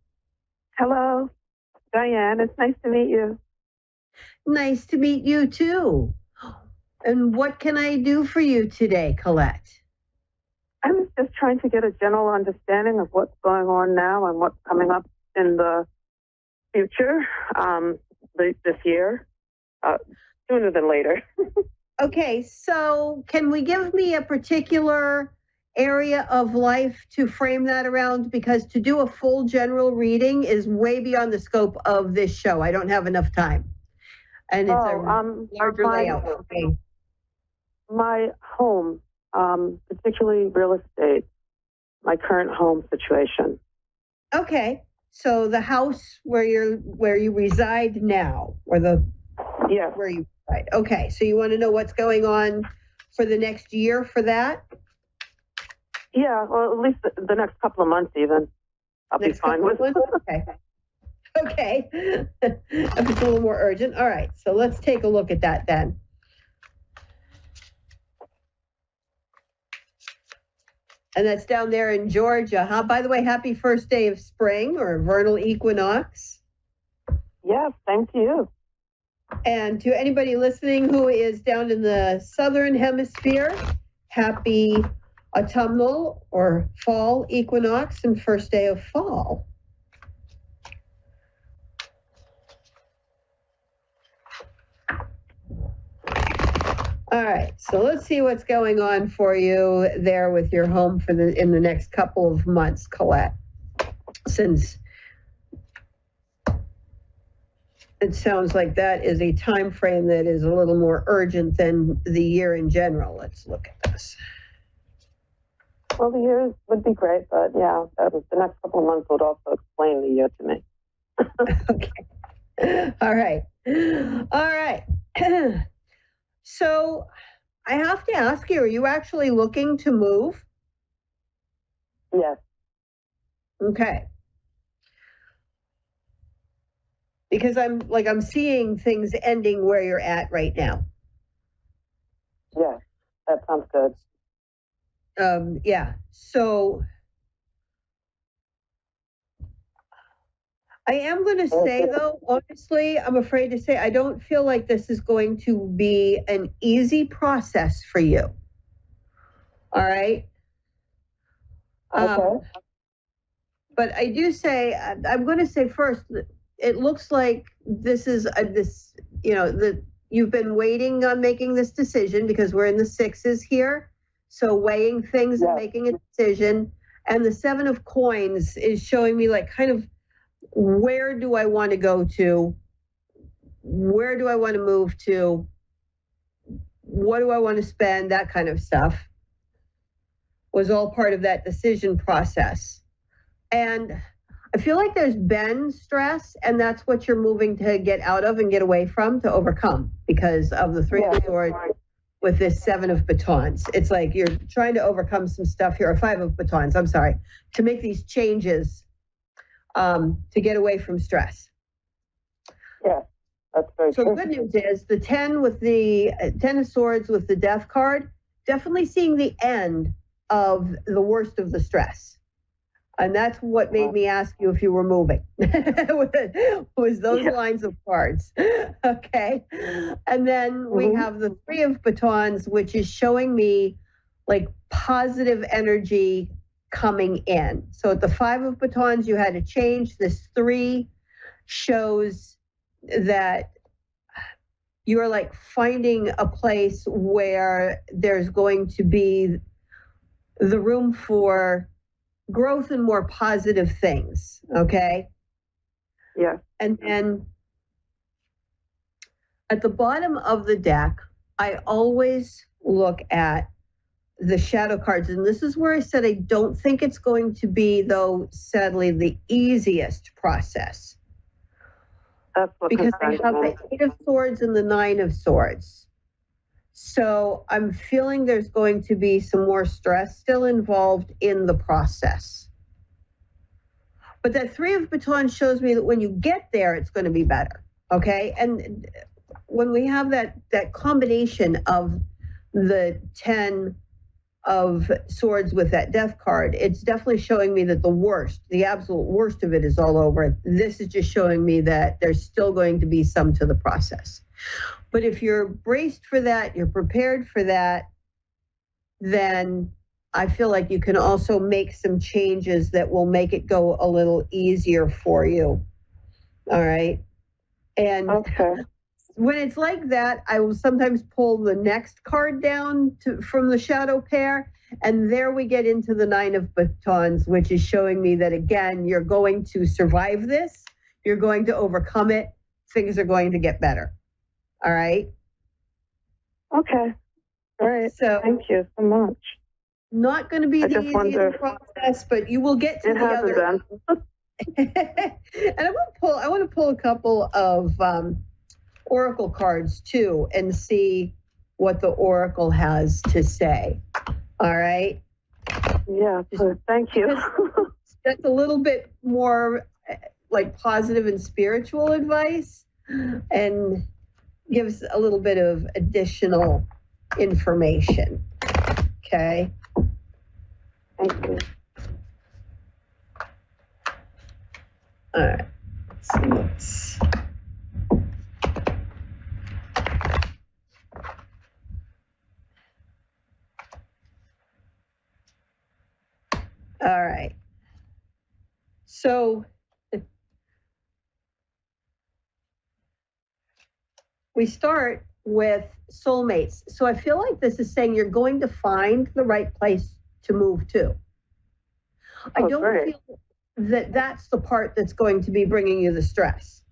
Hello, Diane. It's nice to meet you. Nice to meet you too. And what can I do for you today, Colette? I'm just trying to get a general understanding of what's going on now and what's coming up in the future, this year, sooner than later. Okay, so can we give me a particular area of life to frame that around? Because to do a full general reading is way beyond the scope of this show. I don't have enough time. And it's a larger layout. Okay. My home, particularly real estate, my current home situation. Okay, so the house where you reside now, or where you reside. Okay, so you want to know what's going on for the next year for that? Yeah, well, at least the next couple of months, even. I'll be fine with it. Okay. If it's a little more urgent. All right, so let's take a look at that then. And that's down there in Georgia, huh? By the way, happy first day of spring or vernal equinox. Yes, thank you. And to anybody listening who is down in the southern hemisphere, happy autumnal or fall equinox and first day of fall. All right, so let's see what's going on for you there with your home in the next couple of months, Colette. Since it sounds like that is a time frame that is a little more urgent than the year in general. Let's look at this. Well, the year would be great, but yeah, the next couple of months would also explain the year to me. Okay. All right. So I have to ask you, are you actually looking to move? Yes. Okay. Because I'm seeing things ending where you're at right now. Yeah, that sounds good. Yeah. So I am going to say, though, honestly, I'm afraid to say, I don't feel like this is going to be an easy process for you. All right? Okay. But I do say, I'm going to say first, it looks like this is you've been waiting on making this decision because we're in the sixes here. So weighing things and making a decision. And the 7 of coins is showing me like kind of, where do I want to go to? Where do I want to move to? What do I want to spend? That kind of stuff was all part of that decision process. And I feel like there's been stress, and that's what you're moving to get out of and get away from, to overcome, because of the 3 of swords with this 7 of batons. It's like you're trying to overcome some stuff here, or 5 of batons, I'm sorry, to make these changes to get away from stress. Yeah, that's very So true. good news is the 10 with the 10 of swords with the death card, definitely seeing the end of the worst of the stress. And that's what made me ask you if you were moving, was those lines of cards. Okay. And then we have the 3 of batons, which is showing me like positive energy coming in. So at the 5 of batons, you had to change. This 3 shows that you're like finding a place where there's going to be the room for growth and more positive things. Okay. Yeah. And then at the bottom of the deck, I always look at the shadow cards. And this is where I said, I don't think it's going to be, though, sadly, the easiest process. That's what because I have the 8 of swords and the 9 of swords. So I'm feeling there's going to be some more stress still involved in the process. But that 3 of batons shows me that when you get there, it's going to be better. Okay. And when we have that combination of the 10 of swords with that death card, it's definitely showing me that the absolute worst of it is all over. This is just showing me that there's still going to be some to the process. But if you're braced for that, you're prepared for that, then I feel like you can also make some changes that will make it go a little easier for you. All right. And when it's like that, I will sometimes pull the next card down from the shadow pair. And there we get into the 9 of batons, which is showing me that, again, you're going to survive this. You're going to overcome it. Things are going to get better. All right. Okay. All right. So thank you so much. Not going to be the easiest process, but you will get to the other. And I want to pull a couple of oracle cards too, and see what the oracle has to say. All right. Yeah. Thank you. That's a little bit more like positive and spiritual advice, and gives a little bit of additional information. Okay. Thank you. All right. Let's all right. So we start with soulmates. So I feel like this is saying you're going to find the right place to move to. I don't feel that that's the part that's going to be bringing you the stress.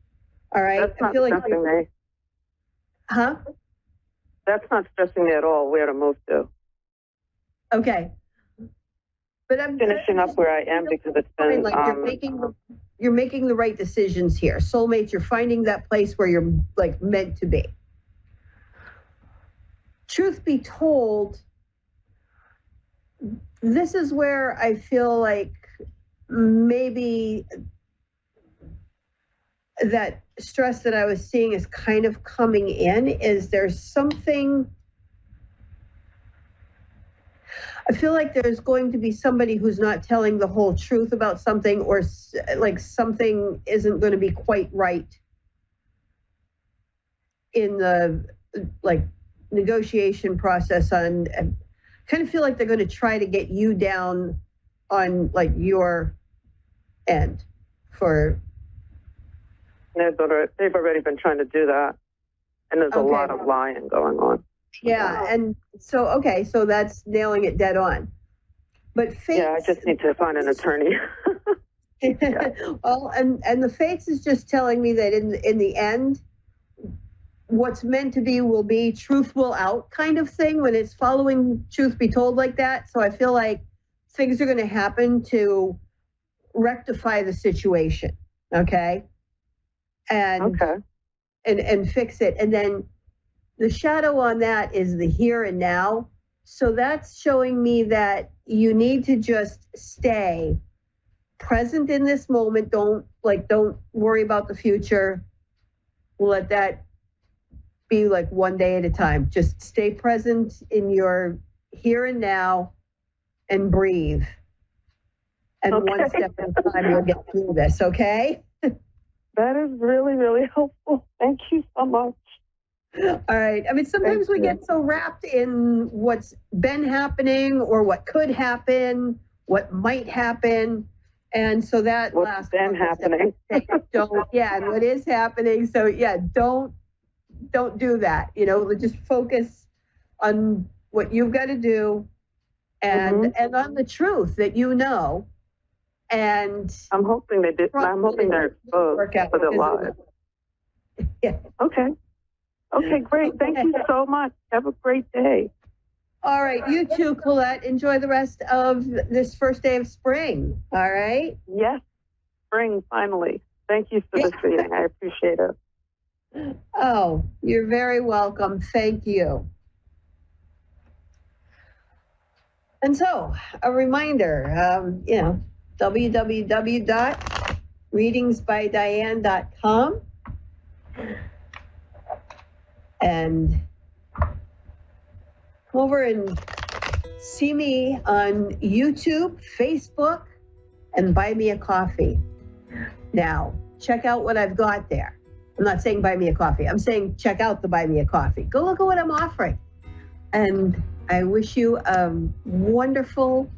All right. That's not I feel like stressing me. Huh? That's not stressing me at all, where to move to. Okay. But I'm finishing up where I am because it's been like you're making the right decisions here. Soulmates, you're finding that place where you're like meant to be. Truth be told, this is where I feel like maybe that stress that I was seeing is kind of coming in. Is there something? I feel like there's going to be somebody who's not telling the whole truth about something, or like something isn't going to be quite right in the like negotiation process. On, I kind of feel like they're going to try to get you down on like your end for. They've already been trying to do that, and there's a lot of lying going on. Yeah, and so okay, so that's nailing it dead on. But fates, yeah, I just need to find an attorney. Yeah. Well, and the fates is just telling me that in the end, what's meant to be will be, truth will out kind of thing, when it's following truth be told like that. So I feel like things are going to happen to rectify the situation, okay? And fix it. And then the shadow on that is the here and now. So that's showing me that you need to just stay present in this moment. Don't worry about the future. Let that be like one day at a time. Just stay present in your here and now and breathe. And one step at a time, you'll get through this, okay? That is really, really helpful. Thank you so much. All right. I mean, sometimes we get so wrapped in what's been happening or what could happen, what might happen. And so that what's been happening. And what is happening. So yeah, don't do that. You know, just focus on what you've got to do and on the truth that you know. And I'm hoping they did. I'm hoping they're exposed for their lives. Yeah. Okay. Okay, great. Thank you so much. Have a great day. All right. You too, Colette. Enjoy the rest of this first day of spring. All right? Yes. Spring, finally. Thank you for this reading. I appreciate it. Oh, you're very welcome. Thank you. And so, a reminder, www.readingsbydiane.com. And come over and see me on YouTube, Facebook, and buy me a coffee. Now, check out what I've got there. I'm not saying buy me a coffee. I'm saying check out the buy me a coffee. Go look at what I'm offering. And I wish you a wonderful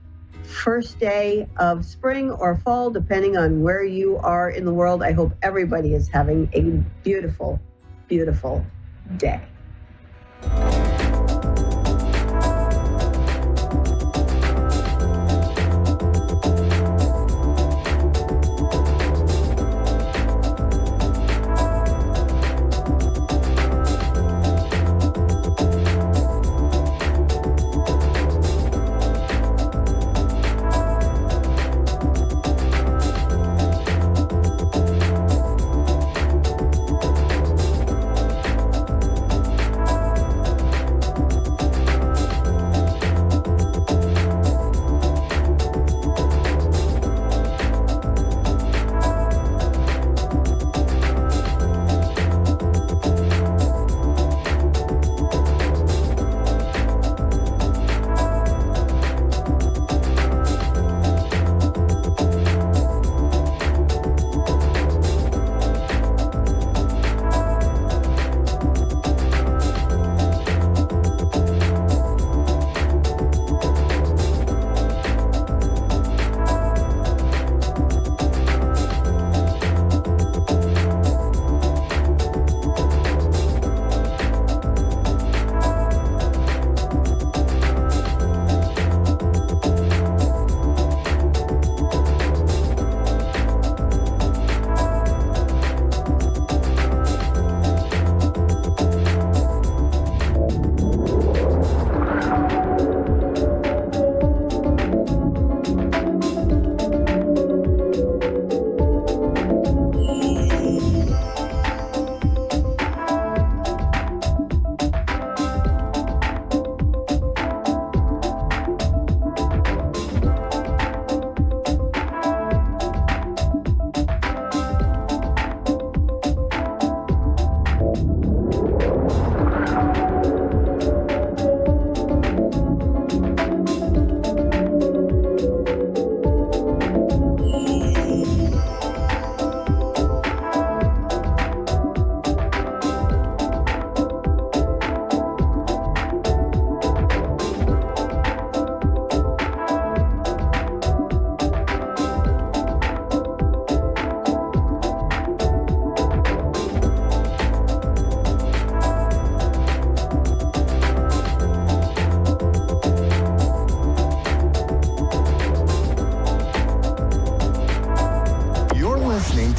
first day of spring or fall, depending on where you are in the world. I hope everybody is having a beautiful, beautiful day.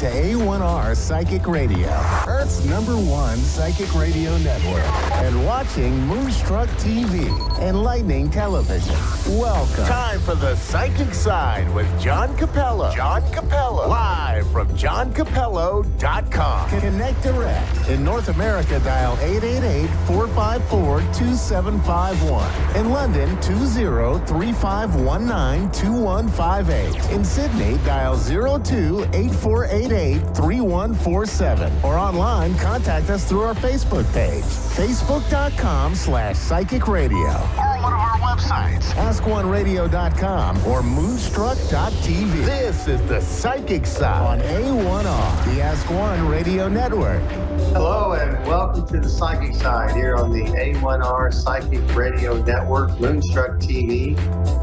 to A1R Psychic Radio, Earth's #1 psychic radio network, and watching Moonstruck TV, Enlightening Television. Welcome. Time for the Psychic Side with John Capello. John Capello. Live from JohnCapello.com. Connect direct. In North America, dial 888-454-2751. In London, 20-3519-2158. In Sydney, dial 02-8488-3147. Or online, contact us through our Facebook page, facebook.com/psychic radio. Or one of our websites, askoneradio.com or moonstruck.tv. This is the Psychic Side on A1R, the Ask One Radio Network. Hello and welcome to the Psychic Side here on the A1R Psychic Radio Network, Moonstruck TV,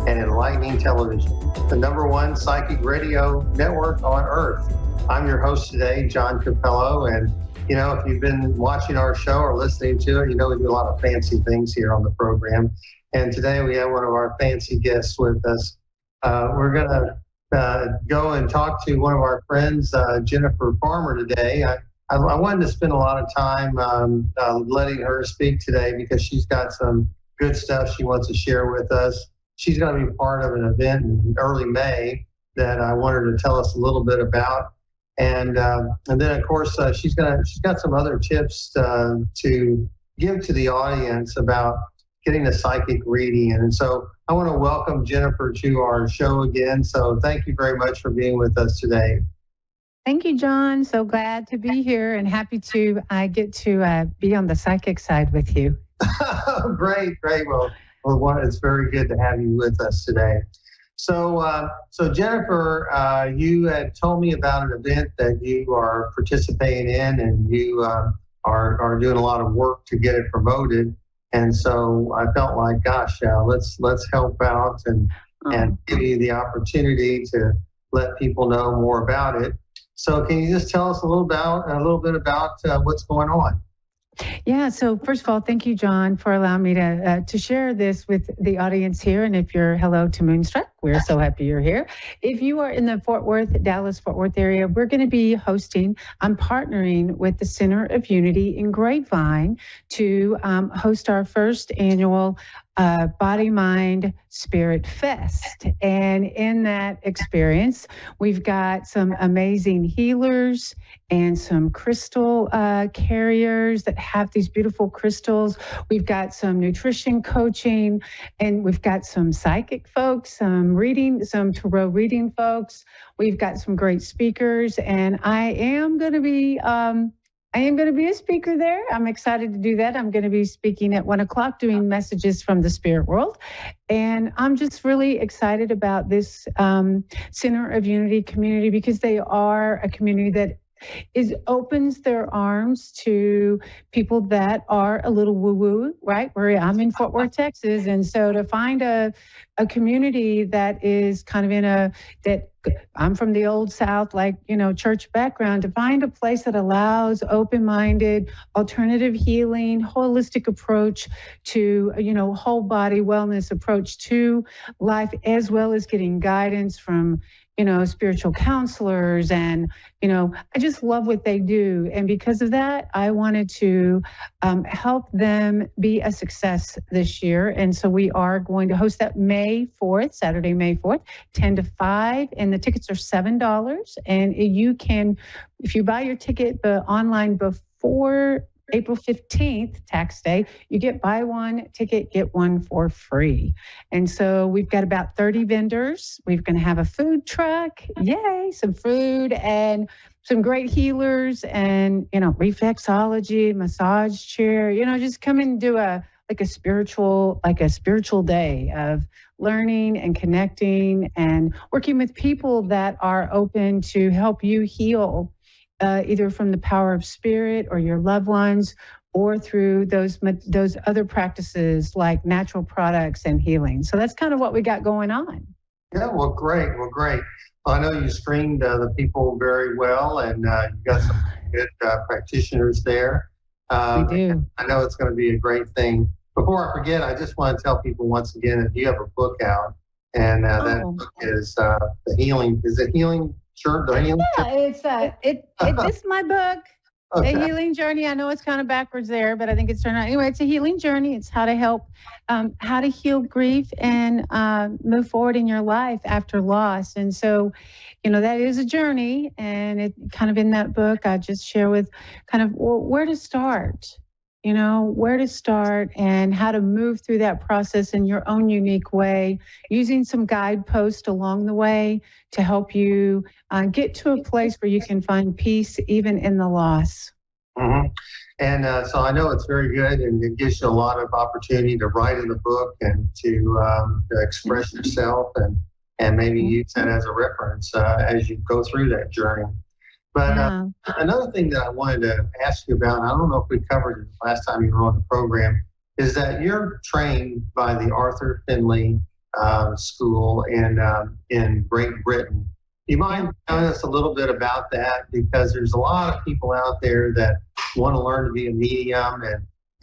and Enlightening Television, the #1 psychic radio network on Earth. I'm your host today, John Capello, and you know, if you've been watching our show or listening to it, you know we do a lot of fancy things here on the program. And today we have one of our fancy guests with us. We're going to go and talk to one of our friends, Jennifer Farmer, today. I wanted to spend a lot of time letting her speak today because she's got some good stuff she wants to share with us. She's going to be part of an event in early May that I wanted her to tell us a little bit about. And then, of course, she's got some other tips to give to the audience about getting a psychic reading. And so I want to welcome Jennifer to our show again. So thank you very much for being with us today. Thank you, John. So glad to be here and happy to get to be on the psychic side with you. Great. Well, it's very good to have you with us today. So Jennifer, you had told me about an event that you are participating in, and you are doing a lot of work to get it promoted. And so I felt like, gosh, let's help out and give you the opportunity to let people know more about it. So can you just tell us a little bit about what's going on? Yeah, so first of all, thank you, John, for allowing me to share this with the audience here. And if you're hello to Moonstruck, we're so happy you're here. If you are in the Dallas-Fort Worth area, we're going to be I'm partnering with the Center of Unity in Grapevine to host our first annual Body, Mind, Spirit Fest. And in that experience, we've got some amazing healers and some crystal carriers that have these beautiful crystals. We've got some nutrition coaching, and we've got some psychic folks, some tarot reading folks. We've got some great speakers, and I am going to be a speaker there. I'm excited to do that. I'm going to be speaking at 1:00, doing messages from the spirit world. And I'm just really excited about this Center of Unity community because they are a community that opens their arms to people that are a little woo-woo, right? I'm in Fort Worth, Texas. And so to find a community that is kind of I'm from the old South, church background, to find a place that allows open-minded, alternative healing, holistic approach to, whole body wellness approach to life, as well as getting guidance from, spiritual counselors. And, I just love what they do. And because of that, I wanted to help them be a success this year. And so we are going to host that Saturday, May 4th, 10 to 5. And the tickets are $7. And you can, if you buy your ticket online before April 15th, tax day, you buy one ticket, get one for free. And so we've got about 30 vendors. We're going to have a food truck, yay, some food and some great healers and, reflexology, massage chair, just come and do a spiritual day of learning and connecting and working with people that are open to help you heal, either from the power of spirit or your loved ones, or through those other practices like natural products and healing. So that's kind of what we got going on. Yeah, well, great. I know you screened the people very well, and you got some good practitioners there. We do. I know it's going to be a great thing. Before I forget, I just want to tell people once again that you have a book out, and that book is The Healing. Is it Healing Sure. The healing. Yeah, this is my book. Okay. A Healing Journey. I know it's kind of backwards there, but I think it's turned out. Anyway, it's a healing journey. It's how to help, how to heal grief and move forward in your life after loss. And so, that is a journey. And it kind of in that book, I just share with kind of where to start, where to start and how to move through that process in your own unique way, using some guideposts along the way to help you get to a place where you can find peace even in the loss. Mm-hmm. And so I know it's very good, and it gives you a lot of opportunity to write in the book and to express yourself and maybe use that as a reference as you go through that journey. But another thing that I wanted to ask you about, I don't know if we covered it last time you were on the program, is that you're trained by the Arthur Findlay School in Great Britain. Do you mind telling us a little bit about that? Because there's a lot of people out there that want to learn to be a medium,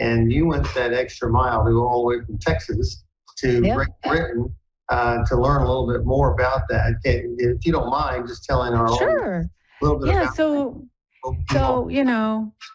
and you went that extra mile to go all the way from Texas to Great Britain to learn a little bit more about that. If you don't mind, just telling our audience a little bit about So,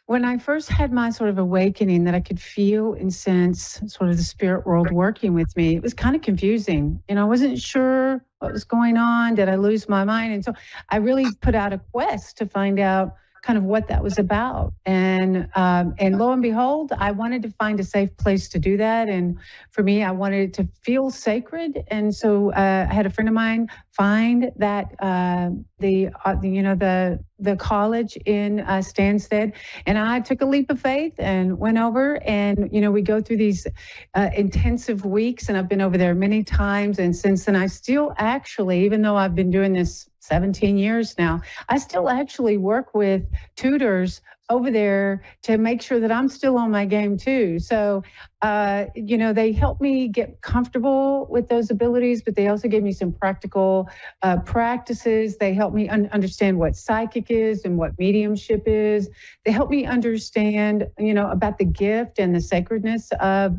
when I first had my sort of awakening that I could feel and sense sort of the spirit world working with me, it was kind of confusing. I wasn't sure what was going on. Did I lose my mind? And so I really put out a quest to find out kind of what that was about. And lo and behold, I wanted to find a safe place to do that. And for me, I wanted it to feel sacred. And so I had a friend of mine find that the college in Stansted, and I took a leap of faith and went over, and we go through these intensive weeks, and I've been over there many times. And since then, I still actually, even though I've been doing this 17 years now, I still actually work with tutors over there to make sure that I'm still on my game too. So, they helped me get comfortable with those abilities, but they also gave me some practical practices. They helped me understand what psychic is and what mediumship is. They helped me understand, about the gift and the sacredness of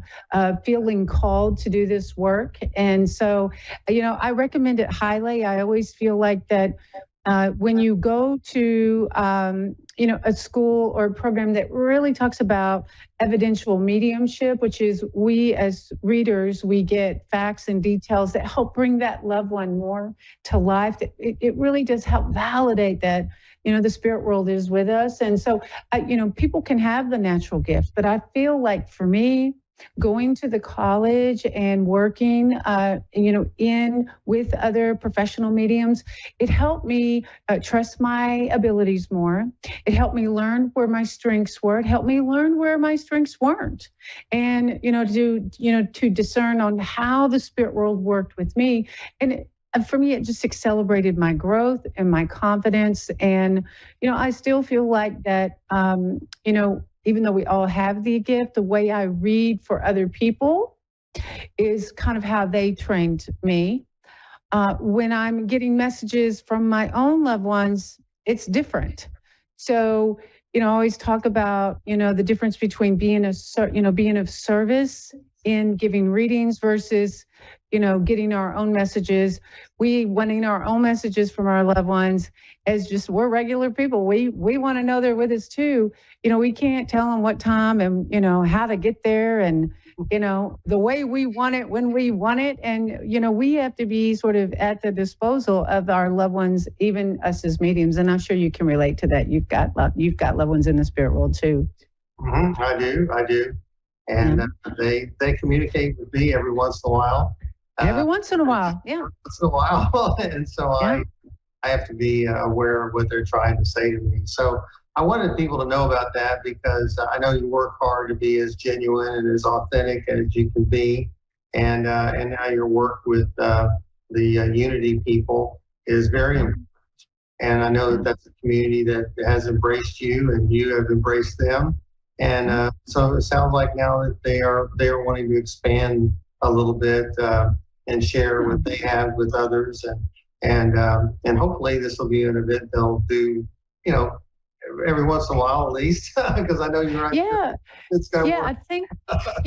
feeling called to do this work. And so, I recommend it highly. I always feel like that when you go to, a school or a program that really talks about evidential mediumship, which is we as readers, we get facts and details that help bring that loved one more to life. It really does help validate that, the spirit world is with us. And so, people can have the natural gift, but I feel like for me, going to the college and working, in with other professional mediums, it helped me trust my abilities more. It helped me learn where my strengths were. It helped me learn where my strengths weren't, and to discern on how the spirit world worked with me. And for me, it just accelerated my growth and my confidence. And I still feel like that. Even though we all have the gift, the way I read for other people is kind of how they trained me. When I'm getting messages from my own loved ones, it's different. So, I always talk about, the difference between being of service in giving readings versus, getting our own messages. We wanting our own messages from our loved ones as just, we're regular people. We want to know they're with us too. We can't tell them what time and, how to get there and, the way we want it, when we want it. And, we have to be sort of at the disposal of our loved ones, even us as mediums. And I'm sure you can relate to that. You've got loved ones in the spirit world too. Mm-hmm. I do. And they communicate with me every once in a while. Every once in a while, yeah. Once in a while. And so I have to be aware of what they're trying to say to me. So I wanted people to know about that because I know you work hard to be as genuine and as authentic as you can be. And now your work with the Unity people is very important. And I know that that's a community that has embraced you and you have embraced them. And so it sounds like now that they are wanting to expand a little bit and share what they have with others, and hopefully this will be an event they'll do, every once in a while at least, because I know you're right. Yeah. It's got to Yeah, work.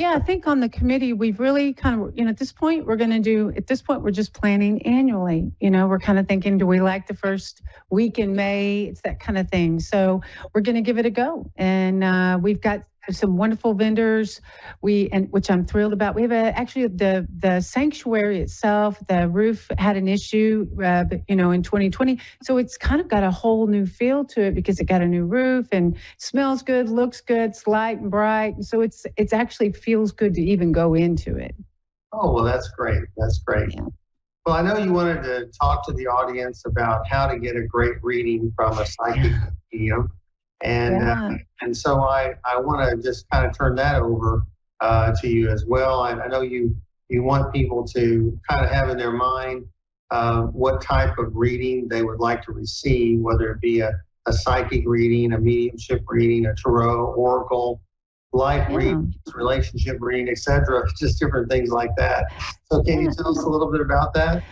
I think on the committee, we've really kind of, at this point, we're just planning annually. We're kind of thinking, do we like the first week in May? It's that kind of thing. So we're going to give it a go. And we've got some wonderful vendors, which I'm thrilled about. We have actually the sanctuary itself, the roof had an issue, in 2020. So it's kind of got a whole new feel to it because it got a new roof and smells good, looks good, it's light and bright. And so it's actually feels good to even go into it. Oh, well, that's great. That's great. Yeah. Well, I know you wanted to talk to the audience about how to get a great reading from a psychic medium. And so I want to just kind of turn that over to you as well. I know you want people to kind of have in their mind what type of reading they would like to receive, whether it be a psychic reading, a mediumship reading, a tarot, oracle, life reading, relationship reading, etc. Just different things like that. So can you tell us a little bit about that?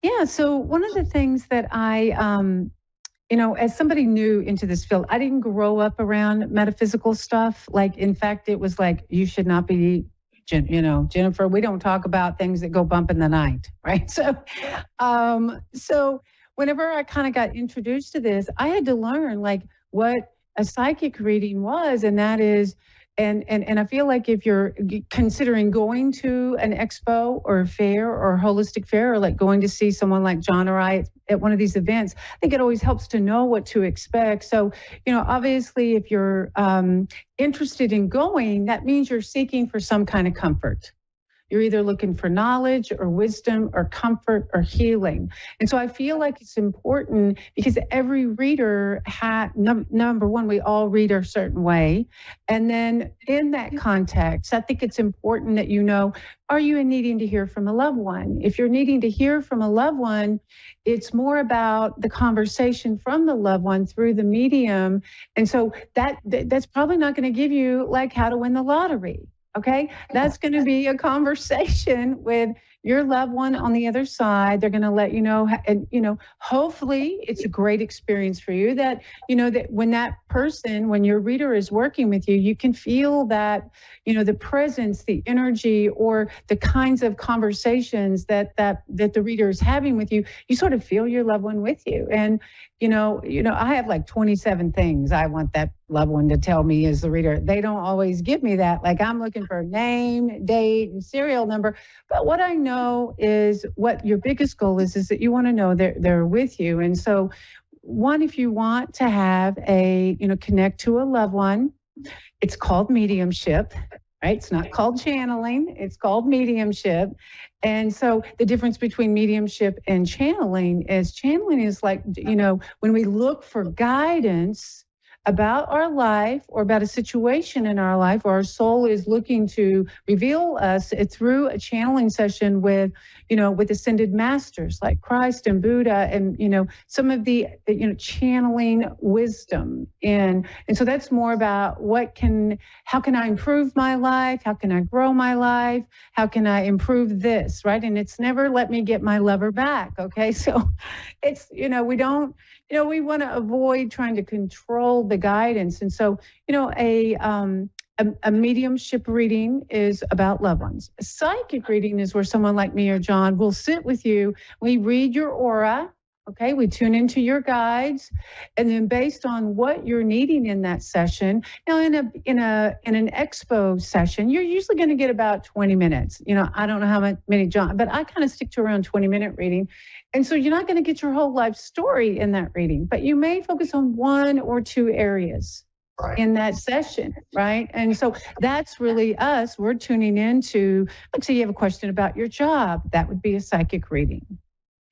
Yeah. So one of the things that I as somebody new into this field, I didn't grow up around metaphysical stuff. Like, in fact, it was like, you should not be, Jennifer, we don't talk about things that go bump in the night, right? So whenever I kind of got introduced to this, I had to learn like what a psychic reading was, and that is, and I feel like if you're considering going to an expo or a fair or a holistic fair, or like going to see someone like John or I at one of these events, I think it always helps to know what to expect. So, obviously if you're interested in going, that means you're seeking for some kind of comfort. You're either looking for knowledge or wisdom or comfort or healing. And so I feel like it's important because every reader number one, we all read a certain way. And then in that context, I think it's important that are you needing to hear from a loved one? If you're needing to hear from a loved one, it's more about the conversation from the loved one through the medium. And so that's probably not going to give you like how to win the lottery. Okay, that's going to be a conversation with your loved one on the other side. They're going to let you know, and hopefully it's a great experience for you that, that when your reader is working with you, you can feel that, the presence, the energy, or the kinds of conversations that the reader is having with you. You sort of feel your loved one with you. And, I have like 27 things I want that loved one to tell me as the reader. They don't always give me that. Like, I'm looking for name, date, and serial number. But what I know is what your biggest goal is that you want to know they're with you. And so one, if you want to have connect to a loved one, it's called mediumship, right? It's not called channeling. It's called mediumship. And so the difference between mediumship and channeling is like, when we look for guidance about our life or about a situation in our life, or our soul is looking to reveal us through a channeling session with ascended masters like Christ and Buddha and, some of the, channeling wisdom. And so that's more about how can I improve my life? How can I grow my life? How can I improve this, right? And it's never let me get my lover back, okay? So it's, we want to avoid trying to control the guidance. And so, a mediumship reading is about loved ones. A psychic reading is where someone like me or John will sit with you. We read your aura. Okay, we tune into your guides, and then based on what you're needing in that session. Now, in an expo session, you're usually going to get about 20 minutes. I don't know how many John, but I kind of stick to around 20-minute reading. And so you're not going to get your whole life story in that reading, but you may focus on one or two areas in that session, right? And so that's really us. We're tuning into, let's say you have a question about your job, that would be a psychic reading.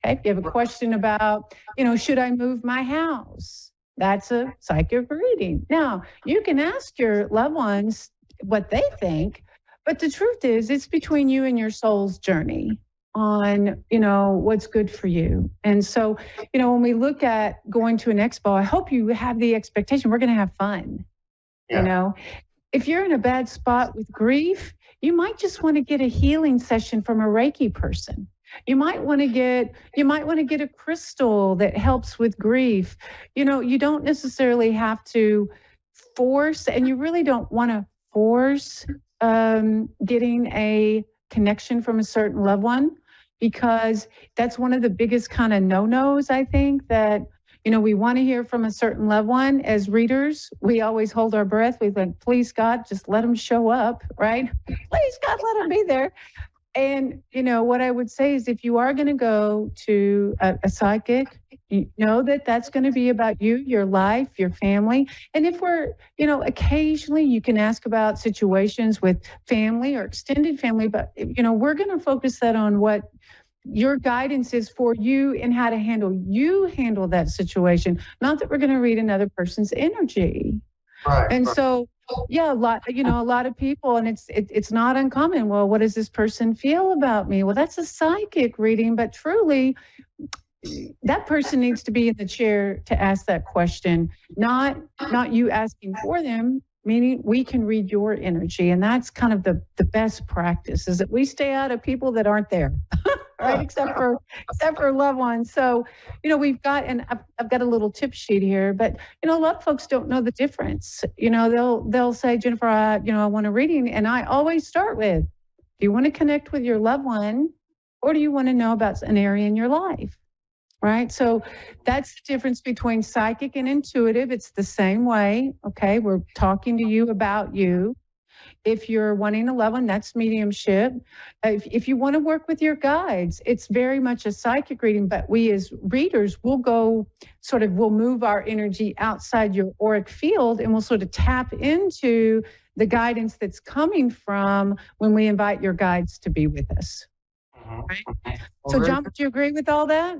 Okay, if you have a question about, should I move my house? That's a psychic reading. Now, you can ask your loved ones what they think, but the truth is it's between you and your soul's journey on, what's good for you. And so, when we look at going to an expo, I hope you have the expectation we're going to have fun. Yeah. If you're in a bad spot with grief, you might just want to get a healing session from a Reiki person. You might want to get a crystal that helps with grief. You don't necessarily have to force, and you really don't want to force getting a connection from a certain loved one, because that's one of the biggest kind of no-nos, I think, that we want to hear from a certain loved one. As readers, we always hold our breath. We think, please God, just let them show up, right? Please God, let them be there. And, what I would say is, if you are going to go to a psychic, you know that's going to be about you, your life, your family. And if we're, occasionally you can ask about situations with family or extended family, but, we're going to focus that on what your guidance is for you and how to handle that situation. Not that we're going to read another person's energy. Right. And so, yeah, a lot of people, and it's not uncommon. Well, what does this person feel about me? Well, that's a psychic reading, but truly, that person needs to be in the chair to ask that question, not you asking for them. Meaning, we can read your energy, and that's kind of the best practice, is that we stay out of people that aren't there. Right, except for loved ones. So, we've got, and I've got a little tip sheet here, but a lot of folks don't know the difference. They'll say, Jennifer, I want a reading, and I always start with, do you want to connect with your loved one, or do you want to know about an area in your life? Right. So that's the difference between psychic and intuitive. It's the same way. Okay. We're talking to you about you. If you're wanting a loved one, that's mediumship. If you want to work with your guides, it's very much a psychic reading, but we as readers will we'll move our energy outside your auric field, and we'll sort of tap into the guidance that's coming from when we invite your guides to be with us. Right? So John, would you agree with all that?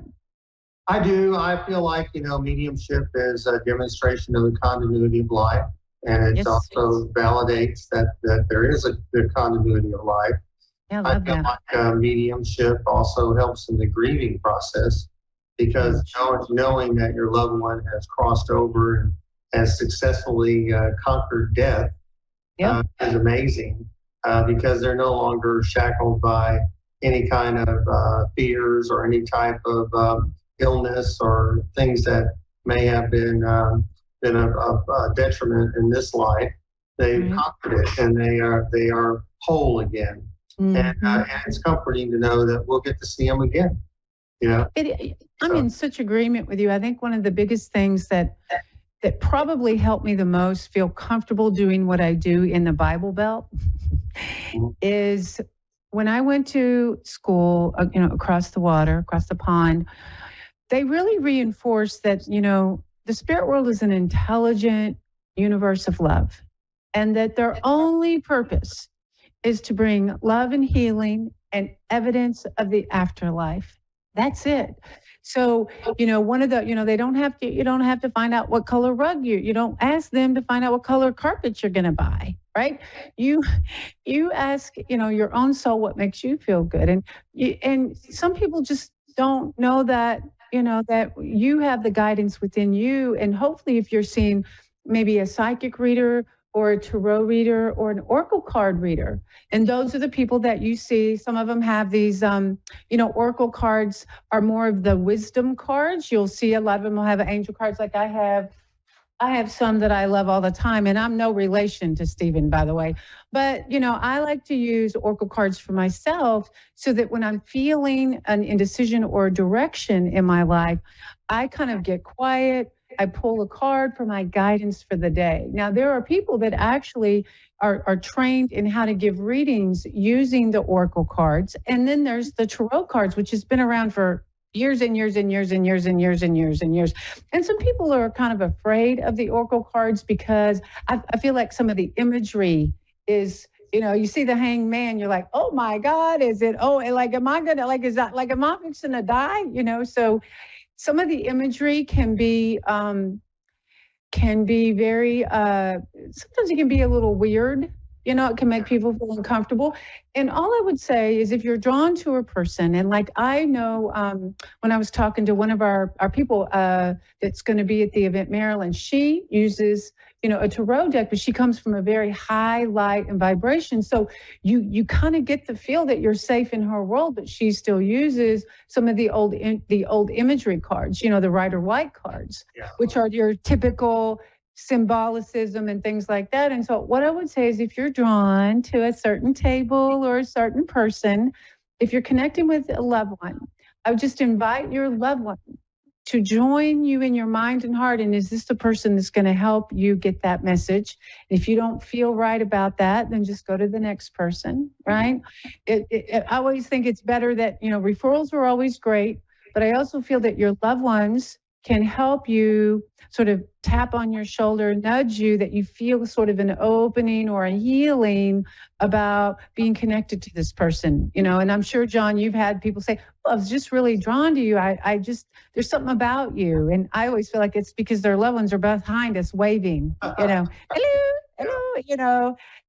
I do. I feel like, mediumship is a demonstration of the continuity of life. And it also validates that there is a continuity of life. Yeah, I feel like mediumship also helps in the grieving process, because knowing that your loved one has crossed over and has successfully conquered death is amazing, because they're no longer shackled by any kind of fears or any type of illness or things that may have been a detriment in this life. They've conquered it, and they are whole again. Mm-hmm. And it's comforting to know that we'll get to see them again. I'm in such agreement with you. I think one of the biggest things that probably helped me the most feel comfortable doing what I do in the Bible Belt is when I went to school, across the water, across the pond. They really reinforced that, the spirit world is an intelligent universe of love, and that their only purpose is to bring love and healing and evidence of the afterlife. That's it. So, one of the, you don't have to find out what color rug you don't ask them to find out what color carpet you're going to buy, right? You ask, your own soul what makes you feel good. And some people just don't know that, that you have the guidance within you. And hopefully, if you're seeing maybe a psychic reader or a tarot reader or an oracle card reader, and those are the people that you see. Some of them have these, oracle cards are more of the wisdom cards. You'll see a lot of them will have angel cards like I have. I have some that I love all the time, and I'm no relation to Stephen, by the way. But, I like to use oracle cards for myself so that when I'm feeling an indecision or a direction in my life, I kind of get quiet. I pull a card for my guidance for the day. Now, there are people that actually are trained in how to give readings using the oracle cards. And then there's the tarot cards, which has been around for years and years and years and years and years and years and years. And some people are kind of afraid of the oracle cards because I feel like some of the imagery is, you see the hanged man, you're like, oh my God, is it, am I gonna, is that, am I fixing to die? So some of the imagery can be very, sometimes it can be a little weird. It can make people feel uncomfortable. And all I would say is if you're drawn to a person, and like I know when I was talking to one of our people that's going to be at the event, Marilyn, she uses, a tarot deck, but she comes from a very high light and vibration. So you kind of get the feel that you're safe in her world, but she still uses some of the old imagery cards, the Rider-Waite cards, which are your typical symbolicism and things like that. And so what I would say is, if you're drawn to a certain table or a certain person, if you're connecting with a loved one, I would just invite your loved one to join you in your mind and heart. And is this the person that's going to help you get that message? If you don't feel right about that, then just go to the next person, right? I always think it's better that, referrals are always great, but I also feel that your loved ones can help you sort of tap on your shoulder, nudge you, that you feel sort of an opening or a healing about being connected to this person, and I'm sure, John, you've had people say, well, I was just really drawn to you. There's something about you. And I always feel like it's because their loved ones are behind us waving, hello,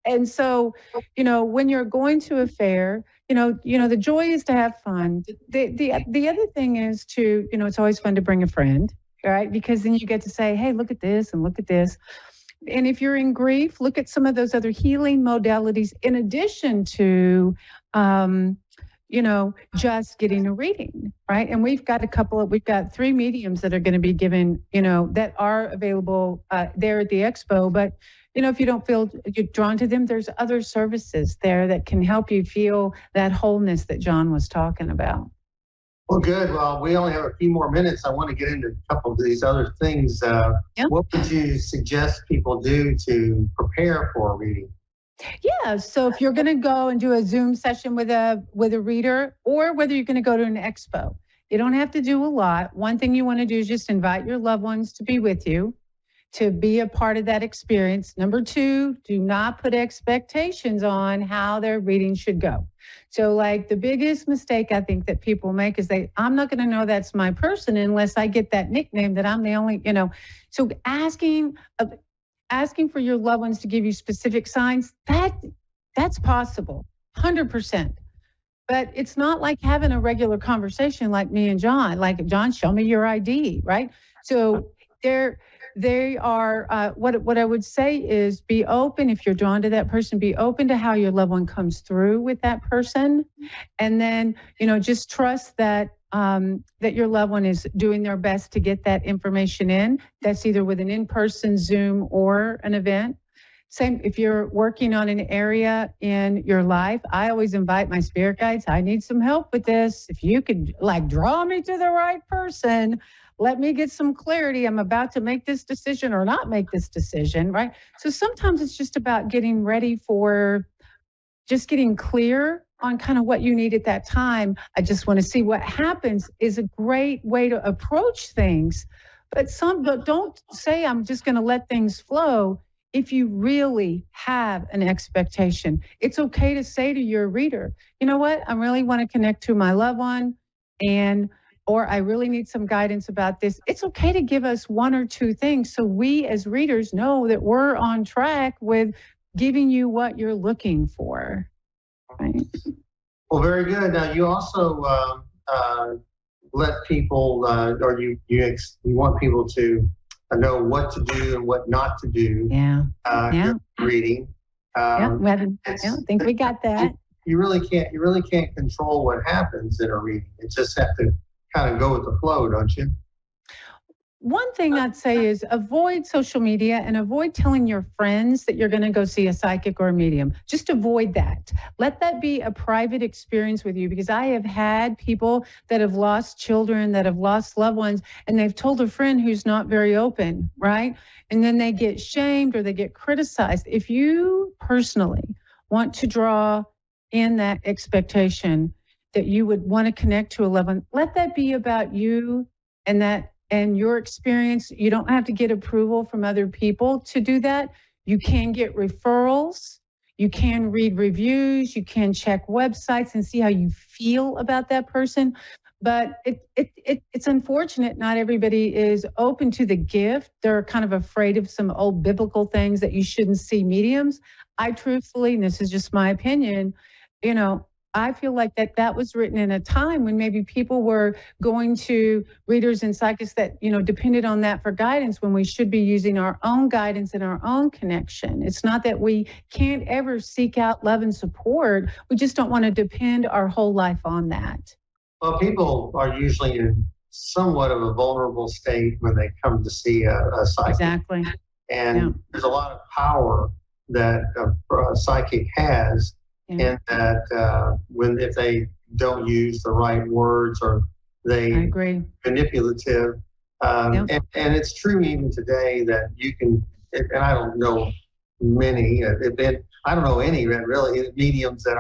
And so, when you're going to a fair, the joy is to have fun. The other thing is to, it's always fun to bring a friend, right? Because then you get to say, hey, look at this and look at this. And if you're in grief, look at some of those other healing modalities in addition to, just getting a reading, right? And we've got 3 mediums that are going to be given, that are available there at the expo. But if you don't feel you're drawn to them, there's other services there that can help you feel that wholeness that John was talking about. Well, good. Well, we only have a few more minutes. I want to get into a couple of these other things. What would you suggest people do to prepare for a reading? Yeah. So if you're going to go and do a Zoom session with a reader, or whether you're going to go to an expo, you don't have to do a lot. One thing you want to do is just invite your loved ones to be with you, to be a part of that experience. Number 2, do not put expectations on how their reading should go. So like the biggest mistake I think that people make is I'm not going to know that's my person unless I get that nickname that I'm the only, So asking for your loved ones to give you specific signs, that's possible, 100%. But it's not like having a regular conversation like me and John, like, John, show me your ID, right? So they are, what I would say is, be open. If you're drawn to that person, be open to how your loved one comes through with that person. And then, just trust that that your loved one is doing their best to get that information in. That's either with an in-person Zoom or an event. Same, if you're working on an area in your life, I always invite my spirit guides. I need some help with this. If you could draw me to the right person, let me get some clarity. I'm about to make this decision or not make this decision, right? So sometimes it's just about getting ready for just getting clear on kind of what you need at that time. I just want to see what happens is a great way to approach things. But don't say I'm just going to let things flow if you really have an expectation. It's okay to say to your reader, you know what, I really want to connect to my loved one, or I really need some guidance about this. It's okay to give us 1 or 2 things so we as readers know that we're on track with giving you what you're looking for. Right? Well, very good. Now, you also let people, or you want people to know what to do and what not to do. During reading. I think we got that. You really can't control what happens in a reading. You just have to kind of go with the flow, don't you? One thing I'd say is avoid social media and avoid telling your friends that you're going to go see a psychic or a medium. Just avoid that. Let that be a private experience with you, because I have had people that have lost children, that have lost loved ones, and they've told a friend who's not very open, right? And then they get shamed or they get criticized. If you personally want to draw in that expectation that you would want to connect to a loved one, let that be about you and your experience. You don't have to get approval from other people to do that. You can get referrals. You can read reviews. You can check websites and see how you feel about that person. But it's unfortunate not everybody is open to the gift. They're kind of afraid of some old biblical things that you shouldn't see mediums. I truthfully, and this is just my opinion, I feel like that was written in a time when maybe people were going to readers and psychics that, depended on that for guidance, when we should be using our own guidance and our own connection. It's not that we can't ever seek out love and support. We just don't want to depend our whole life on that. Well, people are usually in somewhat of a vulnerable state when they come to see a psychic. Exactly. And there's a lot of power that a psychic has. And that if they don't use the right words or they manipulative, and it's true even today that you can, and I don't know many, I don't know any really mediums that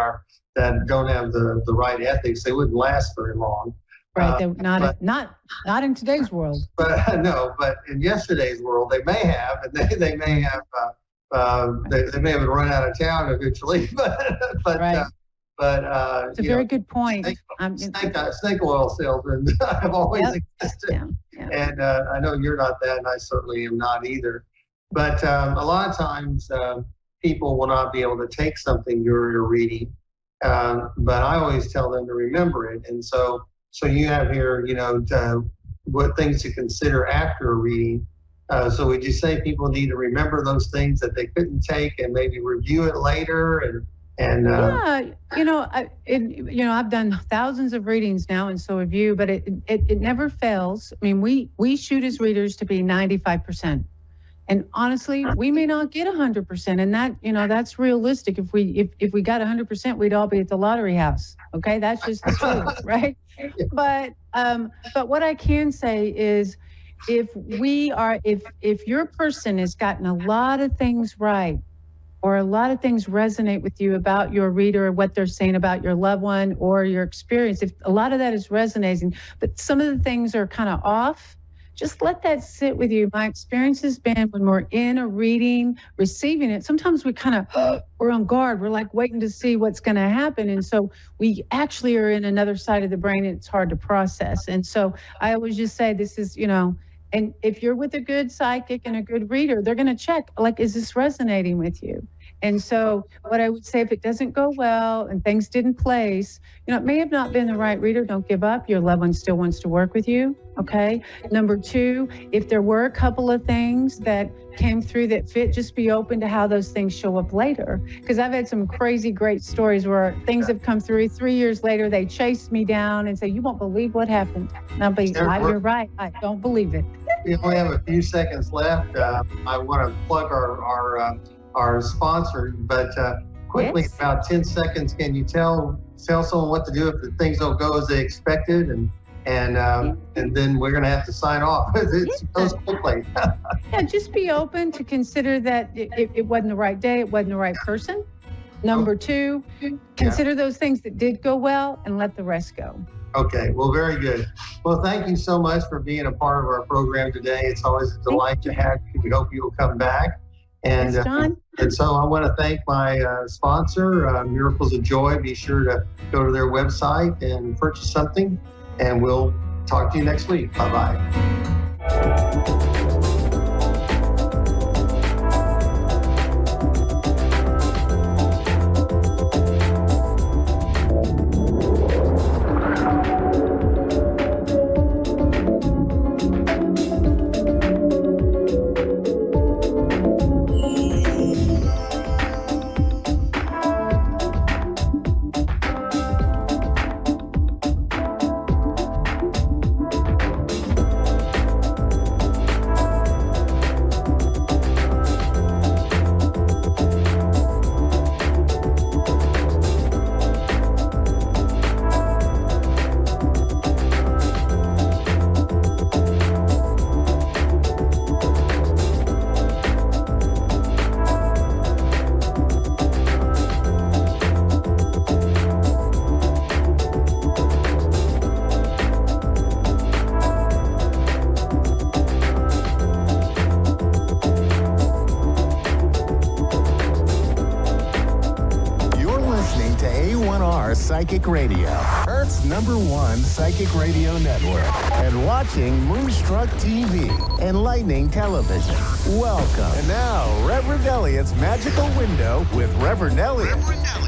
don't have the right ethics. They wouldn't last very long. Right, not in today's world. But no, but in yesterday's world, they may have, and they may have. They may have run out of town eventually, but it's a very good point. Snake oil salesmen have always existed, and I know you're not that, and I certainly am not either. But a lot of times people will not be able to take something during a reading, but I always tell them to remember it, and so you have here, what things to consider after a reading. So would you say people need to remember those things that they couldn't take and maybe review it later? I've done thousands of readings now, and so have you, but it never fails. I mean, we shoot as readers to be 95%. And honestly, we may not get 100%, and that's realistic. If we got 100%, we'd all be at the lottery house. Okay, that's just the truth, right? But what I can say is, if your person has gotten a lot of things right, or a lot of things resonate with you about your reader or what they're saying about your loved one or your experience, if a lot of that is resonating, but some of the things are kind of off, just let that sit with you. My experience has been when we're in a reading, receiving it, sometimes we kind of, we're on guard. We're like waiting to see what's going to happen. And so we actually are in another side of the brain and it's hard to process. And so I always just say this is, and if you're with a good psychic and a good reader, they're going to check, like, is this resonating with you? And so what I would say, if it doesn't go well and things didn't place, it may have not been the right reader. Don't give up. Your loved one still wants to work with you. Okay. Number two, if there were a couple of things that came through that fit, just be open to how those things show up later. Because I've had some crazy, great stories where things have come through. 3 years later, they chased me down and say, you won't believe what happened. And I'll be, you're right. I don't believe it. We only have a few seconds left. I want to plug our sponsor, but quickly, about 10 seconds, can you tell someone what to do if the things don't go as they expected, and then we're going to have to sign off. It goes quickly. Just be open to consider that it wasn't the right day, it wasn't the right person. Number two, consider those things that did go well and let the rest go. Okay, well, very good. Well, thank you so much for being a part of our program today. It's always a delight to have you. We hope you will come back. And so I want to thank my sponsor, Miracles of Joy. Be sure to go to their website and purchase something, and we'll talk to you next week. Bye-bye. A1R Psychic Radio, Earth's #1 psychic radio network, and watching Moonstruck TV. and Lightning Television. Welcome. And now, Reverend Elliot's Magical Window with Reverend Elliot.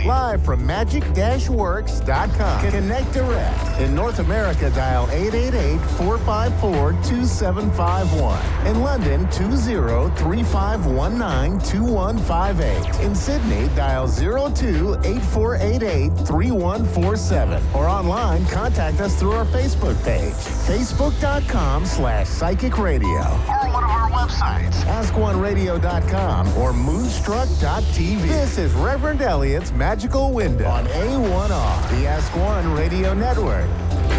Live from magic-works.com. Connect direct. In North America, dial 888-454-2751. In London, 20-3519-2158. In Sydney, dial 02-8488-3147. Or online, contact us through our Facebook page, facebook.com/Psychic Radio. Or one of our websites, askoneradio.com or moonstruck.tv. This is Reverend Elliot's Magical Window on A1R, the Ask One Radio Network.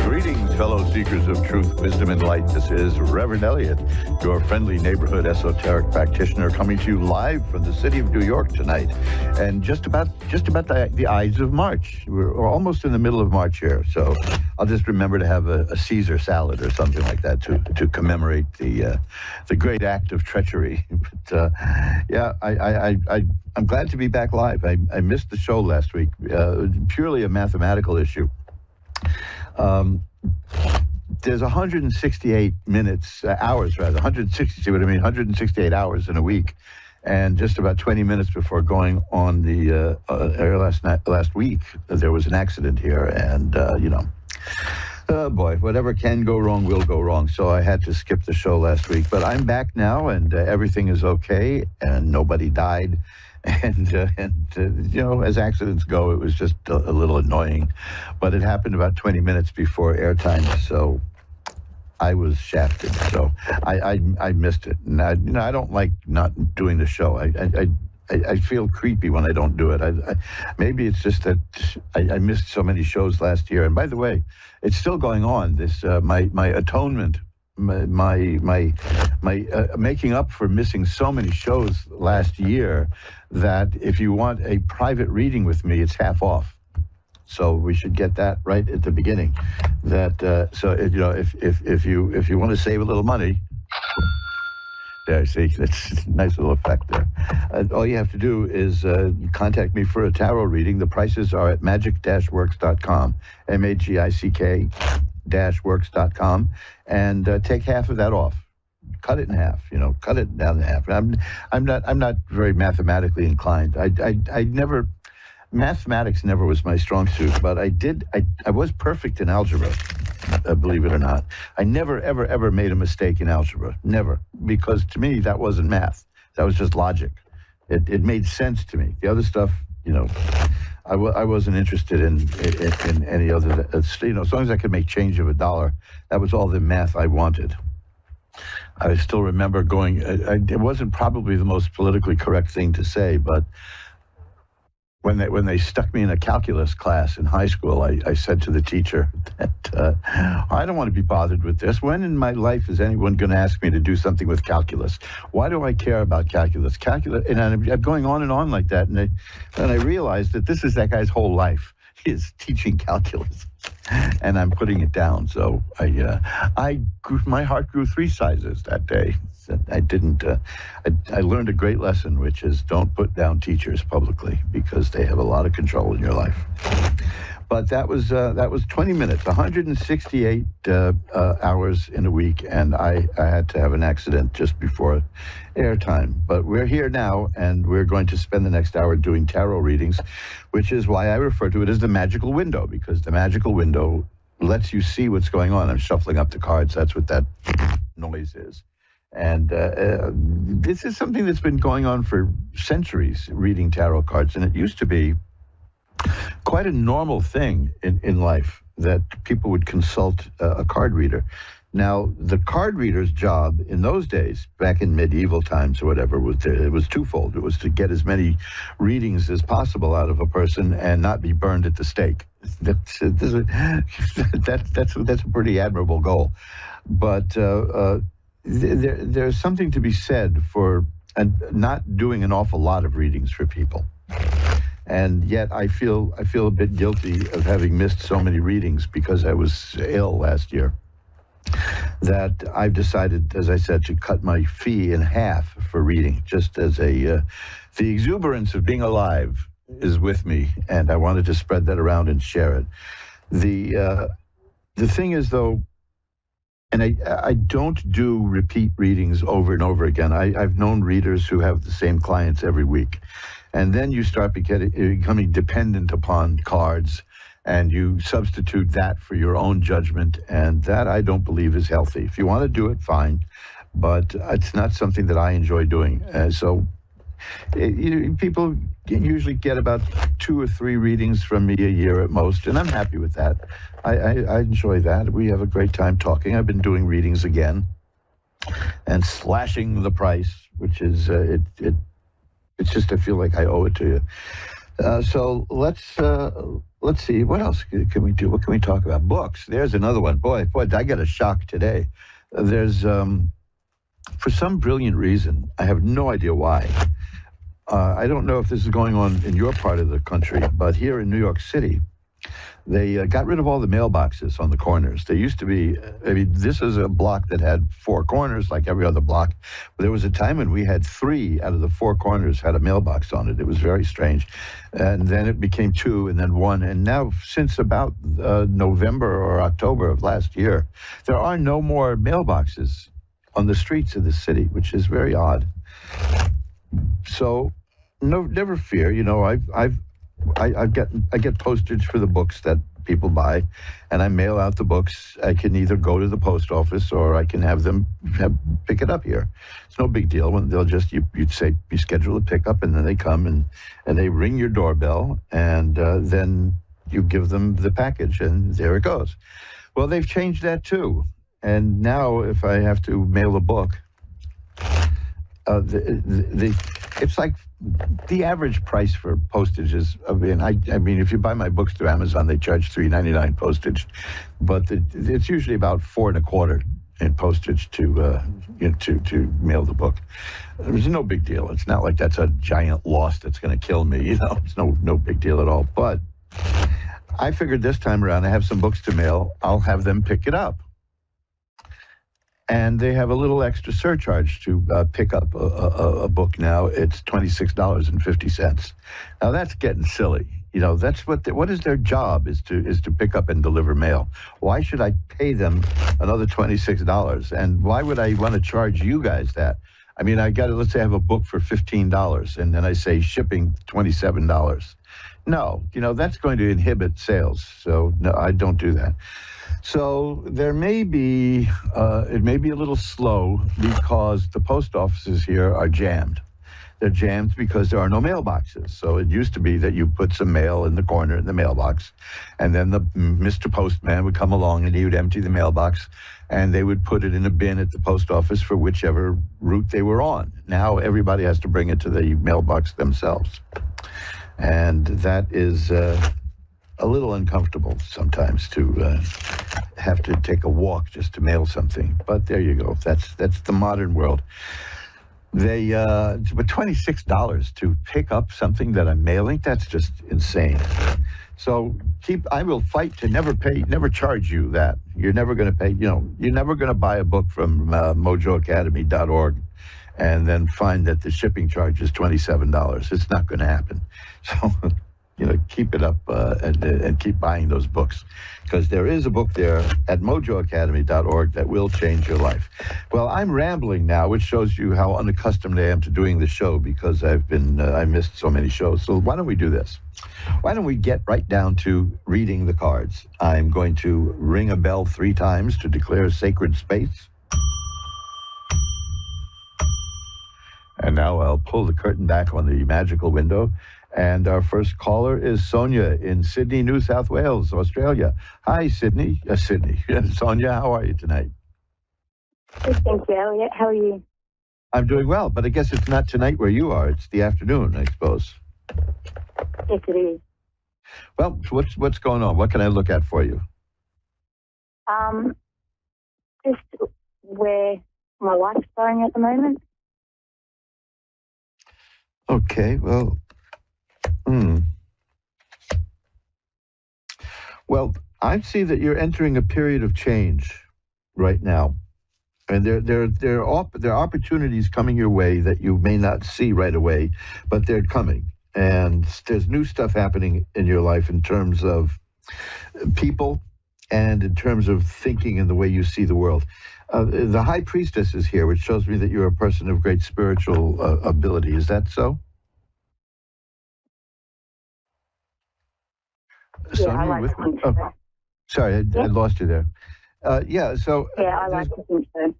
Greetings, fellow seekers of truth, wisdom, and light. This is Reverend Elliot, your friendly neighborhood esoteric practitioner, coming to you live from the city of New York tonight. And just about the Ides of March. We're almost in the middle of March here, so I'll just remember to have a Caesar salad or something like that to commemorate the great act of treachery. But yeah, I'm glad to be back live. I missed the show last week, purely a mathematical issue. There's 168 hours, 168 hours in a week, and just about 20 minutes before going on the air last week, there was an accident here, and oh boy, whatever can go wrong will go wrong. So I had to skip the show last week, but I'm back now, and everything is okay, and nobody died. And as accidents go, it was just a little annoying. But it happened about 20 minutes before airtime, so I was shafted. So I missed it. And I don't like not doing the show. I feel creepy when I don't do it. Maybe it's just that I missed so many shows last year. And by the way, it's still going on. This my atonement. My making up for missing so many shows last year, that if you want a private reading with me, it's half off. So we should get that right at the beginning. That so if you want to save a little money, there, see, that's a nice little effect there. All you have to do is contact me for a tarot reading. The prices are at magic-works.com, magic-works.com, and take half of that off. Cut it in half, cut it down in half. I'm not very mathematically inclined. Mathematics never was my strong suit, but I was perfect in algebra, believe it or not. I never, ever, ever made a mistake in algebra. Never. Because to me, that wasn't math. That was just logic. It made sense to me. The other stuff, I wasn't interested in any other, as long as I could make change of $1, that was all the math I wanted. I still remember it wasn't probably the most politically correct thing to say, but when they stuck me in a calculus class in high school, I said to the teacher that I don't want to be bothered with this. When in my life is anyone going to ask me to do something with calculus? Why do I care about calculus? And I'm going on and on like that, and I realized that this is that guy's whole life, is teaching calculus, and I'm putting it down. So my heart grew 3 sizes that day. I learned a great lesson, which is don't put down teachers publicly, because they have a lot of control in your life. But that was 20 minutes, 168 hours in a week, and I had to have an accident just before airtime. But we're here now, and we're going to spend the next hour doing tarot readings, which is why I refer to it as the magical window, because the magical window lets you see what's going on. I'm shuffling up the cards. That's what that noise is. And this is something that's been going on for centuries, reading tarot cards, and it used to be quite a normal thing in life that people would consult a card reader. Now, the card reader's job in those days, back in medieval times or whatever, it was twofold. It was to get as many readings as possible out of a person and not be burned at the stake. That's a pretty admirable goal. But there's something to be said for not doing an awful lot of readings for people. And yet I feel a bit guilty of having missed so many readings because I was ill last year, that I've decided, as I said, to cut my fee in half for reading, just as the exuberance of being alive is with me, and I wanted to spread that around and share it. The thing is, though, And I don't do repeat readings over and over again. I've known readers who have the same clients every week. And then you start becoming dependent upon cards, and you substitute that for your own judgment, and that I don't believe is healthy. If you want to do it, fine, but it's not something that I enjoy doing. People usually get about 2 or 3 readings from me a year at most, and I'm happy with that. I enjoy that. We have a great time talking. I've been doing readings again and slashing the price, which is it's just I feel like I owe it to you. So let's see, what else can we do? What can we talk about? Books. There's another one. Boy, I got a shock today. There's for some brilliant reason, I have no idea why. I don't know if this is going on in your part of the country, but here in New York City, they got rid of all the mailboxes on the corners. There used to be, this is a block that had 4 corners like every other block. But there was a time when we had 3 out of the 4 corners had a mailbox on it. It was very strange. And then it became 2 and then 1. And now since about November or October of last year, there are no more mailboxes on the streets of the city, which is very odd. So, never fear. I get postage for the books that people buy, and I mail out the books. I can either go to the post office or I can have them pick it up here. It's no big deal. When they'll just you'd say you schedule a pickup, and then they come and they ring your doorbell, and then you give them the package, and there it goes. Well, they've changed that too, and now if I have to mail a book, it's like the average price for postage is, I mean, if you buy my books through Amazon, they charge $3.99 postage, but it's usually about $4.25 in postage to mail the book. It's no big deal. It's not like that's a giant loss that's going to kill me. It's no big deal at all. But I figured this time around, I have some books to mail. I'll have them pick it up. And they have a little extra surcharge to pick up a book now. It's $26.50. Now that's getting silly. That's what is their job is to pick up and deliver mail. Why should I pay them another $26? And why would I want to charge you guys that? I mean, let's say I have a book for $15, and then I say shipping $27. No, that's going to inhibit sales. So no, I don't do that. So there may be, it may be a little slow because the post offices here are jammed. They're jammed because there are no mailboxes. So it used to be that you put some mail in the corner in the mailbox, and then the Mr. Postman would come along and he would empty the mailbox, and they would put it in a bin at the post office for whichever route they were on. Now everybody has to bring it to the mailbox themselves. And that is a little uncomfortable sometimes to have to take a walk just to mail something. But there you go. That's the modern world. But $26 to pick up something that I'm mailing, that's just insane. So I will fight to never charge you that. You're never going to pay, you're never going to buy a book from mojoacademy.org and then find that the shipping charge is $27. It's not going to happen. So, keep it up and keep buying those books, because there is a book there at mojoacademy.org that will change your life. Well, I'm rambling now, which shows you how unaccustomed I am to doing the show, because I missed so many shows. So why don't we do this? Why don't we get right down to reading the cards? I'm going to ring a bell 3 times to declare sacred space. And now I'll pull the curtain back on the magical window. And our first caller is Sonia in Sydney, New South Wales, Australia. Hi, Sydney. Sonia, how are you tonight? Good, thank you, Elliot. How are you? I'm doing well, but I guess it's not tonight where you are. It's the afternoon, I suppose. Yes, it is. Well, what's going on? What can I look at for you? Just where my life's going at the moment. Okay, well... Well, I see that you're entering a period of change right now, and there are opportunities coming your way that you may not see right away, but they're coming, and there's new stuff happening in your life in terms of people and in terms of thinking and the way you see the world. The High Priestess is here, which shows me that you're a person of great spiritual ability. Is that so? Yeah, Sonia, I like with to think me? so. Oh, sorry, I lost you there. Yeah, so... Yeah, I like to think so.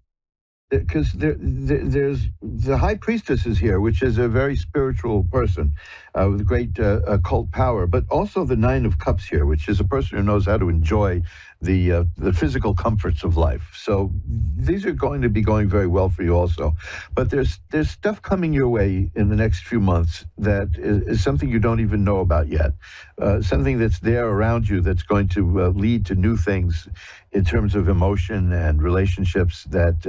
Because there's the High Priestess is here, which is a very spiritual person with great occult power, but also the Nine of Cups here, which is a person who knows how to enjoy the physical comforts of life. So these are going to be going very well for you also. But there's stuff coming your way in the next few months that is something you don't even know about yet. Something that's there around you that's going to lead to new things in terms of emotion and relationships that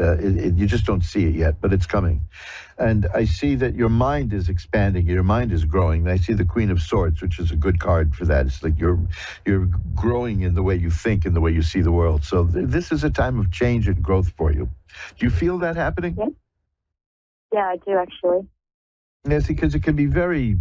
you just don't see it yet, but it's coming. And I see that your mind is expanding, your mind is growing. And I see the Queen of Swords, which is a good card for that. It's like you're growing in the way you think and the way you see the world. So this is a time of change and growth for you. Do you feel that happening? Yeah, I do actually. Yes, because it can be very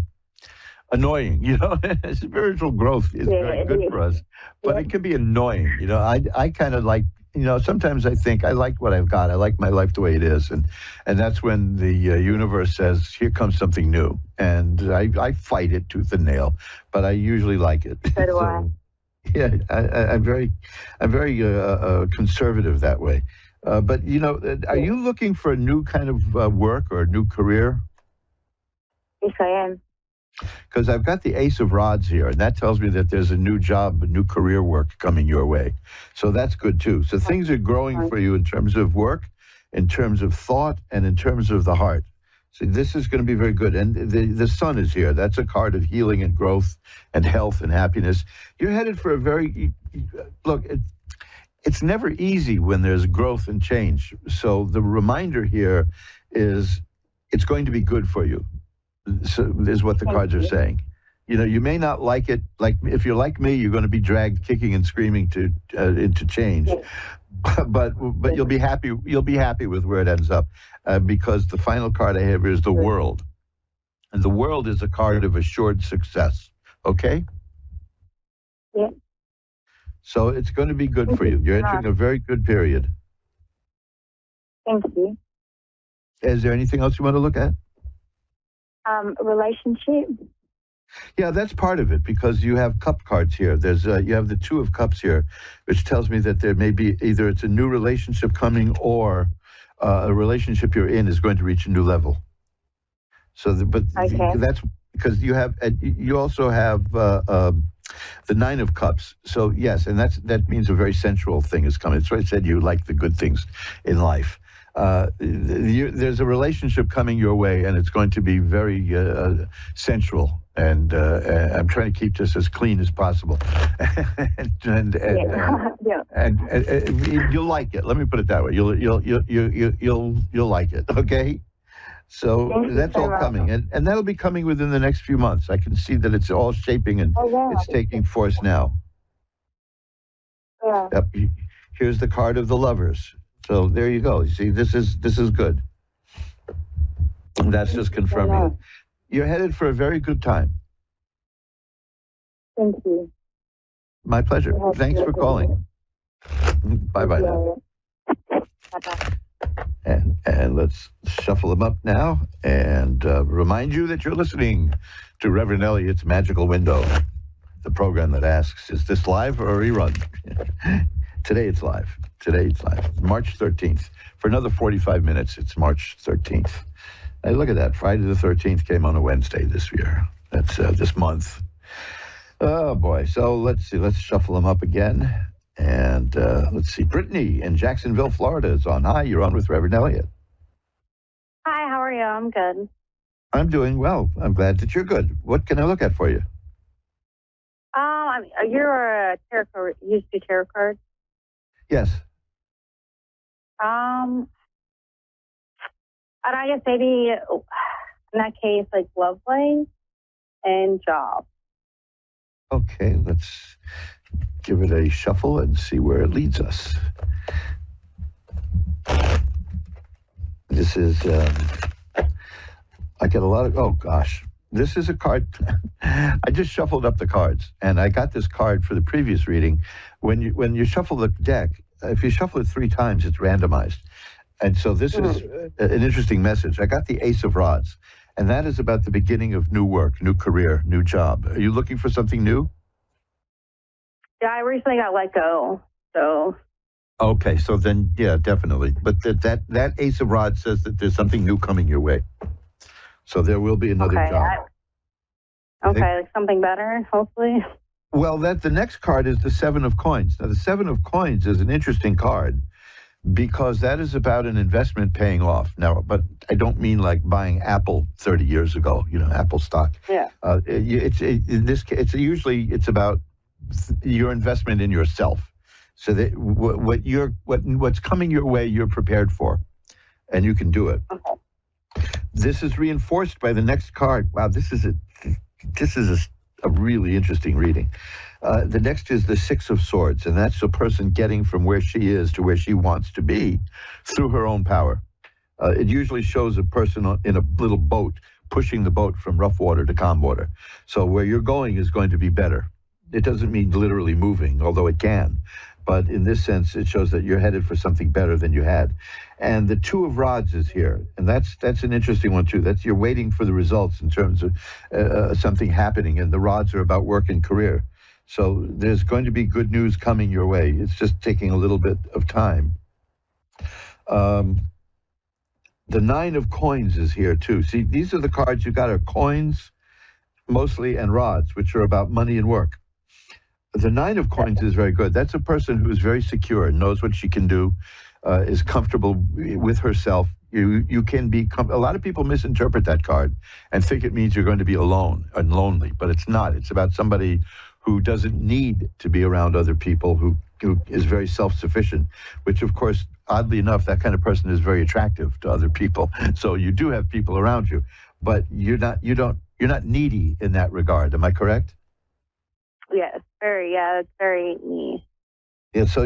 annoying, you know. Spiritual growth is very good for us, but it can be annoying. You know, I kind of like, you know, sometimes I think I like what I've got. I like my life the way it is. And that's when the universe says, here comes something new. And I fight it tooth and nail, but I usually like it. So do I. Yeah, I'm very conservative that way. But, you know, are you looking for a new kind of work or a new career? Yes, I am. Because I've got the Ace of Rods here, and that tells me that there's a new job, a new career work coming your way. So that's good, too. So things are growing for you in terms of work, in terms of thought, and in terms of the heart. So this is going to be very good. And the sun is here. That's a card of healing and growth and health and happiness. You're headed for a very... Look, it's never easy when there's growth and change. So the reminder here is it's going to be good for you. So is what the cards are saying. You know, you may not like it. Like if you're like me, you're going to be dragged kicking and screaming to into change. But you'll be happy. You'll be happy with where it ends up, because the final card I have here is the World, and the World is a card of assured success. Okay. Yeah. So it's going to be good for you. You're entering a very good period. Thank you. Is there anything else you want to look at? Relationship. Yeah, that's part of it, because you have cup cards here. There's you have the Two of Cups here, which tells me that there may be either it's a new relationship coming or a relationship you're in is going to reach a new level. So, that's because you have. You also have the Nine of Cups. So yes, and that means a very sensual thing is coming. That's why I said you like the good things in life. There's a relationship coming your way, and it's going to be very sensual. And I'm trying to keep this as clean as possible. and you'll like it. Let me put it that way. You'll like it. Okay. So that's all coming, and that'll be coming within the next few months. I can see that it's all shaping and it's taking force now. Yeah. Yep. Here's the card of the Lovers. So there you go. You see, this is good. That's just confirming it. You're headed for a very good time. Thank you. My pleasure. Thanks for calling. Bye-bye now. Bye-bye. And let's shuffle them up now and remind you that you're listening to Reverend Elliot's Magical Window, the program that asks, is this live or a rerun? Today it's live. March 13th. For another 45 minutes, it's March 13th. Hey, look at that. Friday the 13th came on a Wednesday this year. That's this month. Oh, boy. So let's see. Let's shuffle them up again. And let's see. Brittany in Jacksonville, Florida is on. Hi, you're on with Reverend Elliot. Hi, how are you? I'm good. I'm doing well. I'm glad that you're good. What can I look at for you? You're a tarot card. You used to do tarot cards? Yes. And I guess maybe in that case, like love life and job. Okay, let's give it a shuffle and see where it leads us. This is, I get a lot of, oh gosh, This is a card. I just shuffled up the cards, and I got this card for the previous reading. When you shuffle the deck, if you shuffle it 3 times, it's randomized. And so this is an interesting message. I got the Ace of Rods, and that is about the beginning of new work, new career, new job. Are you looking for something new? Yeah, I recently got let go, so. Okay, so then, yeah, definitely. But that Ace of Rods says that there's something new coming your way. So there will be another job. Okay, like something better, hopefully. Well, the next card is the 7 of Coins. Now, the 7 of Coins is an interesting card because that is about an investment paying off. Now, but I don't mean like buying Apple 30 years ago, Apple stock. Yeah. It's about your investment in yourself. So that what's coming your way, you're prepared for, and you can do it. Okay. This is reinforced by the next card. Wow, this is a really interesting reading. The next is the 6 of Swords, and that's a person getting from where she is to where she wants to be through her own power. It usually shows a person in a little boat pushing the boat from rough water to calm water. So where you're going is going to be better. It doesn't mean literally moving, although it can. But in this sense, it shows that you're headed for something better than you had. And the 2 of Rods is here, and that's an interesting one too. That's you're waiting for the results in terms of something happening, and the rods are about work and career. So there's going to be good news coming your way. It's just taking a little bit of time. The 9 of Coins is here too. See, these are the cards you got are coins mostly and rods, which are about money and work. The 9 of Coins is very good. That's a person who is very secure, knows what she can do, is comfortable with herself. You can be, a lot of people misinterpret that card and think it means you're going to be alone and lonely, but it's not. It's about somebody who doesn't need to be around other people, who is very self-sufficient, which of course, oddly enough, that kind of person is very attractive to other people. So you do have people around you, but you're not needy in that regard. Am I correct? Yes, it's very me. Yeah, so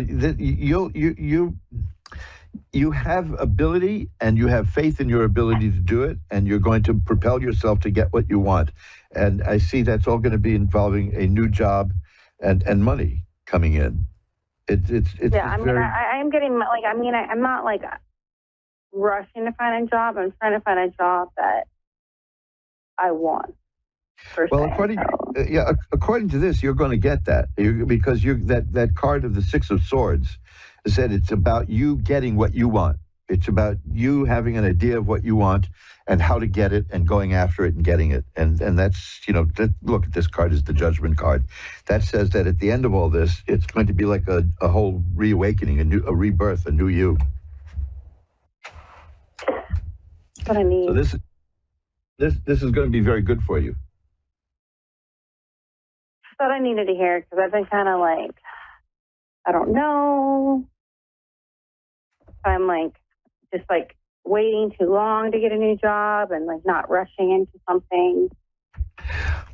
you have ability and you have faith in your ability to do it, and you're going to propel yourself to get what you want. And I see that's all going to be involving a new job and money coming in. It's I am getting I'm not like rushing to find a job. I'm trying to find a job that I want. Well, according to this, you're going to get that because that card of the 6 of Swords said it's about you getting what you want. It's about you having an idea of what you want and how to get it and going after it and getting it. And that's, look at this card is the Judgment card. That says that at the end of all this, it's going to be like a whole reawakening, a rebirth, a new you. That's what I need. So this is going to be very good for you. That's what I needed to hear, because I've been kind of like, I don't know. I'm just waiting too long to get a new job and not rushing into something.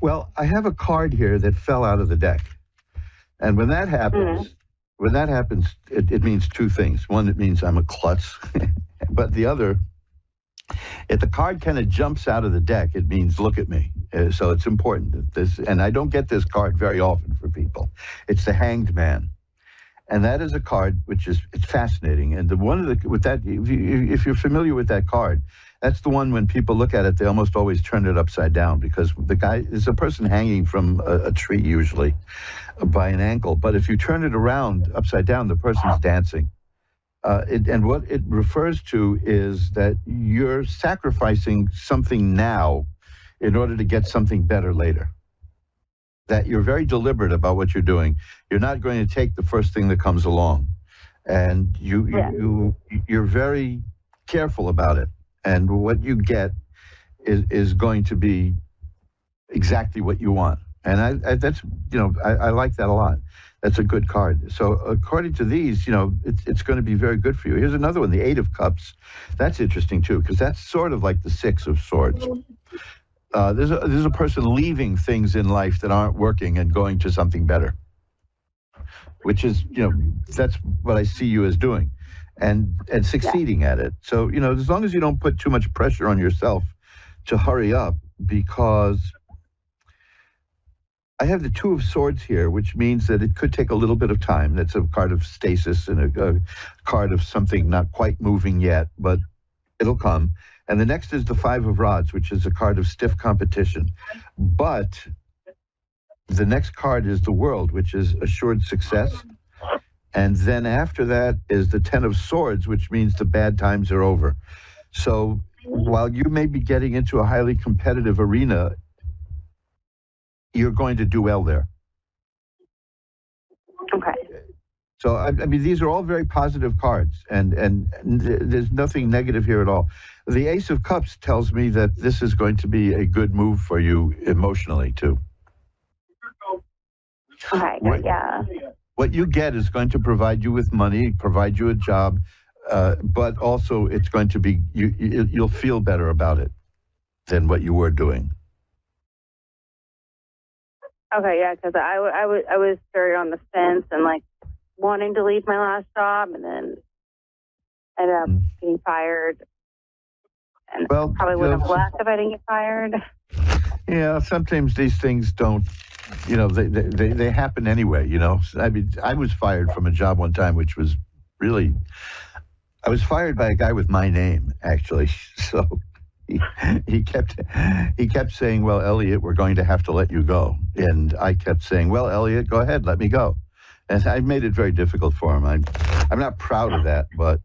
Well, I have a card here that fell out of the deck. And when that happens, it means 2 things. One, it means I'm a klutz. But the other, if the card kind of jumps out of the deck, it means look at me. So it's important. And I don't get this card very often for people. It's the Hanged Man. And that is a card it's fascinating. And if you're familiar with that card, that's the one when people look at it, they almost always turn it upside down, because the guy is a person hanging from a tree, usually by an ankle. But if you turn it around upside down, the person's dancing. And what it refers to is that you're sacrificing something now in order to get something better later. That you're very deliberate about what you're doing. You're not going to take the first thing that comes along, and you're very careful about it. And what you get is going to be exactly what you want. And I like that a lot. That's a good card. So according to these, it's going to be very good for you. Here's another one, the 8 of Cups. That's interesting too, because that's sort of like the 6 of Swords. There's a person leaving things in life that aren't working and going to something better, which is, that's what I see you as doing, and succeeding at it. So, as long as you don't put too much pressure on yourself to hurry up, because I have the Two of Swords here, which means that it could take a little bit of time. That's a card of stasis and a card of something not quite moving yet, but it'll come. And the next is the Five of Rods, which is a card of stiff competition. But the next card is the World, which is assured success. And then after that is the Ten of Swords, which means the bad times are over. So while you may be getting into a highly competitive arena, you're going to do well there. Okay. So, I mean, these are all very positive cards, and there's nothing negative here at all. The Ace of Cups tells me that this is going to be a good move for you emotionally, too. Okay, yeah. What you get is going to provide you with money, provide you a job, but also it's going to be, you'll feel better about it than what you were doing. Okay, yeah, because I was very on the fence and like wanting to leave my last job, and then ended up getting fired. And probably wouldn't have left if I didn't get fired. Yeah, sometimes these things don't, you know, they happen anyway, you know. I mean, I was fired from a job one time, which was really, I was fired by a guy with my name, actually. So he kept saying, well, Elliot, we're going to have to let you go. And I kept saying, well, Elliot, go ahead, let me go. And I made it very difficult for him. I'm not proud of that, but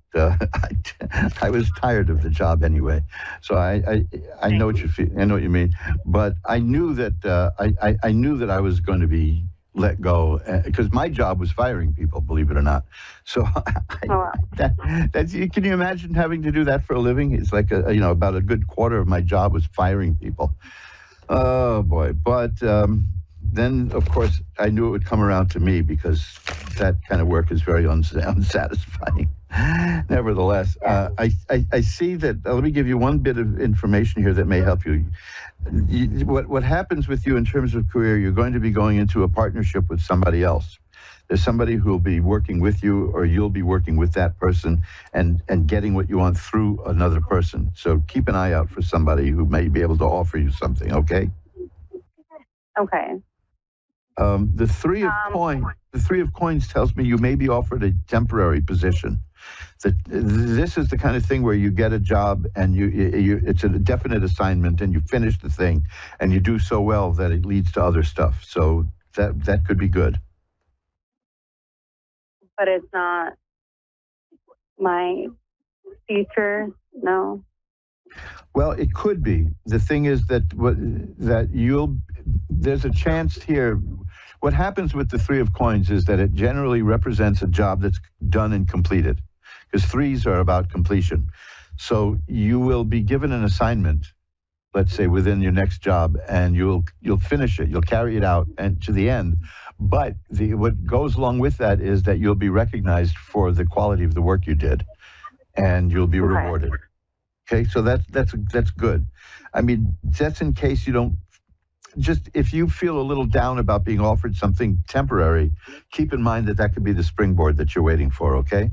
I was tired of the job anyway. So I know what you feel. I know what you mean. But I knew that I knew that I was going to be let go because my job was firing people, believe it or not. So can you imagine having to do that for a living? It's like about a good quarter of my job was firing people. Oh boy! But then, of course, I knew it would come around to me because that kind of work is very unsatisfying. Nevertheless, I see that. Let me give you one bit of information here that may help you. What happens with you in terms of career, you're going to be going into a partnership with somebody else. There's somebody who will be working with you, or you'll be working with that person and getting what you want through another person. So keep an eye out for somebody who may be able to offer you something, okay? Okay. The Three of Coins tells me you may be offered a temporary position. This is the kind of thing where you get a job and it's a definite assignment and you finish the thing and you do so well that it leads to other stuff. So that could be good. But it's not my future, no. Well, it could be. The thing is that there's a chance here. What happens with the Three of Coins is that it generally represents a job that's done and completed, because threes are about completion. So you will be given an assignment, let's say within your next job, and you'll finish it. You'll carry it out and to the end. But what goes along with that is that you'll be recognized for the quality of the work you did, and you'll be rewarded. Okay, so that's good. I mean, that's in case you don't. Just if you feel a little down about being offered something temporary, keep in mind that could be the springboard that you're waiting for, okay?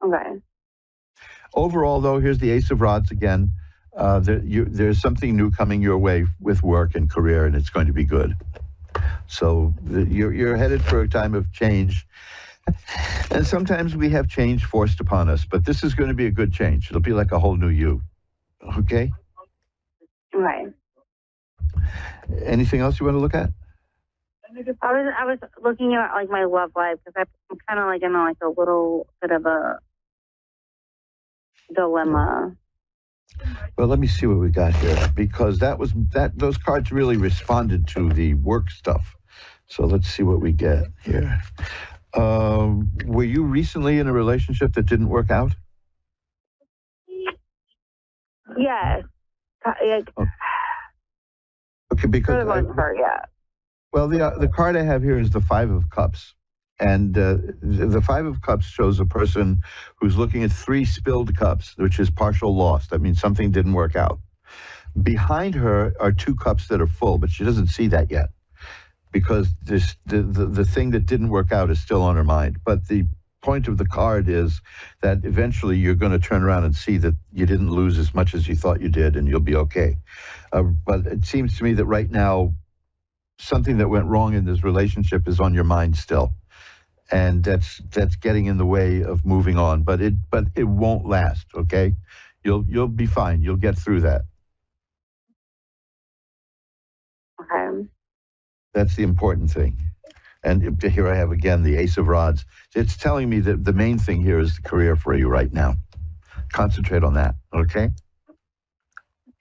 Okay. Overall, though, here's the Ace of Rods again. There's something new coming your way with work and career, and it's going to be good. So you're headed for a time of change. And sometimes we have change forced upon us, but this is going to be a good change. It'll be like a whole new you, okay? Right. Anything else you want to look at? I was looking at like my love life because I'm kind of like in like a little bit of a dilemma. Well, let me see what we got here, because those cards really responded to the work stuff. So let's see what we get here. Were you recently in a relationship that didn't work out? Yes. Okay, because well, the card I have here is the Five of Cups, and the Five of Cups shows a person who's looking at 3 spilled cups, which is partial loss. That means something didn't work out. Behind her are 2 cups that are full, but she doesn't see that yet, because the thing that didn't work out is still on her mind. But the point of the card is that eventually you're going to turn around and see that you didn't lose as much as you thought you did, and you'll be okay. But it seems to me that right now, something that went wrong in this relationship is on your mind still, and that's getting in the way of moving on. But it won't last. Okay, you'll be fine. You'll get through that. Okay. That's the important thing. And here I have again the Ace of Rods. It's telling me that the main thing here is the career for you right now. Concentrate on that, okay?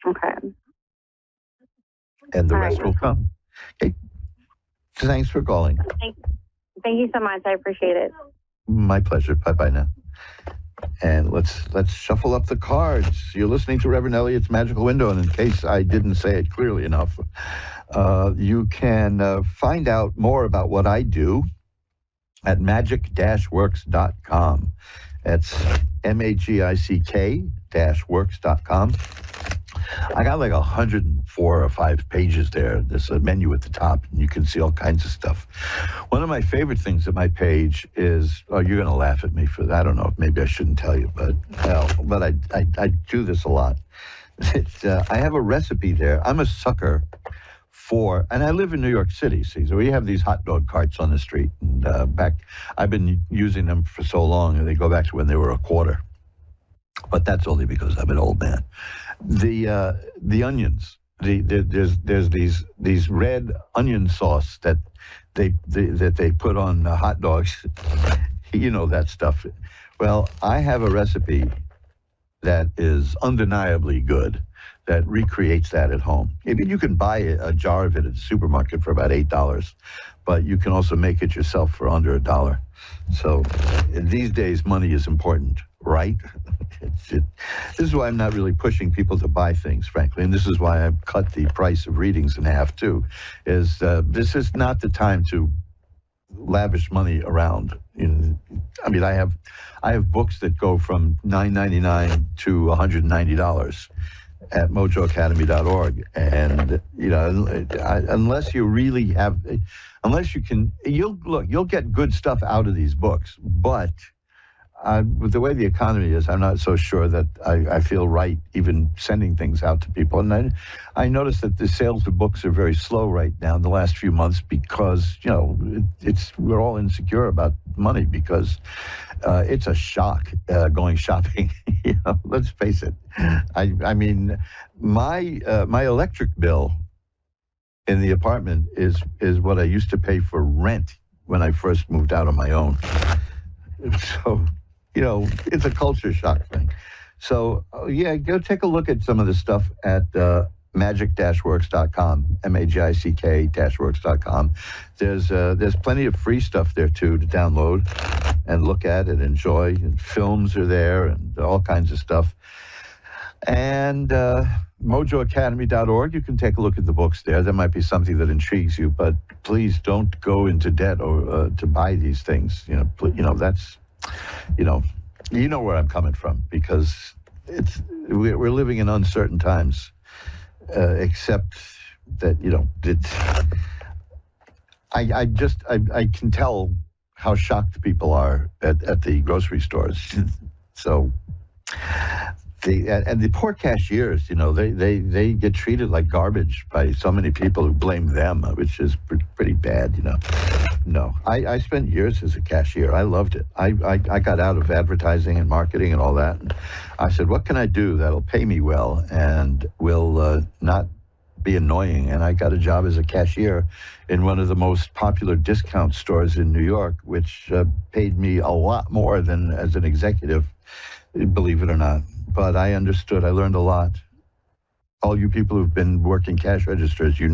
Okay. And the rest will come. Okay. Thanks for calling. Thank you so much. I appreciate it. My pleasure. Bye-bye now. And let's shuffle up the cards. You're listening to Reverend Elliot's Magical Window, and in case I didn't say it clearly enough, you can find out more about what I do at magic-works.com. That's magic-works.com. I got like 104 or 5 pages there. There's a menu at the top, and you can see all kinds of stuff. One of my favorite things at my page is, oh, you're going to laugh at me for that. I don't know, maybe I shouldn't tell you, but I do this a lot. I have a recipe there. I'm a sucker for, and I live in New York City, see, so we have these hot dog carts on the street. And I've been using them for so long, and they go back to when they were a quarter. But that's only because I'm an old man. The onions, there's these red onion sauce that they put on hot dogs. You know that stuff. Well, I have a recipe that is undeniably good that recreates that at home. Maybe you can buy a jar of it at the supermarket for about $8, but you can also make it yourself for under $1. So these days, money is important, right? This is why I'm not really pushing people to buy things, frankly, and this is why I've cut the price of readings in half, too, is this is not the time to lavish money around. I mean, I have books that go from $9.99 to $190 at mojoacademy.org, and unless you really have, unless you can, you'll get good stuff out of these books, but with the way the economy is, I'm not so sure that I feel right even sending things out to people. And I noticed that the sales of books are very slow right now in the last few months because, we're all insecure about money because it's a shock going shopping. Let's face it. I mean, my electric bill in the apartment is what I used to pay for rent when I first moved out on my own. So, it's a culture shock thing. So, go take a look at some of the stuff at magic-works.com, magic-works.com. There's plenty of free stuff there, too, to download and look at and enjoy. And films are there and all kinds of stuff. And mojoacademy.org, you can take a look at the books there. There might be something that intrigues you, but please don't go into debt or to buy these things. That's, you know where I'm coming from, because we're living in uncertain times, except that, I can tell how shocked people are at the grocery stores. So, the poor cashiers, they get treated like garbage by so many people who blame them, which is pretty bad, No, I spent years as a cashier. I loved it. I got out of advertising and marketing and all that. And I said, what can I do that'll pay me well and will not be annoying? And I got a job as a cashier in one of the most popular discount stores in New York, which paid me a lot more than as an executive, believe it or not. But I understood. I learned a lot. All you people who've been working cash registers, you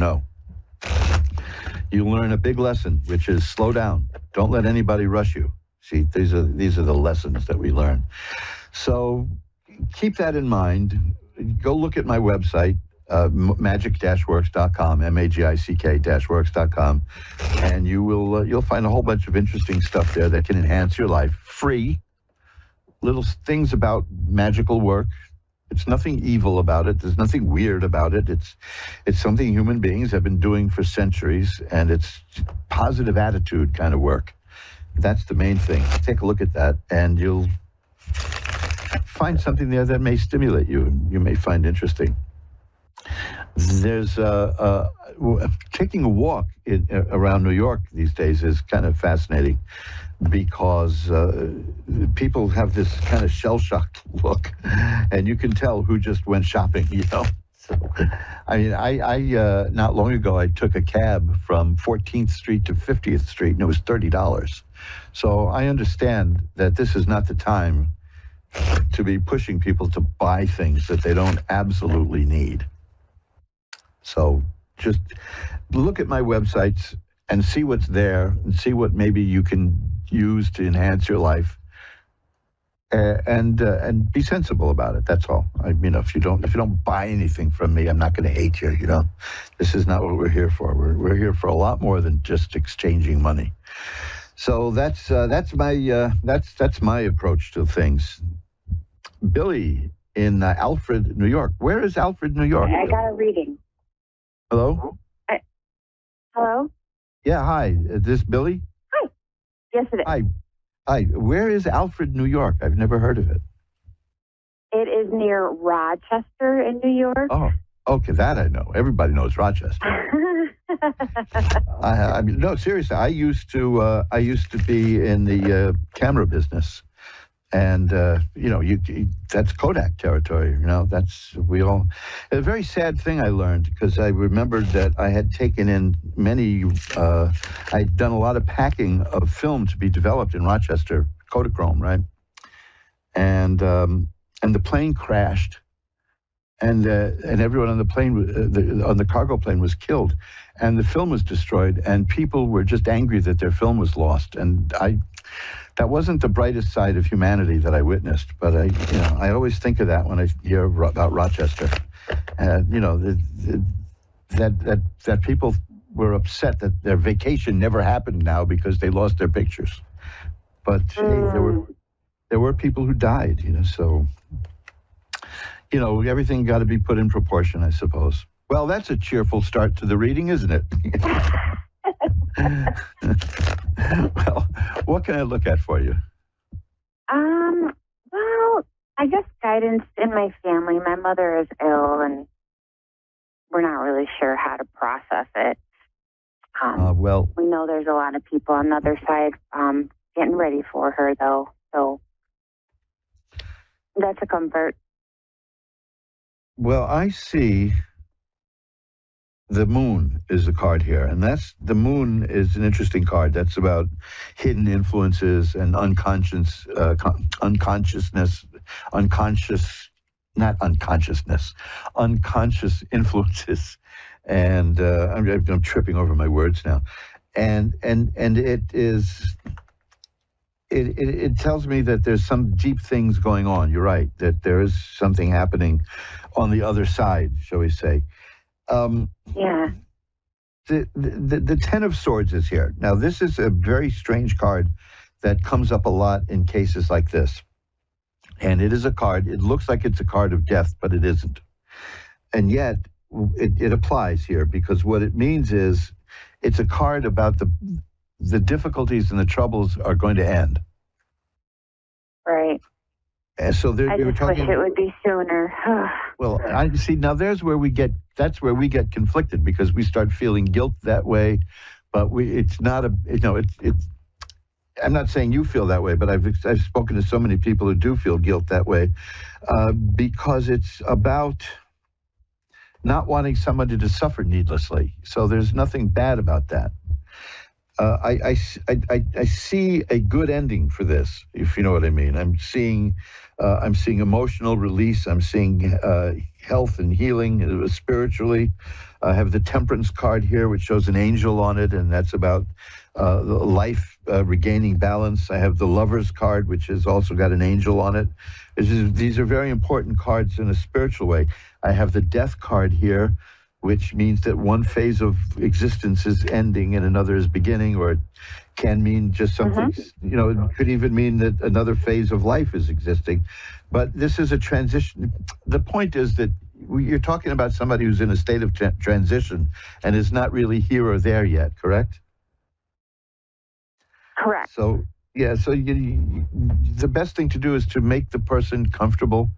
learn a big lesson, which is slow down. Don't let anybody rush you. See, these are the lessons that we learn. So keep that in mind. Go look at my website, magic-works.com, magic-works.com, and you'll find a whole bunch of interesting stuff there that can enhance your life. Free. Little things about magical work. It's nothing evil about it. There's nothing weird about it. It's something human beings have been doing for centuries, and it's positive attitude kind of work. That's the main thing. Take a look at that, and you'll find something there that may stimulate you and you may find interesting. There's taking a walk around New York these days is kind of fascinating because people have this kind of shell-shocked look, and you can tell who just went shopping, you know. So, I mean, I not long ago, I took a cab from 14th Street to 50th Street, and it was $30. So I understand that this is not the time to be pushing people to buy things that they don't absolutely need. So just look at my websites and see what's there and see what maybe you can use to enhance your life, and be sensible about it. That's all. I mean, if you don't buy anything from me, I'm not going to hate you. You know, this is not what we're here for. We're here for a lot more than just exchanging money. So that's my approach to things. Billy in Alfred, New York. Where is Alfred, New York? I got a reading. Hello? Hello? Yeah, hi. Is this Billy? Hi. Yes, it is. Hi. Where is Alfred, New York? I've never heard of it. It is near Rochester in New York. Oh, okay, that I know. Everybody knows Rochester. I mean, no, seriously. I used to be in the camera business, and you know, that's Kodak territory. You know, a very sad thing I learned, because I remembered that I had taken in many. I'd done a lot of packing of film to be developed in Rochester, Kodachrome, right? And the plane crashed. And everyone on the plane, on the cargo plane, was killed, and the film was destroyed, and people were just angry that their film was lost. And that wasn't the brightest side of humanity that I witnessed, but I always think of that when I hear about Rochester, and you know, that people were upset that their vacation never happened now because they lost their pictures. But hey, there were people who died, you know, so. You know, everything got to be put in proportion, I suppose. Well, that's a cheerful start to the reading, isn't it? Well, what can I look at for you? Well, I guess guidance in my family. My mother is ill, and we're not really sure how to process it. Well, we know there's a lot of people on the other side getting ready for her, though. So that's a comfort. Well, I see the moon is the card here, and the moon is an interesting card. That's about hidden influences and unconscious influences. And I'm tripping over my words now. And it tells me that there's some deep things going on. You're right, that there is something happening on the other side, shall we say. Yeah. The Ten of Swords is here. Now, this is a very strange card that comes up a lot in cases like this. And it is a card, it looks like it's a card of death, but it isn't. And yet, it applies here, because what it means is it's a card about the difficulties and the troubles are going to end. Right. And so I just wish it would be sooner. Well, I see. Now that's where we get conflicted, because we start feeling guilt that way, but it's not it's. I'm not saying you feel that way, but I've spoken to so many people who do feel guilt that way, because it's about not wanting somebody to suffer needlessly. So there's nothing bad about that. I see a good ending for this, if you know what I mean. I'm seeing emotional release. I'm seeing health and healing spiritually. I have the Temperance card here, which shows an angel on it, and that's about life regaining balance. I have the Lover's card, which has also got an angel on it. These are very important cards in a spiritual way. I have the Death card here, which means that one phase of existence is ending and another is beginning, or it can mean just something, you know, it could even mean that another phase of life is existing. But this is a transition. The point is that you're talking about somebody who's in a state of transition and is not really here or there yet, correct? Correct. So, yeah, so the best thing to do is to make the person comfortable,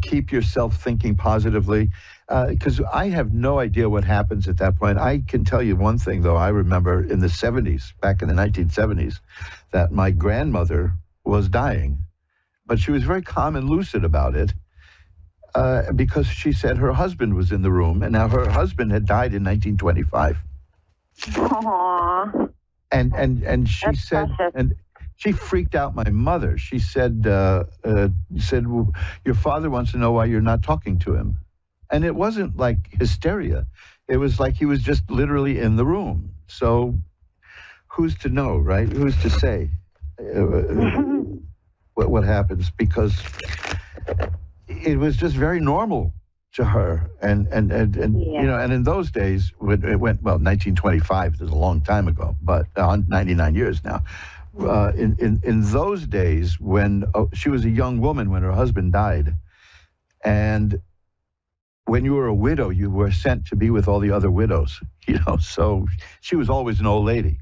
keep yourself thinking positively, because I have no idea what happens at that point. I can tell you one thing, though. I remember in the 70s, back in the 1970s, that my grandmother was dying, but she was very calm and lucid about it because she said her husband was in the room, and now her husband had died in 1925. Aww. And she That's said, precious. and she freaked out my mother. She said, well, your father wants to know why you're not talking to him. And it wasn't like hysteria. It was like he was just literally in the room. So who's to know, right? Who's to say what happens? Because it was just very normal to her. And you know, and in those days, when it went, well, 1925 is a long time ago, but 99 years now. In those days, when she was a young woman when her husband died, and when you were a widow, you were sent to be with all the other widows, you know, so she was always an old lady.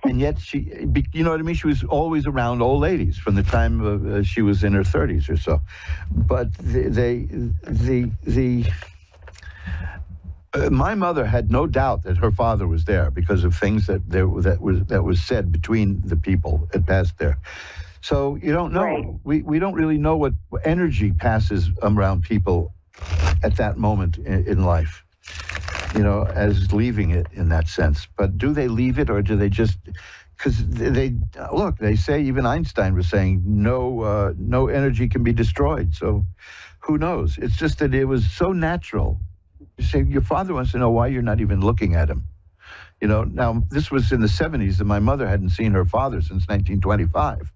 And yet you know what I mean? She was always around old ladies from the time she was in her 30s or so. But my mother had no doubt that her father was there because of things that was said between the people that passed there. So you don't know. Right. We don't really know what energy passes around people at that moment in life, you know, as leaving it in that sense. But do they leave it, or do they just, because they say, even Einstein was saying no energy can be destroyed. So who knows? It's just that it was so natural. You say your father wants to know why you're not even looking at him. You know, now this was in the 70s, and my mother hadn't seen her father since 1925.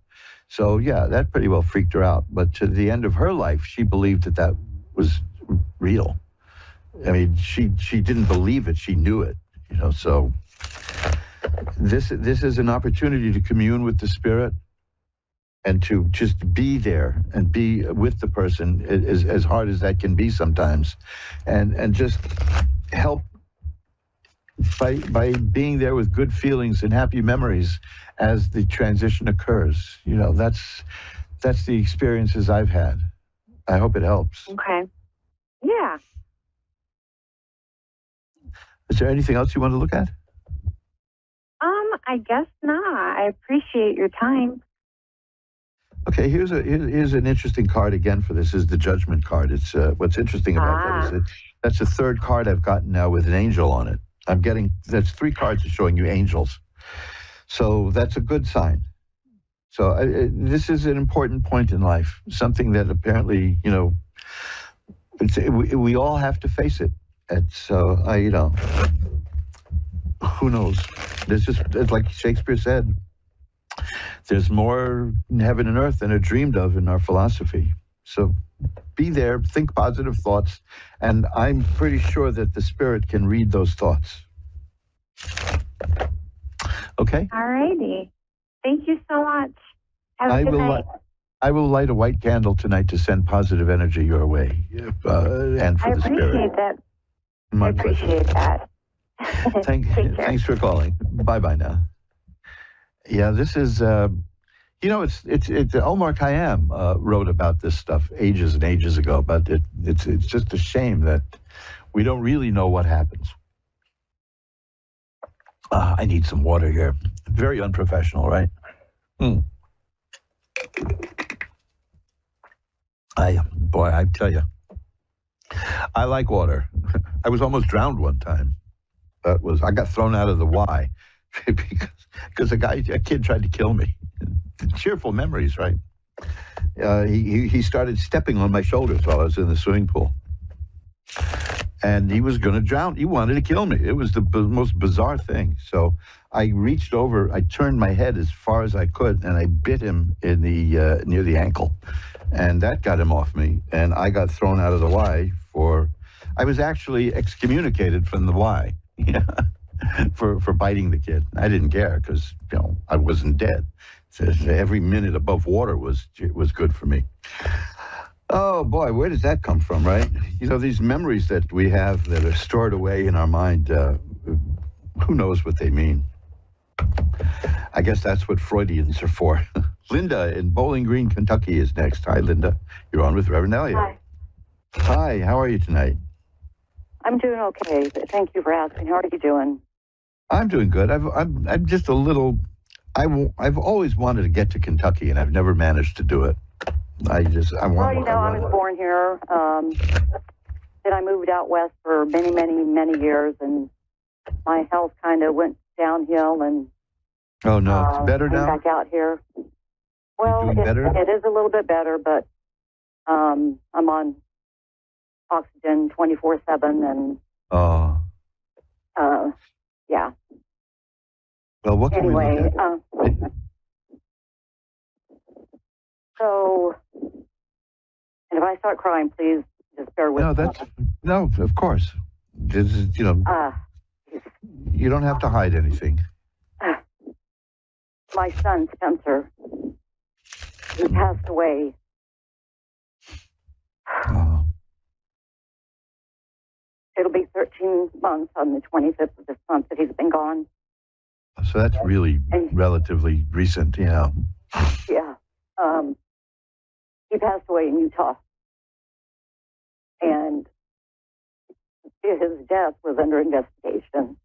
So yeah, that pretty well freaked her out. But to the end of her life, she believed that was real. I mean, she didn't believe it, she knew it, you know. So this is an opportunity to commune with the spirit and to just be there and be with the person, as hard as that can be sometimes, and just help by being there with good feelings and happy memories as the transition occurs. You know, that's the experiences I've had. I hope it helps. Okay. Yeah. Is there anything else you want to look at? I guess not. I appreciate your time. Okay, here's an interesting card again for this, is the Judgment card. It's what's interesting about that is that's the third card I've gotten now with an angel on it. That's 3 cards showing you angels. So that's a good sign. So this is an important point in life, something that apparently, you know, we all have to face it. And so, you know, who knows? It's like Shakespeare said, there's more in heaven and earth than are dreamed of in our philosophy. So be there, think positive thoughts, and I'm pretty sure that the spirit can read those thoughts. Okay? All righty. Thank you so much. Have a good night. I will light a white candle tonight to send positive energy your way, and for the spirit. I appreciate that. Thanks for calling. Bye-bye now. Yeah, this is, you know, it's Omar Khayyam wrote about this stuff ages and ages ago, but it's just a shame that we don't really know what happens. I need some water here. Very unprofessional, right? I tell you, I like water. I was almost drowned one time. I got thrown out of the Y because a kid tried to kill me. Cheerful memories, right? He started stepping on my shoulders while I was in the swimming pool. And he was going to drown. He wanted to kill me. It was the most bizarre thing. So I reached over, I turned my head as far as I could, and I bit him in the near the ankle. And that got him off me. And I got thrown out of the Y I was actually excommunicated from the Y for biting the kid. I didn't care because, you know, I wasn't dead. So every minute above water was good for me. Oh, boy, where does that come from, right? You know, these memories that we have that are stored away in our mind, who knows what they mean? I guess that's what Freudians are for. Linda in Bowling Green, Kentucky is next. Hi, Linda. You're on with Reverend Elliot. Hi. Hi, how are you tonight? I'm doing okay. Thank you for asking. How are you doing? I'm doing good. I'm just a little. I've always wanted to get to Kentucky, and I've never managed to do it. I want. Well, I was born here. Then I moved out west for many, many, many years, and my health kind of went downhill. And oh no, it's better now. Back out here. Well, it is a little bit better, but I'm on oxygen 24/7, and yeah. Well, what can we look at? So, and if I start crying, please just bear with me. No, of course. This is, you don't have to hide anything. My son, Spencer, he passed away. It'll be 13 months on the 25th of this month that he's been gone. So that's really relatively recent, yeah. Yeah. He passed away in Utah. And his death was under investigation.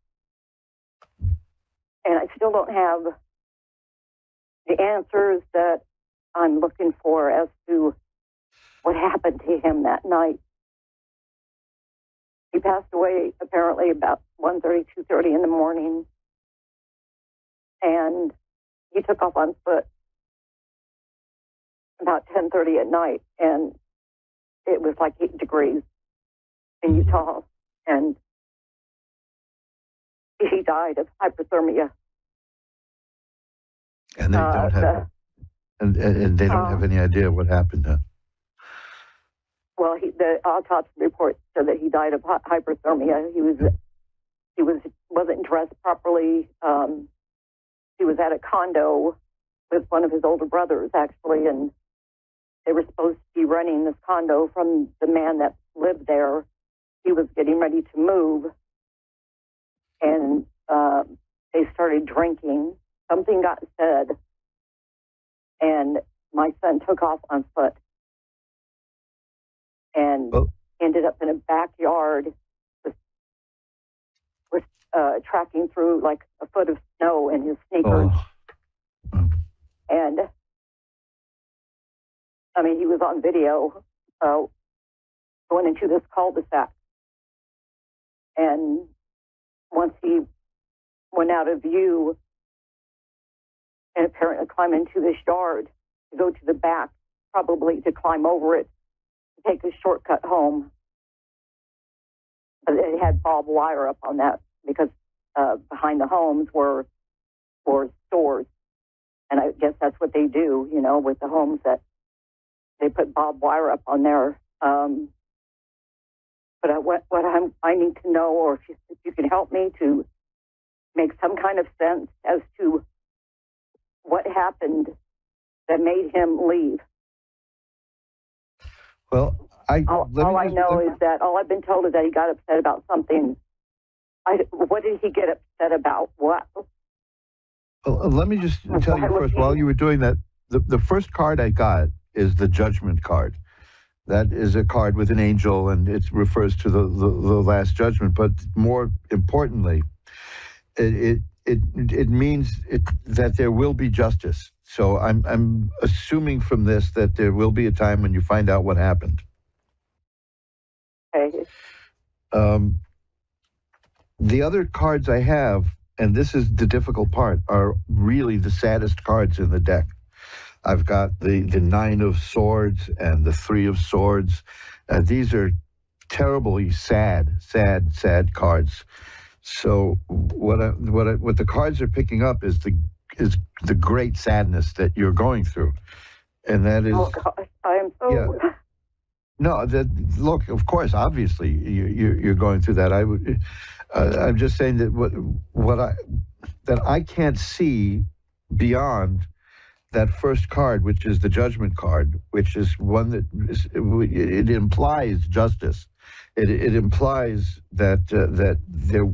And I still don't have the answers that I'm looking for as to what happened to him that night. He passed away apparently about 1:30, 2:30 in the morning. And he took off on foot about 10:30 at night. And it was like 8 degrees in Utah. And he died of hypothermia. And they don't have, and they don't have any idea what happened. Well, the autopsy report said that he died of hypothermia. He wasn't dressed properly. He was at a condo with one of his older brothers, actually, and they were supposed to be renting this condo from the man that lived there. He was getting ready to move, and they started drinking. Something got said, and my son took off on foot and ended up in a backyard with tracking through like a foot of snow in his sneakers. And I mean, he was on video going into this cul-de-sac. And once he went out of view and apparently climbed into this yard to go to the back, probably to climb over it, to take a shortcut home. But it had barbed wire up on that because behind the homes were stores. And I guess that's what they do, with the homes, that they put barbed wire up on there. But I need to know, or if you can help me to make some kind of sense as to what happened that made him leave. Well, all I've been told is that he got upset about something. What did he get upset about? What? Well, let me just tell you first, while you were doing that, the first card I got is the Judgment card. That is a card with an angel, and it refers to the Last Judgment. But more importantly, it means that there will be justice. So I'm assuming from this that there will be a time when you find out what happened. Okay. The other cards I have, and this is the difficult part, are really the saddest cards in the deck. I've got the Nine of Swords and the Three of Swords. These are terribly sad cards. So what the cards are picking up is the great sadness that you're going through, and that is. Oh gosh, I am so. Yeah. No, look. Of course, obviously, you're going through that. I'm just saying that that I can't see beyond that first card, which is the Judgment card, which is one that it implies justice. It implies that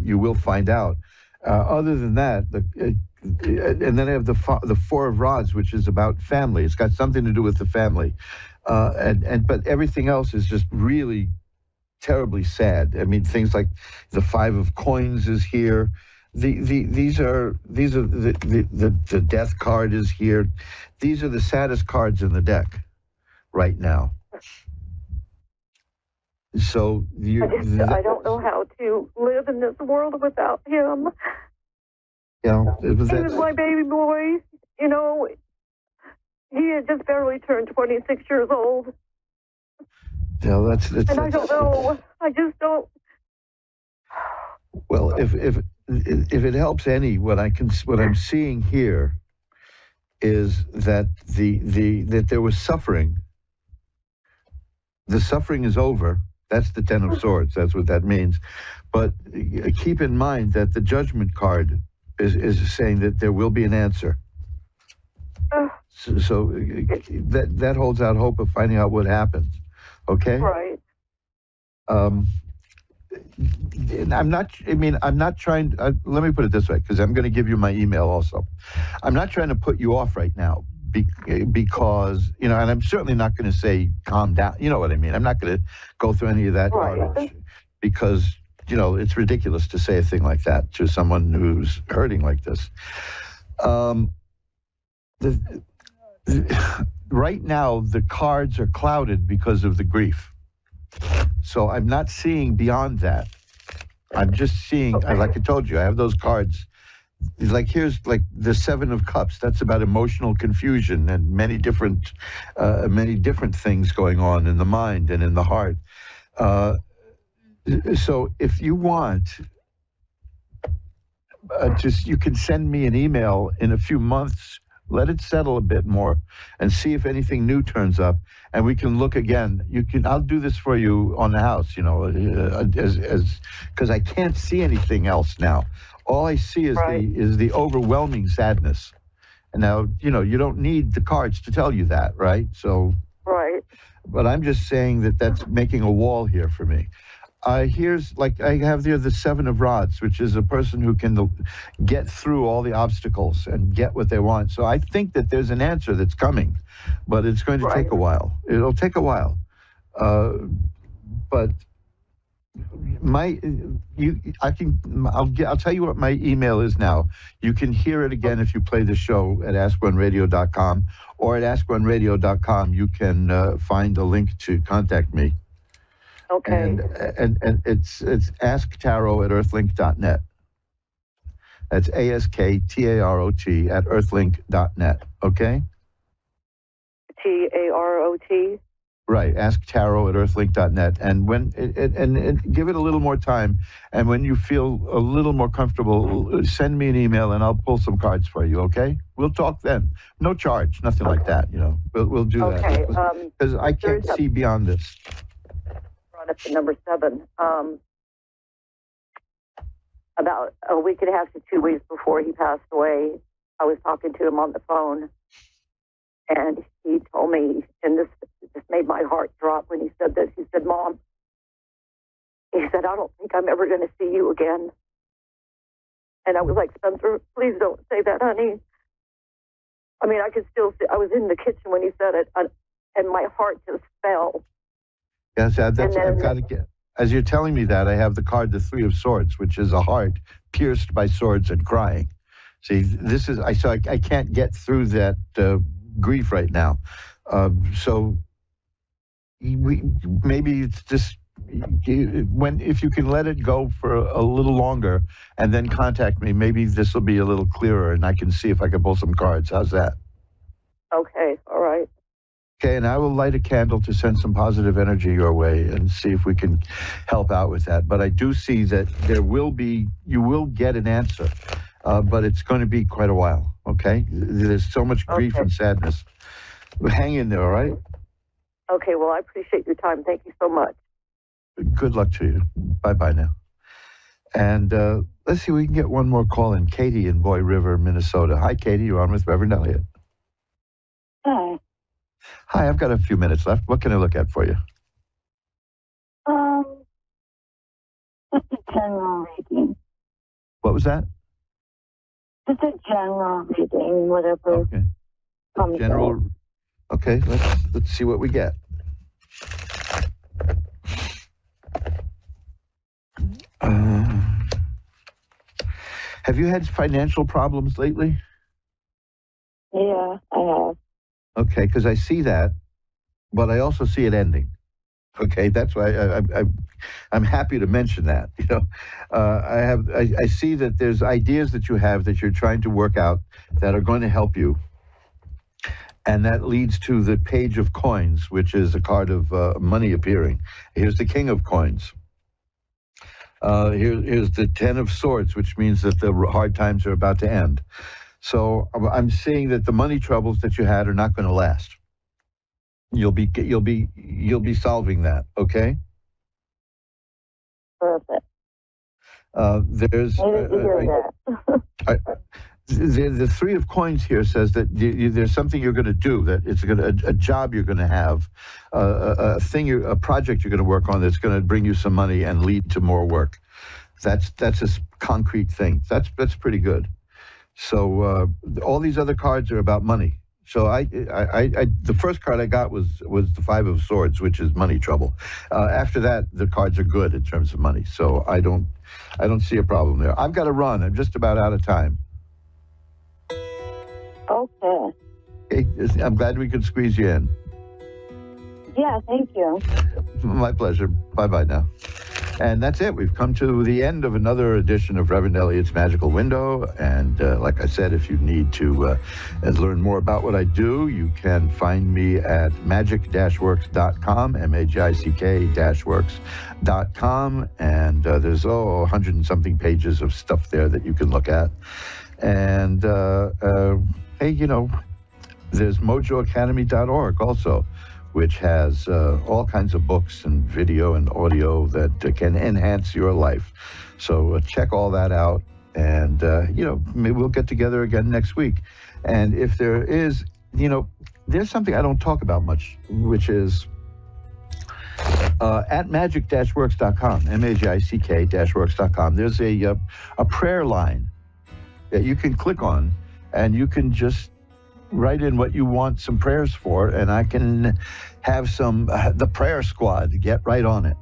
you will find out. Other than that, and then I have the Four of Rods, which is about family. It's got something to do with the family, but everything else is just really terribly sad. I mean, things like the Five of Coins is here. These are the Death card is here. These are the saddest cards in the deck right now. So I don't know how to live in this world without him. Yeah, he was my baby boy. You know, he had just barely turned 26 years old. Yeah, that's and I don't know. I just don't. Well, if it helps any, what I'm seeing here is that that there was suffering. The suffering is over. That's the Ten of Swords. That's what that means. But keep in mind that the Judgment card is saying that there will be an answer. So that holds out hope of finding out what happens. Okay? Right. I'm not trying, let me put it this way, because I'm going to give you my email also. I'm not trying to put you off right now because, and I'm certainly not going to say calm down. You know what I mean? I'm not going to go through any of that garbage because, it's ridiculous to say a thing like that to someone who's hurting like this. Right now, the cards are clouded because of the grief. So I'm not seeing beyond that. I'm just seeing, like I told you, I have those cards. Like here's like the Seven of Cups. That's about emotional confusion and many different things going on in the mind and in the heart. So if you want, you can send me an email in a few months. Let it settle a bit more and see if anything new turns up, and we can look again. I'll do this for you on the house, because I can't see anything else now. All I see is the overwhelming sadness. And now, you don't need the cards to tell you that, right? So, but I'm just saying that that's making a wall here for me. I have there the Seven of Rods, which is a person who can get through all the obstacles and get what they want. So I think that there's an answer that's coming, but it's going to take a while. It'll take a while. But I'll tell you what my email is now. You can hear it again if you play the show at AskOneRadio.com, or at AskOneRadio.com you can find a link to contact me. Okay. And it's asktarot@earthlink.net. That's ASKTAROT at earthlink.net. Okay? TAROT? Right. AskTarot@earthlink.net. And and give it a little more time. And when you feel a little more comfortable, send me an email and I'll pull some cards for you. Okay? We'll talk then. No charge. Nothing like that. We'll do that. Okay. Because I can't see beyond this. Up to number 7. About a week and a half to 2 weeks before he passed away, I was talking to him on the phone, and he told me, and this made my heart drop when he said this. He said, "Mom," he said, "I don't think I'm ever going to see you again." And I was like, "Spencer, please don't say that, honey." I mean, I could still see, I was in the kitchen when he said it, and my heart just fell. Yes, I've got to get. As you're telling me that, I have the card, the Three of Swords, which is a heart pierced by swords and crying. See, this is I can't get through that grief right now. So maybe it's just if you can let it go for a little longer and then contact me, maybe this will be a little clearer and I can see if I can pull some cards. How's that? Okay, all right. Okay, and I will light a candle to send some positive energy your way and see if we can help out with that. But I do see that you will get an answer, but it's going to be quite a while, okay? There's so much grief and sadness. Hang in there, all right? Okay, well, I appreciate your time. Thank you so much. Good luck to you. Bye-bye now. And let's see, we can get one more call in. Katie in Boy River, Minnesota. Hi, Katie. You're on with Reverend Elliott. Hi. Hi, I've got a few minutes left. What can I look at for you? Just a general reading. What was that? Just a general reading, whatever. Okay. General. Okay, let's see what we get. Have you had financial problems lately? Yeah, I have. Okay, because I see that, but I also see it ending. Okay, that's why I'm happy to mention that. You know, I see that there's ideas that you have that you're trying to work out that are going to help you, and that leads to the Page of Coins, which is a card of money appearing. Here's the King of Coins. Here's the Ten of Swords, which means that the hard times are about to end. So I'm seeing that the money troubles that you had are not going to last. You'll be solving that, okay? Perfect. There's the Three of Coins here says that there's something you're going to do, that it's a job you're going to have, a project you're going to work on that's going to bring you some money and lead to more work. That's a concrete thing. That's pretty good. So all these other cards are about money. So I the first card I got was the Five of Swords, which is money trouble. After that, the cards are good in terms of money. So I don't see a problem there. I've got to run. I'm just about out of time. Okay. I'm glad we could squeeze you in. Yeah, thank you. My pleasure. Bye-bye now. And that's it. We've come to the end of another edition of Reverend Elliot's Magical Window. And like I said, if you need to learn more about what I do, you can find me at magic-works.com, magic-works.com. And there's 100 and something pages of stuff there that you can look at. And hey, you know, there's mojoacademy.org also, which has all kinds of books and video and audio that can enhance your life. So check all that out, and you know, maybe we'll get together again next week. And if there is, you know, there's something I don't talk about much, which is at magic-works.com, magick-works.com. There's a prayer line that you can click on, and you can just write in what you want some prayers for, and I can have the prayer squad get right on it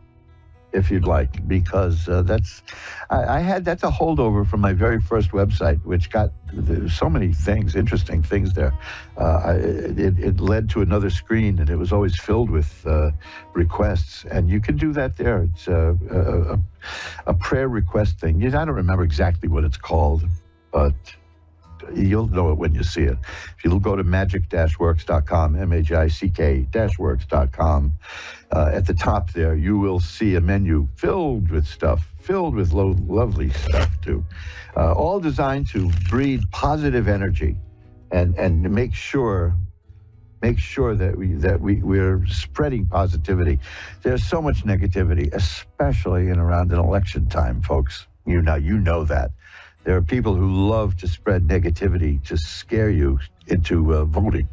if you'd like, because that's a holdover from my very first website, which got so many things, interesting things there. It led to another screen, and it was always filled with requests, and you can do that there. It's a prayer request thing. I don't remember exactly what it's called, but you'll know it when you see it. If you go to magic-works.com, magick-works.com, at the top there, you will see a menu filled with stuff, filled with lovely stuff too, all designed to breed positive energy and make sure that we're spreading positivity. There's so much negativity, especially in around an election time, folks. You know that. There are people who love to spread negativity to scare you into voting.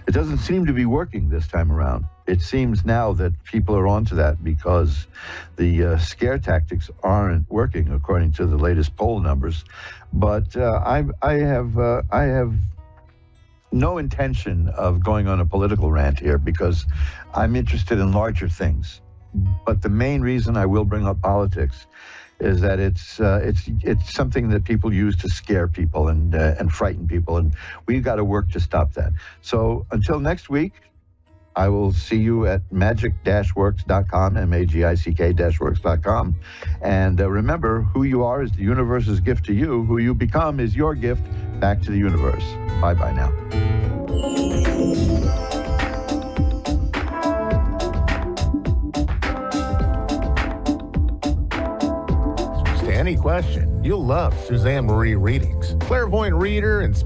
It doesn't seem to be working this time around. It seems now that people are onto that because the scare tactics aren't working, according to the latest poll numbers. But I have no intention of going on a political rant here because I'm interested in larger things. But the main reason I will bring up politics is that it's something that people use to scare people and frighten people, and we've got to work to stop that. So until next week, I will see you at magic-works.com, magick-works.com. And remember, who you are is the universe's gift to you. Who you become is your gift back to the universe. Bye-bye now. Any question, you'll love Suzanne Marie readings. Clairvoyant reader and